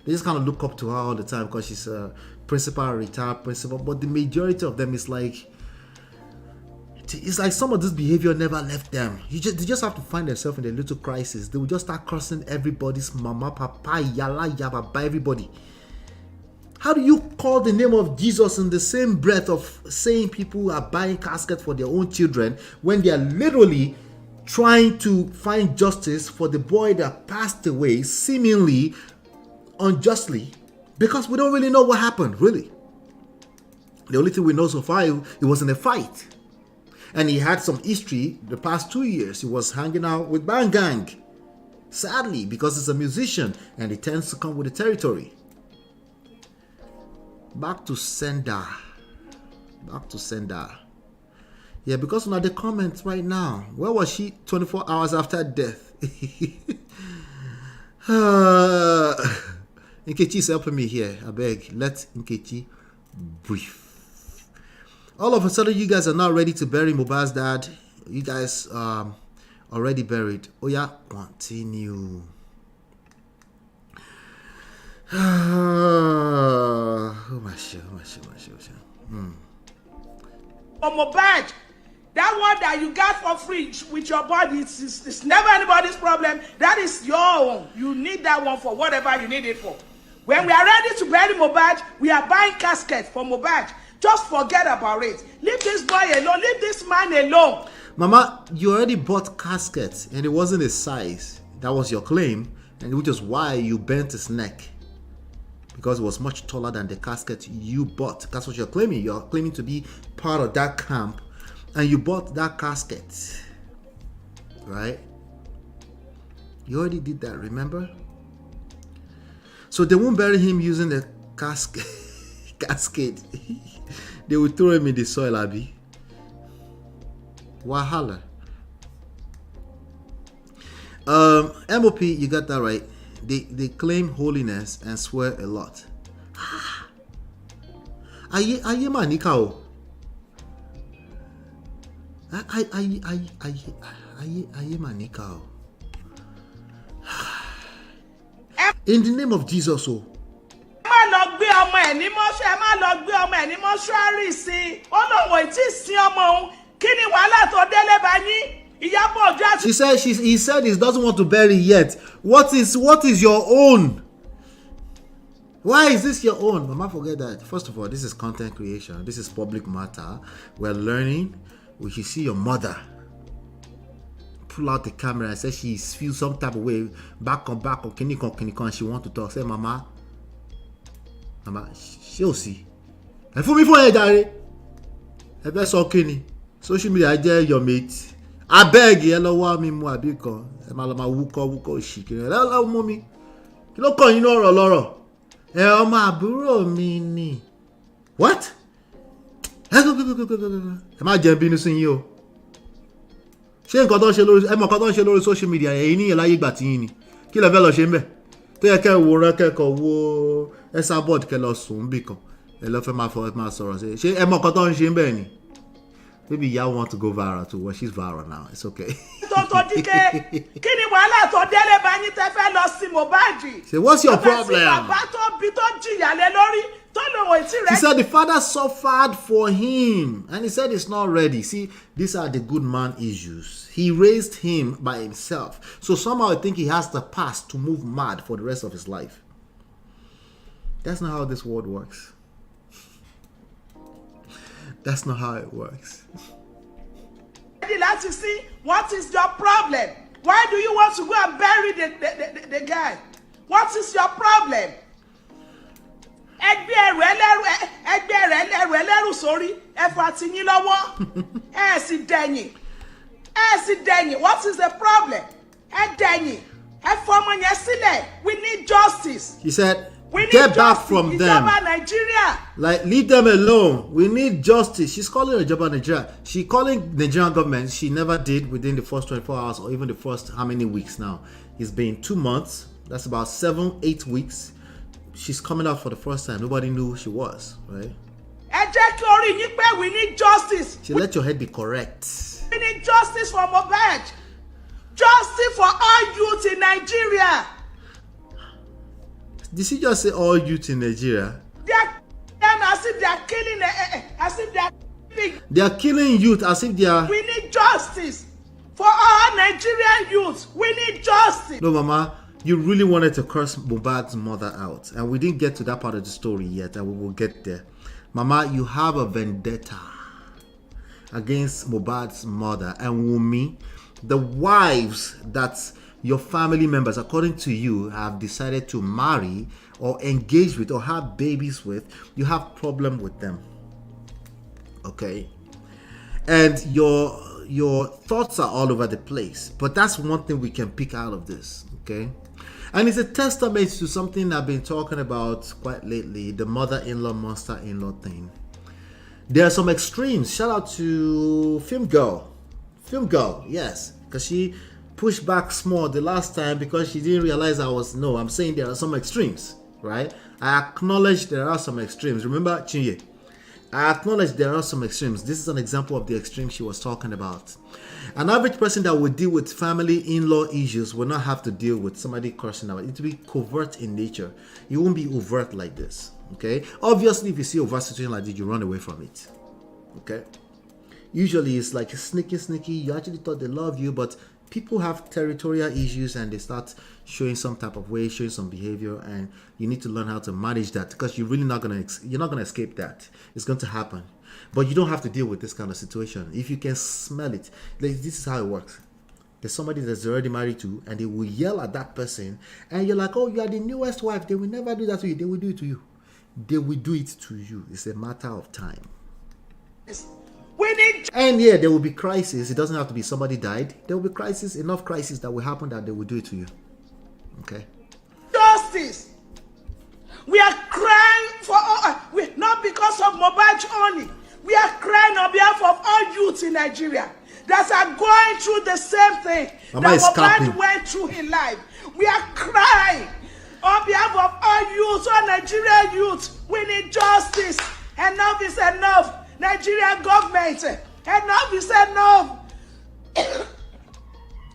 they just kind of look up to her all the time because she's a principal, retired principal. But the majority of them is like, it's like some of this behavior never left them. They just have to find themselves in a little crisis. They will just start cursing everybody's mama, papa, yala, yaba, by everybody. How do you call the name of Jesus in the same breath of saying people are buying caskets for their own children when they are literally trying to find justice for the boy that passed away seemingly unjustly, because we don't really know what happened, really. The only thing we know so far, it was in a fight. And he had some history the past 2 years. He was hanging out with Bang Gang. Sadly, because he's a musician and he tends to come with the territory. Back to sender. Yeah, because now the comments right now. Where was she 24 hours after death? Nkechi's helping me here. I beg, let Nkechi brief. All of a sudden, you guys are not ready to bury Mohbad's dad. You guys already buried. Oh yeah, continue. Mohbad, that one that you got for free with your body, it's never anybody's problem. That is your own. You need that one for whatever you need it for. When we are ready to bury Mohbad, we are buying casket for Mohbad. Just forget about it. Leave this boy alone. Leave this man alone. Mama, you already bought caskets and it wasn't his size. That was your claim, and which is why you bent his neck. Because it was much taller than the casket you bought. That's what you're claiming. You're claiming to be part of that camp, and you bought that casket. Right? You already did that, remember? So they won't bury him using the casket. They will throw him in the soil, Abi. Wahala. MOP, you got that right. They claim holiness and swear a lot. Aye manika. Aye manika. In the name of Jesus, oh. He said he doesn't want to bury yet. What is your own? Why is this your own? Mama, forget that. First of all, this is content creation. This is public matter. We're learning. We should see your mother pull out the camera and say she feels some type of way. Back on, can you come? She want to talk. Say, Mama, she'll see. And for me, for her, daddy. If that's okay, social media, I dare your mate. I beg you, hello, me more because I'm wuko shiki. Hello, mommy. You know, you know, Loro. Ọmọ àbúrò mi ni. What? Ẹ má jẹ́ bínú sí yín o. Ṣé nǹkan tó ń ṣe lórí ẹ mọ̀ nǹkan tó ń ṣe lórí social media ẹ̀yin níyẹn láyé ìgbà tí yín ni. Kí lẹ fẹ́ lọ ṣe ń bẹ̀? Tó yẹ kẹ́ wo rán kẹ́kọ̀ọ́ wo ẹ̀sà board kẹ́ lọ sùn bì kan. Ẹ lọ fẹ́ máa sọ̀rọ̀ sí. Ṣé ẹ mọ̀ nǹkan tó ń ṣe ń bẹ̀ ni? Maybe y'all want to go viral too. Well, she's viral now. It's okay. Say, what's your problem? She said the father suffered for him. And he said it's not ready. See, these are the good man issues. He raised him by himself. So somehow I think he has the past to move mad for the rest of his life. That's not how this world works. That's not how it works. Let's see what is your problem. Why do you want to go and bury the guy? What is your problem? What is the problem? We need justice. He said, get back from them. Like, leave them alone. We need justice. She's calling a job on Nigeria. She's calling the Nigerian government. She never did within the first 24 hours or even the first how many weeks now. It's been 2 months. That's about 7-8 weeks. She's coming out for the first time. Nobody knew who she was, right? We need justice. She let your head be correct. We need justice for Mohbad. Justice for all youth in Nigeria. Did she just say all youth in Nigeria? They are killing youth as if they are. We need justice for all Nigerian youth. We need justice. No, Mama, you really wanted to curse Mohbad's mother out, and we didn't get to that part of the story yet, and we will get there. Mama, you have a vendetta against Mohbad's mother and Wunmi, the wives that your family members, according to you, have decided to marry or engage with or have babies with. You have problem with them, okay? And your thoughts are all over the place, but that's one thing we can pick out of this, okay? And it's a testament to something I've been talking about quite lately, the mother-in-law, monster-in-law thing. There are some extremes. Shout out to Film Girl, yes, because she pushed back small the last time because she didn't realize I'm saying there are some extremes, right? I acknowledge there are some extremes. Remember Chinye? I acknowledge there are some extremes. This is an example of the extreme she was talking about. An average person that would deal with family in-law issues will not have to deal with somebody cursing about it. It will be covert in nature. It won't be overt like this, okay? Obviously, if you see overt situation like this, you run away from it, okay? Usually, it's like sneaky. You actually thought they love you, but people have territorial issues and they start showing some type of way, showing some behavior, and you need to learn how to manage that because you're not gonna escape that. It's going to happen, but you don't have to deal with this kind of situation. If you can smell it, like, this is how it works. There's somebody that's already married to, and they will yell at that person, and you're like, oh, you are the newest wife. They will never do that to you. They will do it to you. They will do it to you. It's a matter of time. And yeah, there will be crisis. It doesn't have to be somebody died. There will be crisis, enough crisis that will happen that they will do it to you. Okay? Justice. We are crying for not because of Mohbad only. We are crying on behalf of all youths in Nigeria that are going through the same thing that Mohbad went through in life. We are crying on behalf of all youths, all Nigerian youths. We need justice. Enough is enough. Nigerian government, enough is enough.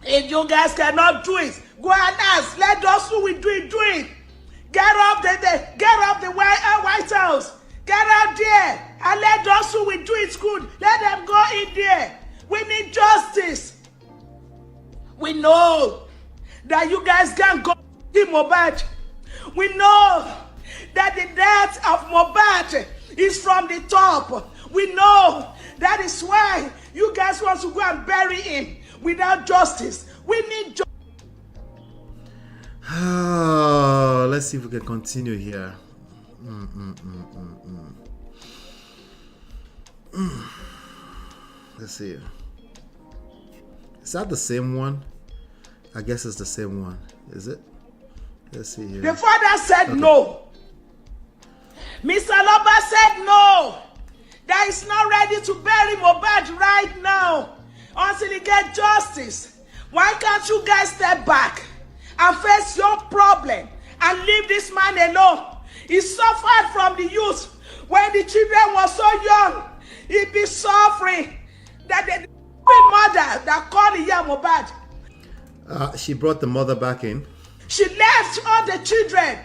If you guys cannot do it, go and ask. Let us who will do it. Get up the White House. Get out there and let us who will do it good. Let them go in there. We need justice. We know that you guys can't go to Mohbad. We know that the death of Mohbad is from the top. We know that is why you guys want to go and bury him without justice. We need justice. Let's see if we can continue here. Let's see. Is that the same one? I guess it's the same one. Is it? Let's see here. The father said no. Mr. Loba said no. That is not ready to bury Mohbad right now until he gets justice. Why can't you guys step back and face your problem and leave this man alone? He suffered from the youth when the children were so young. He be suffering. That the mother that called the young Mohbad. She brought the mother back in. She left all the children.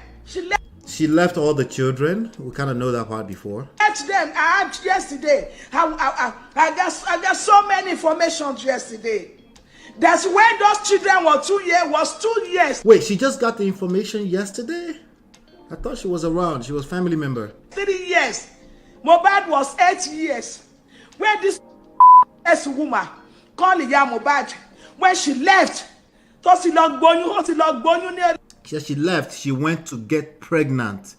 She left all the children. We kind of know that part before. Left them. I had yesterday. I got so many information yesterday. That's when those children were 2 years. Wait, she just got the information yesterday? I thought she was around. She was family member. 3 years. Mohbad was 8 years. When this woman called Mohbad, when she left, she left. She went to get pregnant.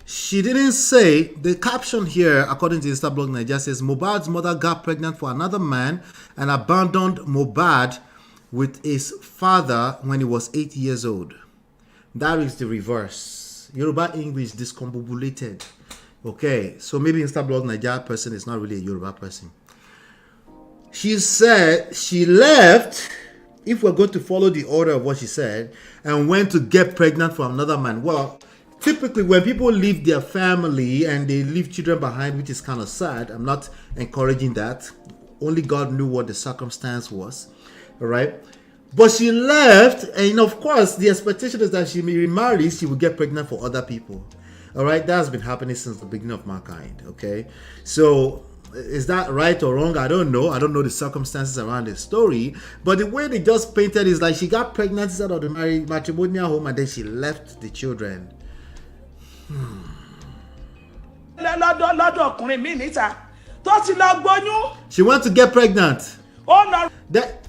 She didn't say. The caption here, according to Instablog Nigeria, says Mohbad's mother got pregnant for another man and abandoned Mohbad with his father when he was 8 years old. That is the reverse. Yoruba English discombobulated. Okay, so maybe Instablog Nigeria person is not really a Yoruba person. She said she left, if we're going to follow the order of what she said, and went to get pregnant for another man. Well, typically when people leave their family and they leave children behind, which is kind of sad, I'm not encouraging that. Only God knew what the circumstance was. All right. But she left, and of course, the expectation is that she remarries, she will get pregnant for other people. All right. That's been happening since the beginning of mankind. Okay. So is that right or wrong? I don't know. I don't know the circumstances around the story. But the way they just painted is like she got pregnant inside of the matrimonial home and then she left the children. She went to get pregnant. Oh no.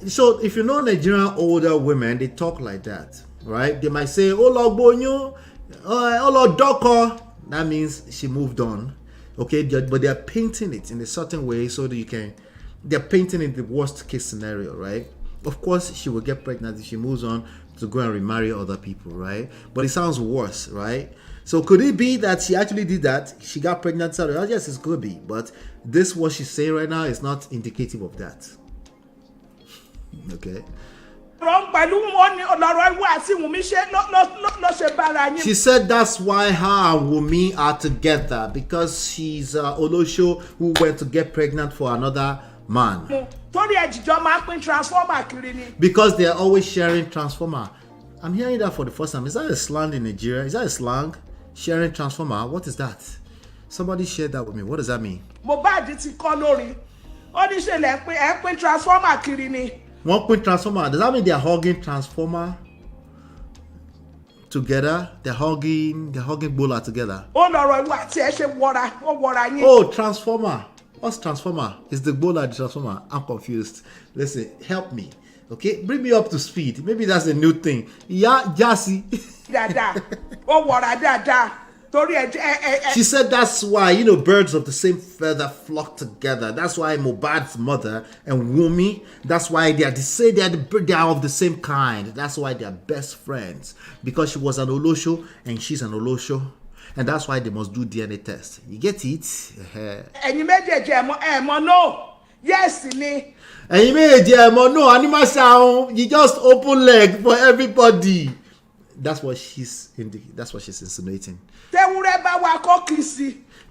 So if you know Nigerian older women, they talk like that, right? They might say, "Oh Lord Bonyo, oh Lord Doko." That means she moved on. Okay, but they're painting it in a certain way so that they're painting it the worst case scenario, right? Of course, she will get pregnant if she moves on to go and remarry other people, right? But it sounds worse, right? So could it be that she actually did that? She got pregnant? Yes, it could be. But this, what she's saying right now, is not indicative of that. Okay. She said that's why her and Wunmi are together, because she's Olosho who went to get pregnant for another man. Because they are always sharing transformer. I'm hearing that for the first time. Is that a slang in Nigeria? Is that a slang? Sharing transformer? What is that? Somebody shared that with me. What does that mean? One point transformer. Does that mean they're hugging transformer together? They're hugging Bola together. Oh, transformer. What's transformer? Is the Bola the transformer? I'm confused. Listen, help me. Okay, bring me up to speed. Maybe that's a new thing. Yeah, Jassy. She said that's why, birds of the same feather flock together. That's why Mohbad's mother and Wunmi, that's why they are of the same kind. That's why they are best friends. Because she was an Olosho and she's an Olosho. And that's why they must do DNA test. You get it? And you made no. Yes, me. And you made no animal sound. You just open leg for everybody. That's what she's insinuating.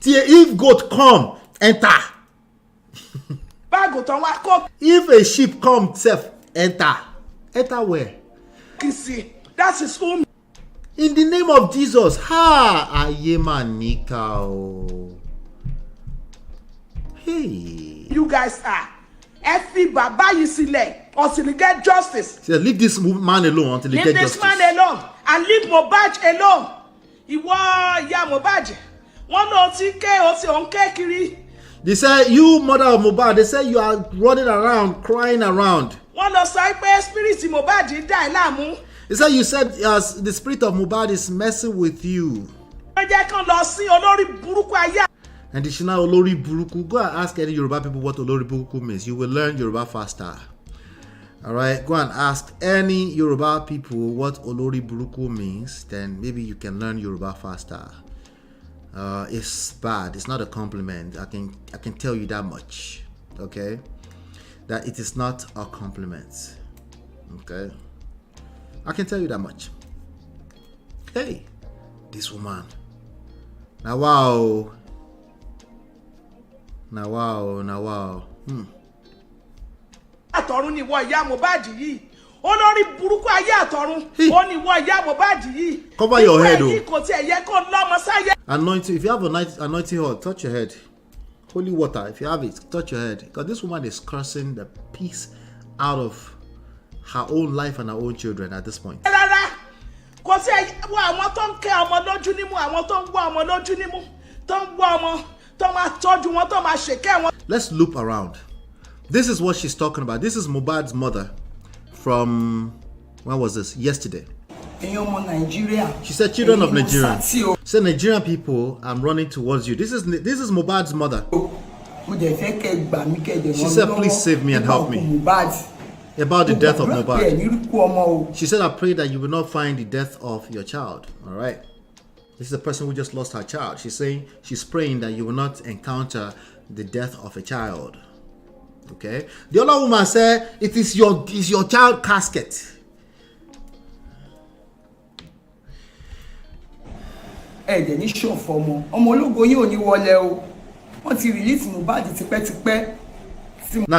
If goat come, enter. If a sheep come, enter. Enter where? That's his home. In the name of Jesus. Ha! Ayemanika. Hey. You guys are. Effie Baba Yisile until he get justice. Leave this man alone until he get justice. Leave this man alone and leave Mohbad alone. Ìwọ ìyá Mohbad. Wọ́n lọ ti ké o ti on ké kiri. They say you mother of Mohbad, they say you are running around, crying around. Wọ́n lọ sọ pé spirit Mohbad dá ẹ láàmú. They say you said the spirit of Mohbad is messing with you. Wọ́n jẹ́ kán lọ sí olórí burúkú ayé. And the Shina Olori Buruku, go and ask any Yoruba people what Olori Buruku means. You will learn Yoruba faster. Alright, go and ask any Yoruba people what Olori Buruku means. Then maybe you can learn Yoruba faster. It's bad. It's not a compliment. I can tell you that much. Okay? That it is not a compliment. Okay? I can tell you that much. Hey, this woman. Now wow. Now wow. Àtọ̀run ni ìwọ ìyá Mohbad yìí. Olórí burúkú ayé àtọ̀run. Ó ní ìwọ ìyá Mohbad yìí. Cover your head, oh. Kò tiẹ̀ yẹ kó lọ́mọ sáyé. Anointing. If you have anointing oil, touch your head. Holy water, if you have it, touch your head. Because this woman is cursing the peace out of her own life and her own children at this point. Rárá. Kò tiẹ̀ wọ àwọn tó ń kẹ́ ọmọ lójú nímú, àwọn tó ń wọ ọmọ lójú nímú, tó ń wọ ọmọ, tó máa tọ́jú wọn, tó máa ṣèkẹ́ wọn. Let's loop around. This is what she's talking about. This is Mohbad's mother from, when was this? Yesterday. She said, children of Nigeria. Say, Nigerian people, I'm running towards you. This is Mohbad's mother. She said, please save me and help me. About the death of Mohbad. She said, I pray that you will not find the death of your child. All right. This is a person who just lost her child. She's saying, she's praying that you will not encounter the death of a child. Okay. The other woman said, it is your child casket. Now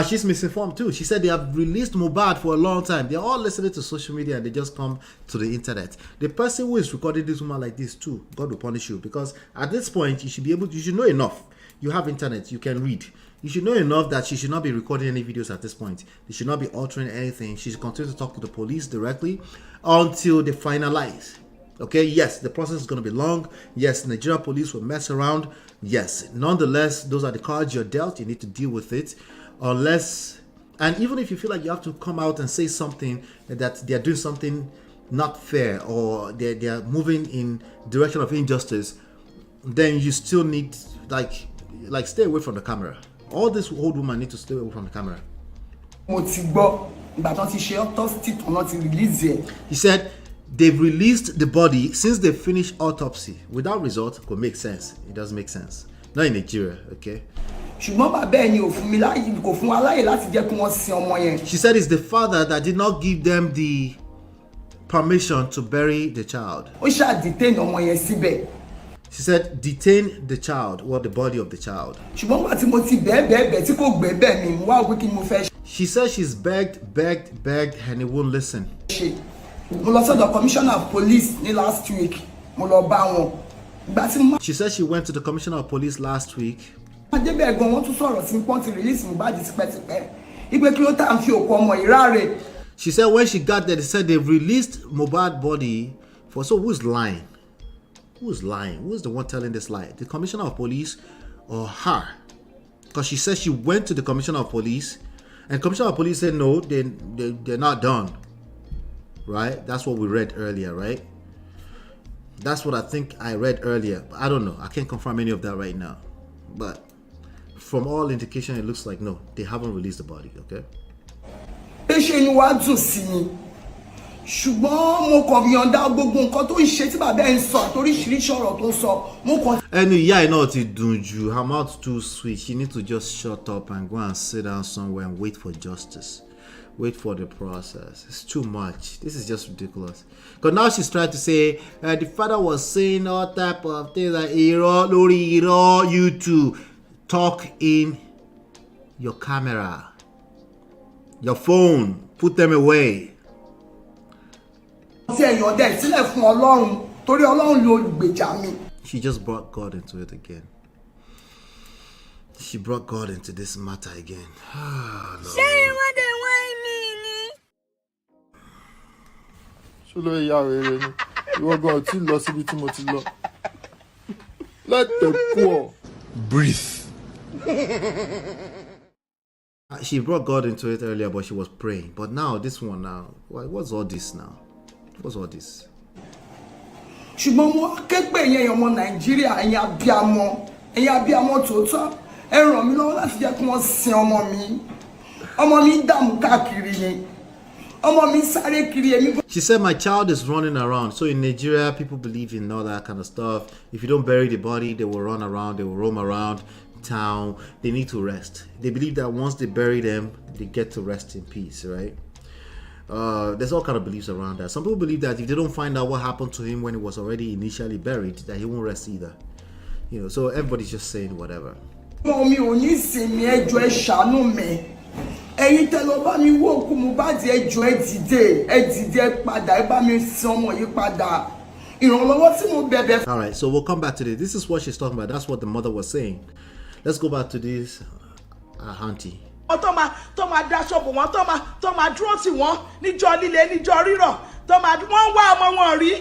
she's misinformed too. She said they have released Mohbad for a long time. They're all listening to social media and they just come to the internet. The person who is recording this woman like this too, God will punish you, because at this point you should know enough. You have internet, you can read. You should know enough that she should not be recording any videos at this point. They should not be altering anything. She should continue to talk to the police directly until they finalize. Okay, yes, the process is going to be long. Yes, Nigerian police will mess around. Yes, nonetheless, those are the cards you're dealt. You need to deal with it. Unless, and even if you feel like you have to come out and say something that they're doing something not fair or they're moving in direction of injustice, then you still need, like stay away from the camera. All this old woman need to stay away from the camera. He said they've released the body since they finished autopsy. Without result, could make sense. It doesn't make sense. Not in Nigeria, okay? She said it's the father that did not give them the permission to bury the child. She said, detain the child, or the body of the child. She said she's begged, and he won't listen. The commissioner of police last week. She said she went to the commissioner of police last week. She said when she got there, they said they've released Mohbad body for, so who's lying? Who's lying? Who's the one telling this lie? The commissioner of police or her? Because she said she went to the commissioner of police and commissioner of police said no, they're not done. Right? That's what we read earlier, right? That's what I think I read earlier. But I don't know. I can't confirm any of that right now. But from all indication, it looks like no, they haven't released the body, okay? And yeah, I know it's Dunju. Her mouth too sweet. She needs to just shut up and go and sit down somewhere and wait for justice. Wait for the process. It's too much. This is just ridiculous. Because now she's trying to say the father was saying all type of things like Lori, you two talk in your camera, your phone, put them away. She just brought God into it again. She brought God into this matter again. You go to lost it. Let the poor breathe. She brought God into it earlier, but she was praying. But now, this one now, what's all this now? What's all this? ṣùgbọ́n mo kẹ́gbẹ́ yẹn ọmọ nàìjíríà ẹ̀yin abiyamọ tòótọ́ ẹ ràn mí lọ́wọ́ láti jẹ́ kí wọ́n sin ọmọ mi dààmú káàkiri ni ọmọ mi sáré kiri èmi. She said my child is running around. So in Nigeria, people believe in all that kind of stuff. If you don't bury the body, they will run around, they will roam around town. They need to rest. They believe that once they bury them, they get to rest in peace, right? There's all kind of beliefs around that. Some people believe that if they don't find out what happened to him when he was already initially buried, that he won't rest either. You know, so everybody's just saying whatever. Mommy, ò ní sinmi ẹjọ́ ẹ ṣàánú mi. Ẹ̀yin tẹ́ lọ bá mi wo òkú Mohbad ẹjọ́ ẹ dìde padà ẹ bá mi sin ọmọ yìí padà. Ìrànlọ́wọ́ tí mo bẹ̀bẹ̀. All right, so we'll come back to this. This is what she's talking about. That's what the mother was saying. Let's go back to this Aunty. tó máa daṣọ bò wọ́n tó máa dúró tì wọ́n níjọ́ líle níjọ́ rírọ̀ wọ́n wá ọmọ wọn rí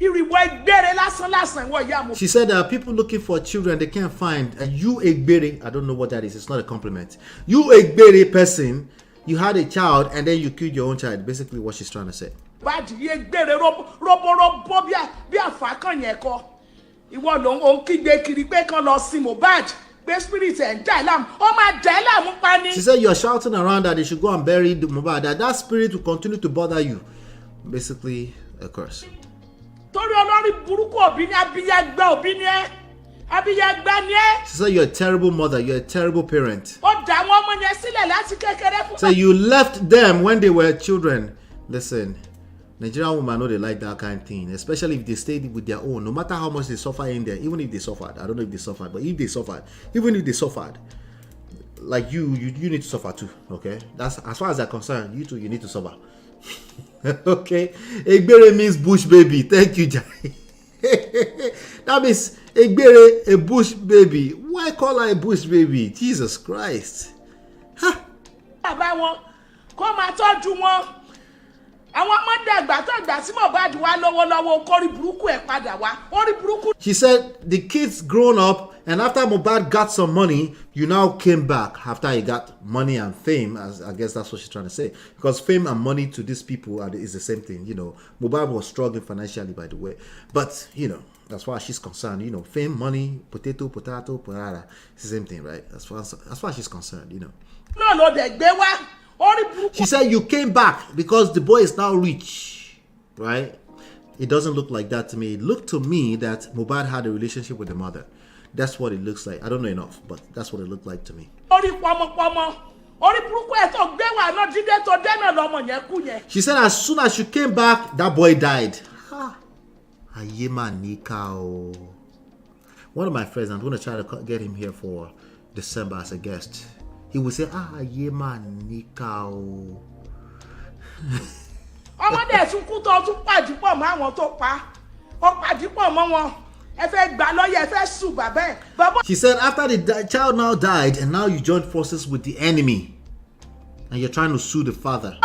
ìrìwọ̀ ìgbére lásán ìwọ ìyá mo. She said there are people looking for children they can't find. And you Egbere, I don't know what that is. It's not a compliment. You Egbere person, you had a child and then you killed your own child. Basically what she's trying to say. Báàdì yé gbére robo bí àfákàn yẹn kọ ìwọ ló ń kígbe kiri pé kán lọ sí Mohbad. Spirit and She said you're shouting around that they should go and bury the Mohbad, that spirit will continue to bother you. Basically, a curse. She said you're a terrible mother, you're a terrible parent. So you left them when they were children. Listen, Nigerian women know they like that kind of thing, especially if they stayed with their own. No matter how much they suffer in there, even if they suffered, I don't know if they suffered, but if they suffered, even if they suffered, like you need to suffer too. Okay, that's as far as I'm concerned. You too, you need to suffer. Okay, Egbere means bush baby. Thank you, Jai. That means Egbere, a bush baby. Why call her a bush baby? Jesus Christ. Huh. She said the kids grown up, and after Mohbad got some money, you now came back after he got money and fame. As I guess that's what she's trying to say, because fame and money to these people is the same thing. You know, Mohbad was struggling financially, by the way, but you know, as far as she's concerned, you know, fame, money, potato, patata, it's the same thing, right? As far as she's concerned, you know. She said you came back because the boy is now rich, right? It doesn't look like that to me. It looked to me that Mohbad had a relationship with the mother. That's what it looks like. I don't know enough, but that's what it looked like to me. She said as soon as you came back, that boy died. One of my friends, I'm going to try to get him here for December as a guest. He would say, Yema Nikao. She said after the child now died and now you joined forces with the enemy and you're trying to sue the father.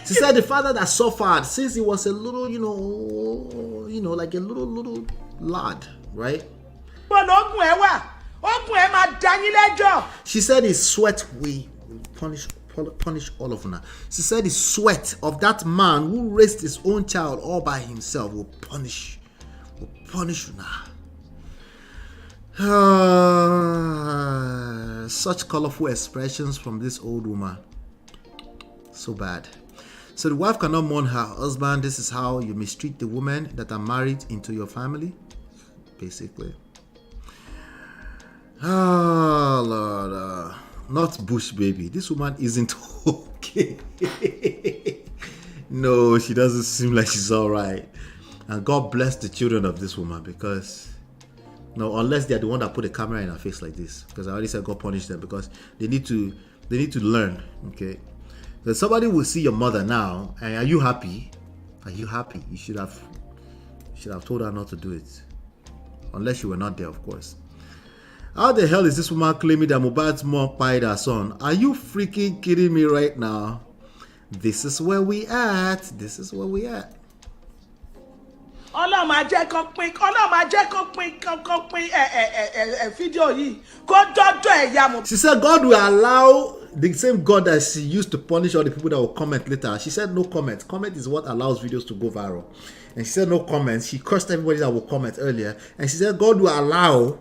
She said the father that suffered since he was a little, you know, like a little lad, right? She said his sweat will punish all of them. She said the sweat of that man who raised his own child all by himself will punish you. Such colorful expressions from this old woman. So bad. So the wife cannot mourn her husband. This is how you mistreat the women that are married into your family, basically. Oh Lord, not bush baby. This woman isn't okay. No, she doesn't seem like she's all right. And God bless the children of this woman, because no, unless they're the one that put a camera in her face like this, because I already said God punish them, because they need to learn. Okay, so somebody will see your mother now, and are you happy? Are you happy? You should have told her not to do it, unless you were not there, of course. How the hell is this woman claiming that Mohbad's mom pied her son? Are you freaking kidding me right now? This is where we at. This is where we at. Ọlọ́run máa jẹ́ kó pín fídíò yìí kó dọ́dọ̀ ẹ̀yà Mohbad. She said God will allow the same God that she used to punish all the people that will comment later. She said no comment. Comment is what allows videos to go viral. And she said no comments. She cursed everybody that will comment earlier. And she said God will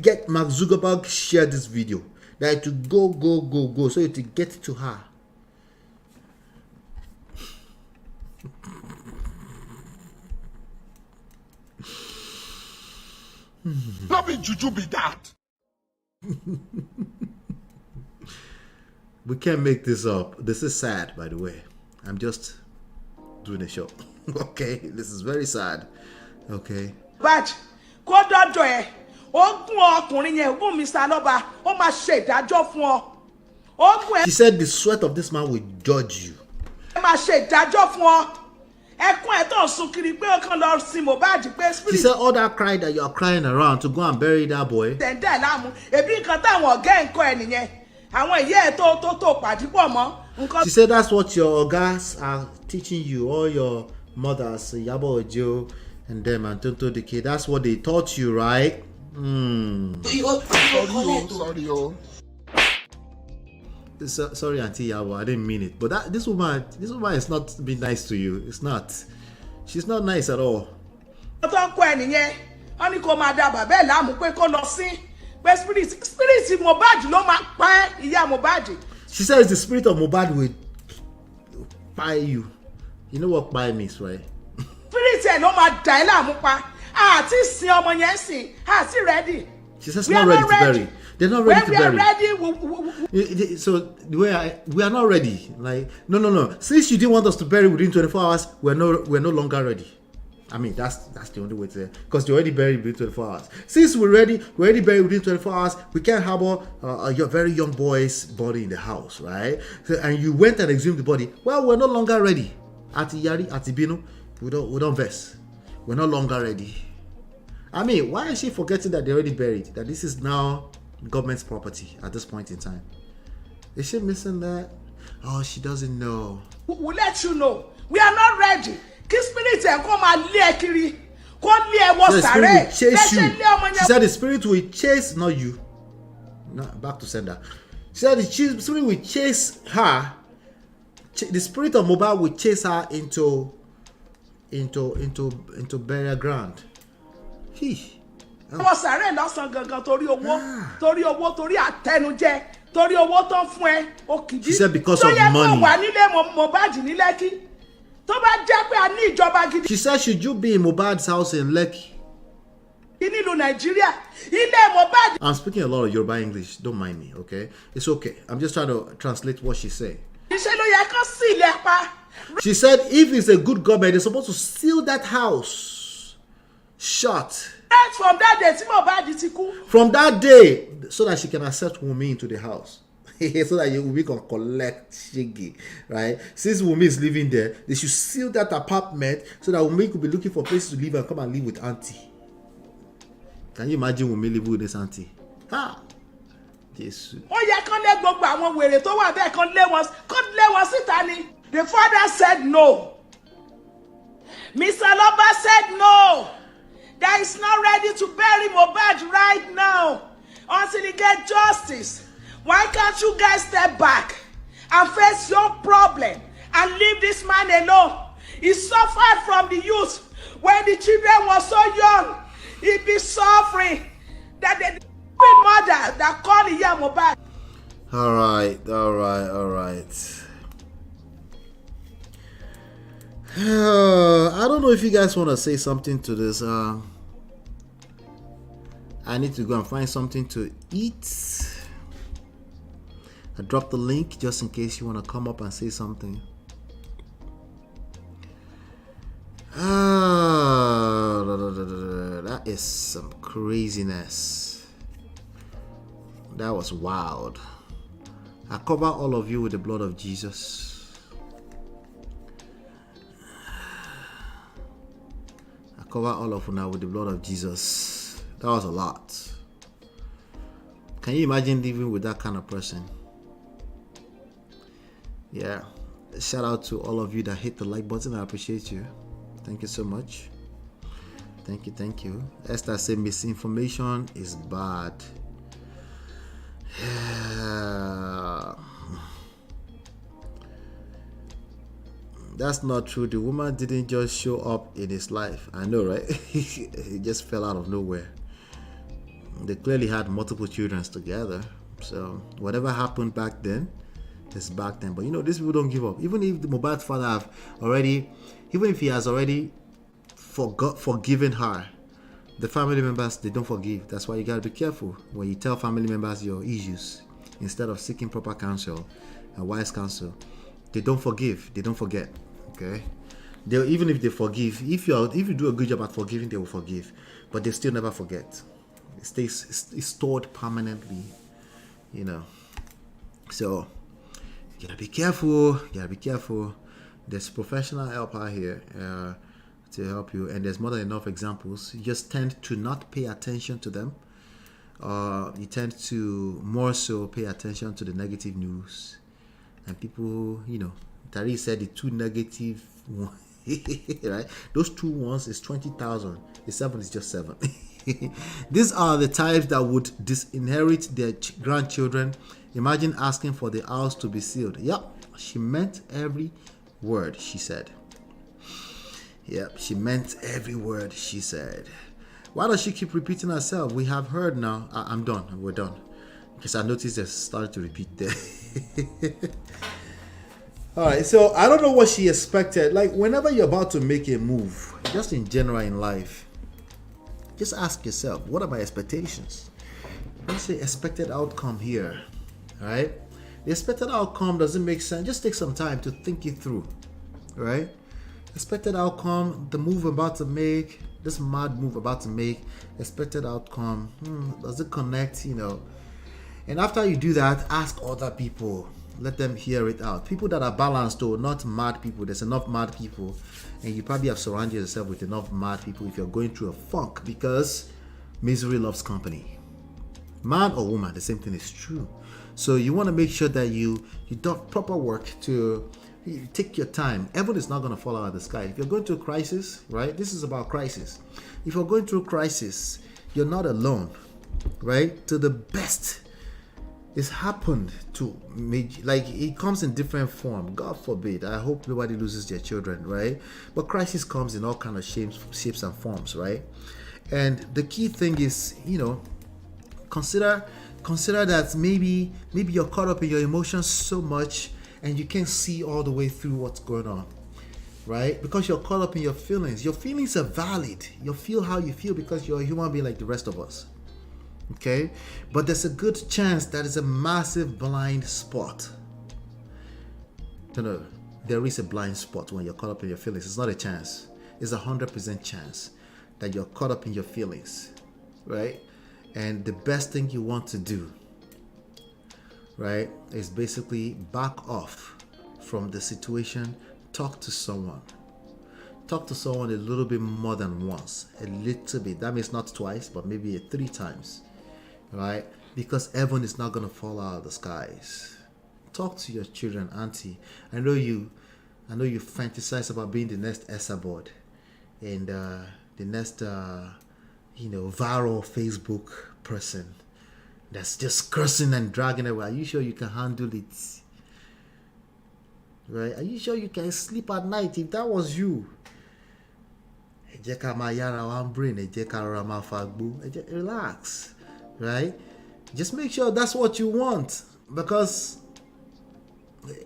get Mark Zuckerberg share this video. That it will go. So it will get to her. Not be juju be that. We can't make this up. This is sad, by the way. I'm just doing a show. Okay, this is very sad. Okay. But kó dọ́dọ̀ ẹ̀ ó gún ọkùnrin yẹn gún Mr. Loba ó máa ṣe ìdájọ́ fún ọ. Ó gún ẹ. She said the sweat of this man will judge you. Ó máa ṣe ìdájọ́ fún ọ. Ẹkún ẹ̀ tó ń sun kiri pé ó kàn lọ sin Mohbad pé spirit. She said all that cry that you are crying around to go and bury that boy. Tẹ̀ndẹ̀ láàmú ebi nǹkan táwọn ọ̀gá ẹ̀ ń kọ́ ẹ nìyẹn. Àwọn ìyá ẹ̀ tó pàdípọ̀ mọ́. She said that's what your guys are teaching you, all your mothers, Yabo Ojo and them and Tonto the kid. That's what they taught you, right? Sorry, Auntie Yabo, I didn't mean it. But this woman is not being nice to you. It's not. She's not nice at all. Tó ń kọ́ ẹ nìyẹn. Wọ́n ní kó máa da bàbá ẹ̀ láàmú pé kó lọ sí. Pé spirit Mohbad ló máa pa ìyá Mohbad. She says the spirit of Mohbad will buy you. You know what buy means, right? Spirit ẹ̀ ló máa dà ẹ́ láàmú pa. Àti sin ọmọ yẹn sìn. Àti ready. She says not ready to bury. They're not ready to bury. When we are ready, so the way we are not ready. Like no. Since you didn't want us to bury within 24 hours, we're no longer ready. I mean that's the only way to say it. Because you're already buried within 24 hours. Since we're already buried within 24 hours, we can't harbor your very young boy's body in the house, right? So, and you went and exhumed the body. Well, we're no longer ready. Ati Yari, Ati Bino, we don't verse. We're no longer ready. I mean, why is she forgetting that they're already buried? That this is now government's property at this point in time? Is she missing that? Oh, she doesn't know. We'll let you know. We are not ready. Kí spirit ẹ̀ kó máa lé ẹ kiri. Kó lé ẹ wọ sàré. She said the spirit will chase, not you. No, back to sender. She said the spirit will chase her. The spirit of Mohbad will chase her into burial ground. Wọ́n sàré lọ́sàn gangan torí owó torí àtẹnujẹ torí owó tó ń fún ẹ òkìdí. She said because of money. Tó yẹ kó wà nílé Mohbad ní Lẹ́kì. Tó bá jẹ́ pé a ní ìjọba gidi. She said should you be in Mohbad's house in Lekki? Nílùú Nàìjíríà ilé Mohbad. I'm speaking a lot of Yoruba English. Don't mind me, okay? It's okay. I'm just trying to translate what she's saying. Iṣẹ́ ló yẹ kó sí ilé pa. She said if it's a good government, they're supposed to seal that house shut. Right from that day tí Mohbad ti kú. From that day, so that she can accept Wunmi into the house. So that Wunmi can collect Shigi, right? Since Wunmi is living there, they should seal that apartment so that Wunmi could be looking for places to live and come and live with Aunty. Can you imagine Wunmi living with this Aunty? Ha! Jesus. Ó yẹ kán lé gbogbo àwọn wèrè tó wà bẹ́ẹ̀ kán lé wọn síta ni. The father said no. Mr. Loba said no. That is not ready to bury Mohbad right now until he gets justice. Why can't you guys step back and face your problem and leave this man alone? He suffered from the youth when the children were so young. He be suffering. That the mother that called Iya Mohbad. All right. I don't know if you guys want to say something to this. I need to go and find something to eat. I dropped the link just in case you want to come up and say something. That is some craziness. That was wild. I cover all of you with the blood of Jesus. I cover all of you now with the blood of Jesus. That was a lot. Can you imagine living with that kind of person? Yeah. Shout out to all of you that hit the like button. I appreciate you. Thank you so much. Thank you. Esther said misinformation is bad. That's not true. The woman didn't just show up in his life. I know, right? He just fell out of nowhere. They clearly had multiple children together. So whatever happened back then is back then. But these people don't give up. Even if the Mohbad father even if he has already forgiven her, the family members, they don't forgive. That's why you gotta be careful when you tell family members your issues. Instead of seeking proper counsel and wise counsel, they don't forgive. They don't forget. Okay, even if they forgive, if you do a good job at forgiving, they will forgive, but they still never forget. It stays stored permanently. So you gotta be careful. There's professional help out here to help you, and there's more than enough examples. You just tend to not pay attention to them. You tend to more so pay attention to the negative news, and people, Tyrese said the two negative ones, right? Those 2 ones is 20,000. The 7 is just 7. These are the types that would disinherit their grandchildren. Imagine asking for the house to be sealed. Yep, she meant every word she said. Yep, she meant every word she said. Why does she keep repeating herself? We have heard now. I'm done. We're done. Because I noticed they started to repeat there. All right, so I don't know what she expected. Like, whenever you're about to make a move, just in general in life, just ask yourself, what are my expectations? What's the expected outcome here? All right? The expected outcome doesn't make sense. Just take some time to think it through. All right? Expected outcome, the move about to make, this mad move about to make, expected outcome, does it connect, And after you do that, ask other people. Let them hear it out. People that are balanced, though, not mad people. There's enough mad people, and you probably have surrounded yourself with enough mad people if you're going through a funk, because misery loves company. Man or woman, the same thing is true. So you want to make sure that you do proper work to take your time. Heaven is not going to fall out of the sky. If you're going through a crisis, right? This is about crisis. If you're going through a crisis, you're not alone, right? To the best. It's happened to me, like it comes in different form. God forbid. I hope nobody loses their children, right? But crisis comes in all kind of shapes and forms, right? And the key thing is, consider that maybe you're caught up in your emotions so much and you can't see all the way through what's going on, right? Because you're caught up in your feelings. Your feelings are valid. You feel how you feel because you're a human being like the rest of us. Okay, but there's a good chance that is a massive blind spot. No, there is a blind spot when you're caught up in your feelings. It's not a chance. It's 100% chance that you're caught up in your feelings, right? And the best thing you want to do, right, is basically back off from the situation. Talk to someone. Talk to someone a little bit more than once. A little bit. That means not twice, but maybe 3 times. Right? Because heaven is not going to fall out of the skies. Talk to your children, Auntie. I know you fantasize about being the next Esabod and the next viral Facebook person that's just cursing and dragging away. Are you sure you can handle it? Right? Are you sure you can sleep at night if that was you? Relax. Right? Just make sure that's what you want, because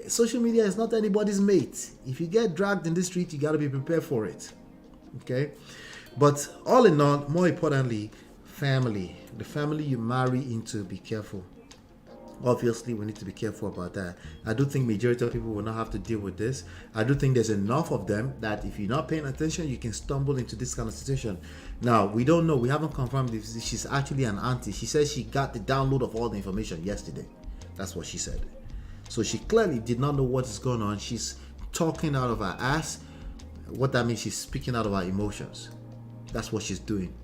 social media is not anybody's mate. If you get dragged in the street, you got to be prepared for it. Okay? But all in all, more importantly, family. The family you marry into, be careful. Obviously, we need to be careful about that. I do think majority of people will not have to deal with this. I do think there's enough of them that if you're not paying attention, you can stumble into this kind of situation. Now, we don't know. We haven't confirmed if she's actually an auntie. She says she got the download of all the information yesterday. That's what she said. So she clearly did not know what is going on. She's talking out of her ass. What that means, she's speaking out of her emotions. That's what she's doing,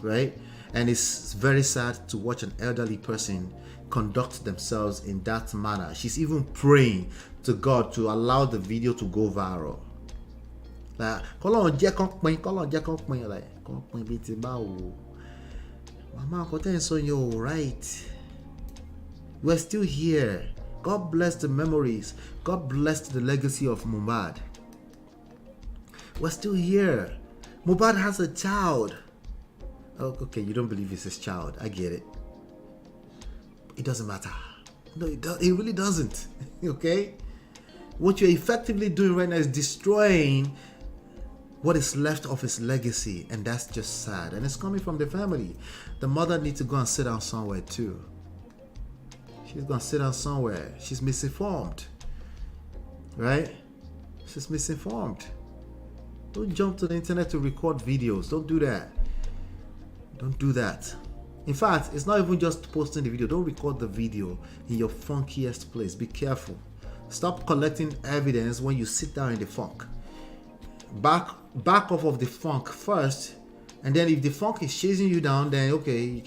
right? And it's very sad to watch an elderly person conduct themselves in that manner. She's even praying to God to allow the video to go viral. Like, Mama, so you're right. We're still here. God bless the memories. God bless the legacy of Mohbad. We're still here. Mohbad has a child. Oh, okay, you don't believe it's his child. I get it. It doesn't matter. No, it really doesn't. Okay? What you're effectively doing right now is destroying what is left of his legacy, and that's just sad. And it's coming from the family. The mother needs to go and sit down somewhere too. She's gonna sit down somewhere. She's misinformed. Right? She's misinformed. Don't jump to the internet to record videos. Don't do that. Don't do that. In fact, it's not even just posting the video. Don't record the video in your funkiest place. Be careful. Stop collecting evidence when you sit down in the funk. Back off of the funk first, and then if the funk is chasing you down, then okay,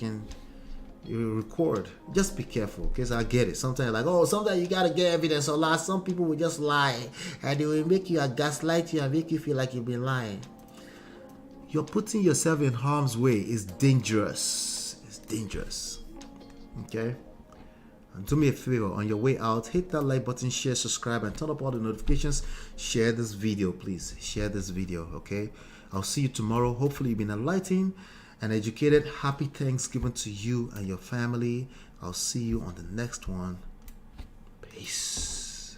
you record. Just be careful, because I get it. Sometimes like, oh, sometimes you gotta get evidence. So last, some people will just lie, and they will make you gaslight you and make you feel like you've been lying. You're putting yourself in harm's way. It's dangerous. It's dangerous. Okay? And do me a favor, on your way out, hit that like button, share, subscribe, and turn up all the notifications. Share this video, please. Share this video, okay? I'll see you tomorrow. Hopefully you've been enlightened and educated. Happy Thanksgiving to you and your family. I'll see you on the next one. Peace.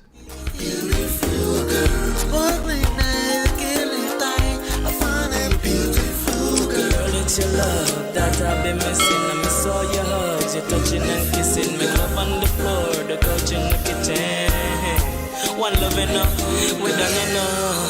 Beautiful girl, sparkling eyes, killing tight. I find a beautiful girl. It's your love that I've been missing. I miss all your hugs, your touching and kissing. Make love on the floor, the couch in the kitchen. One love enough, we done enough.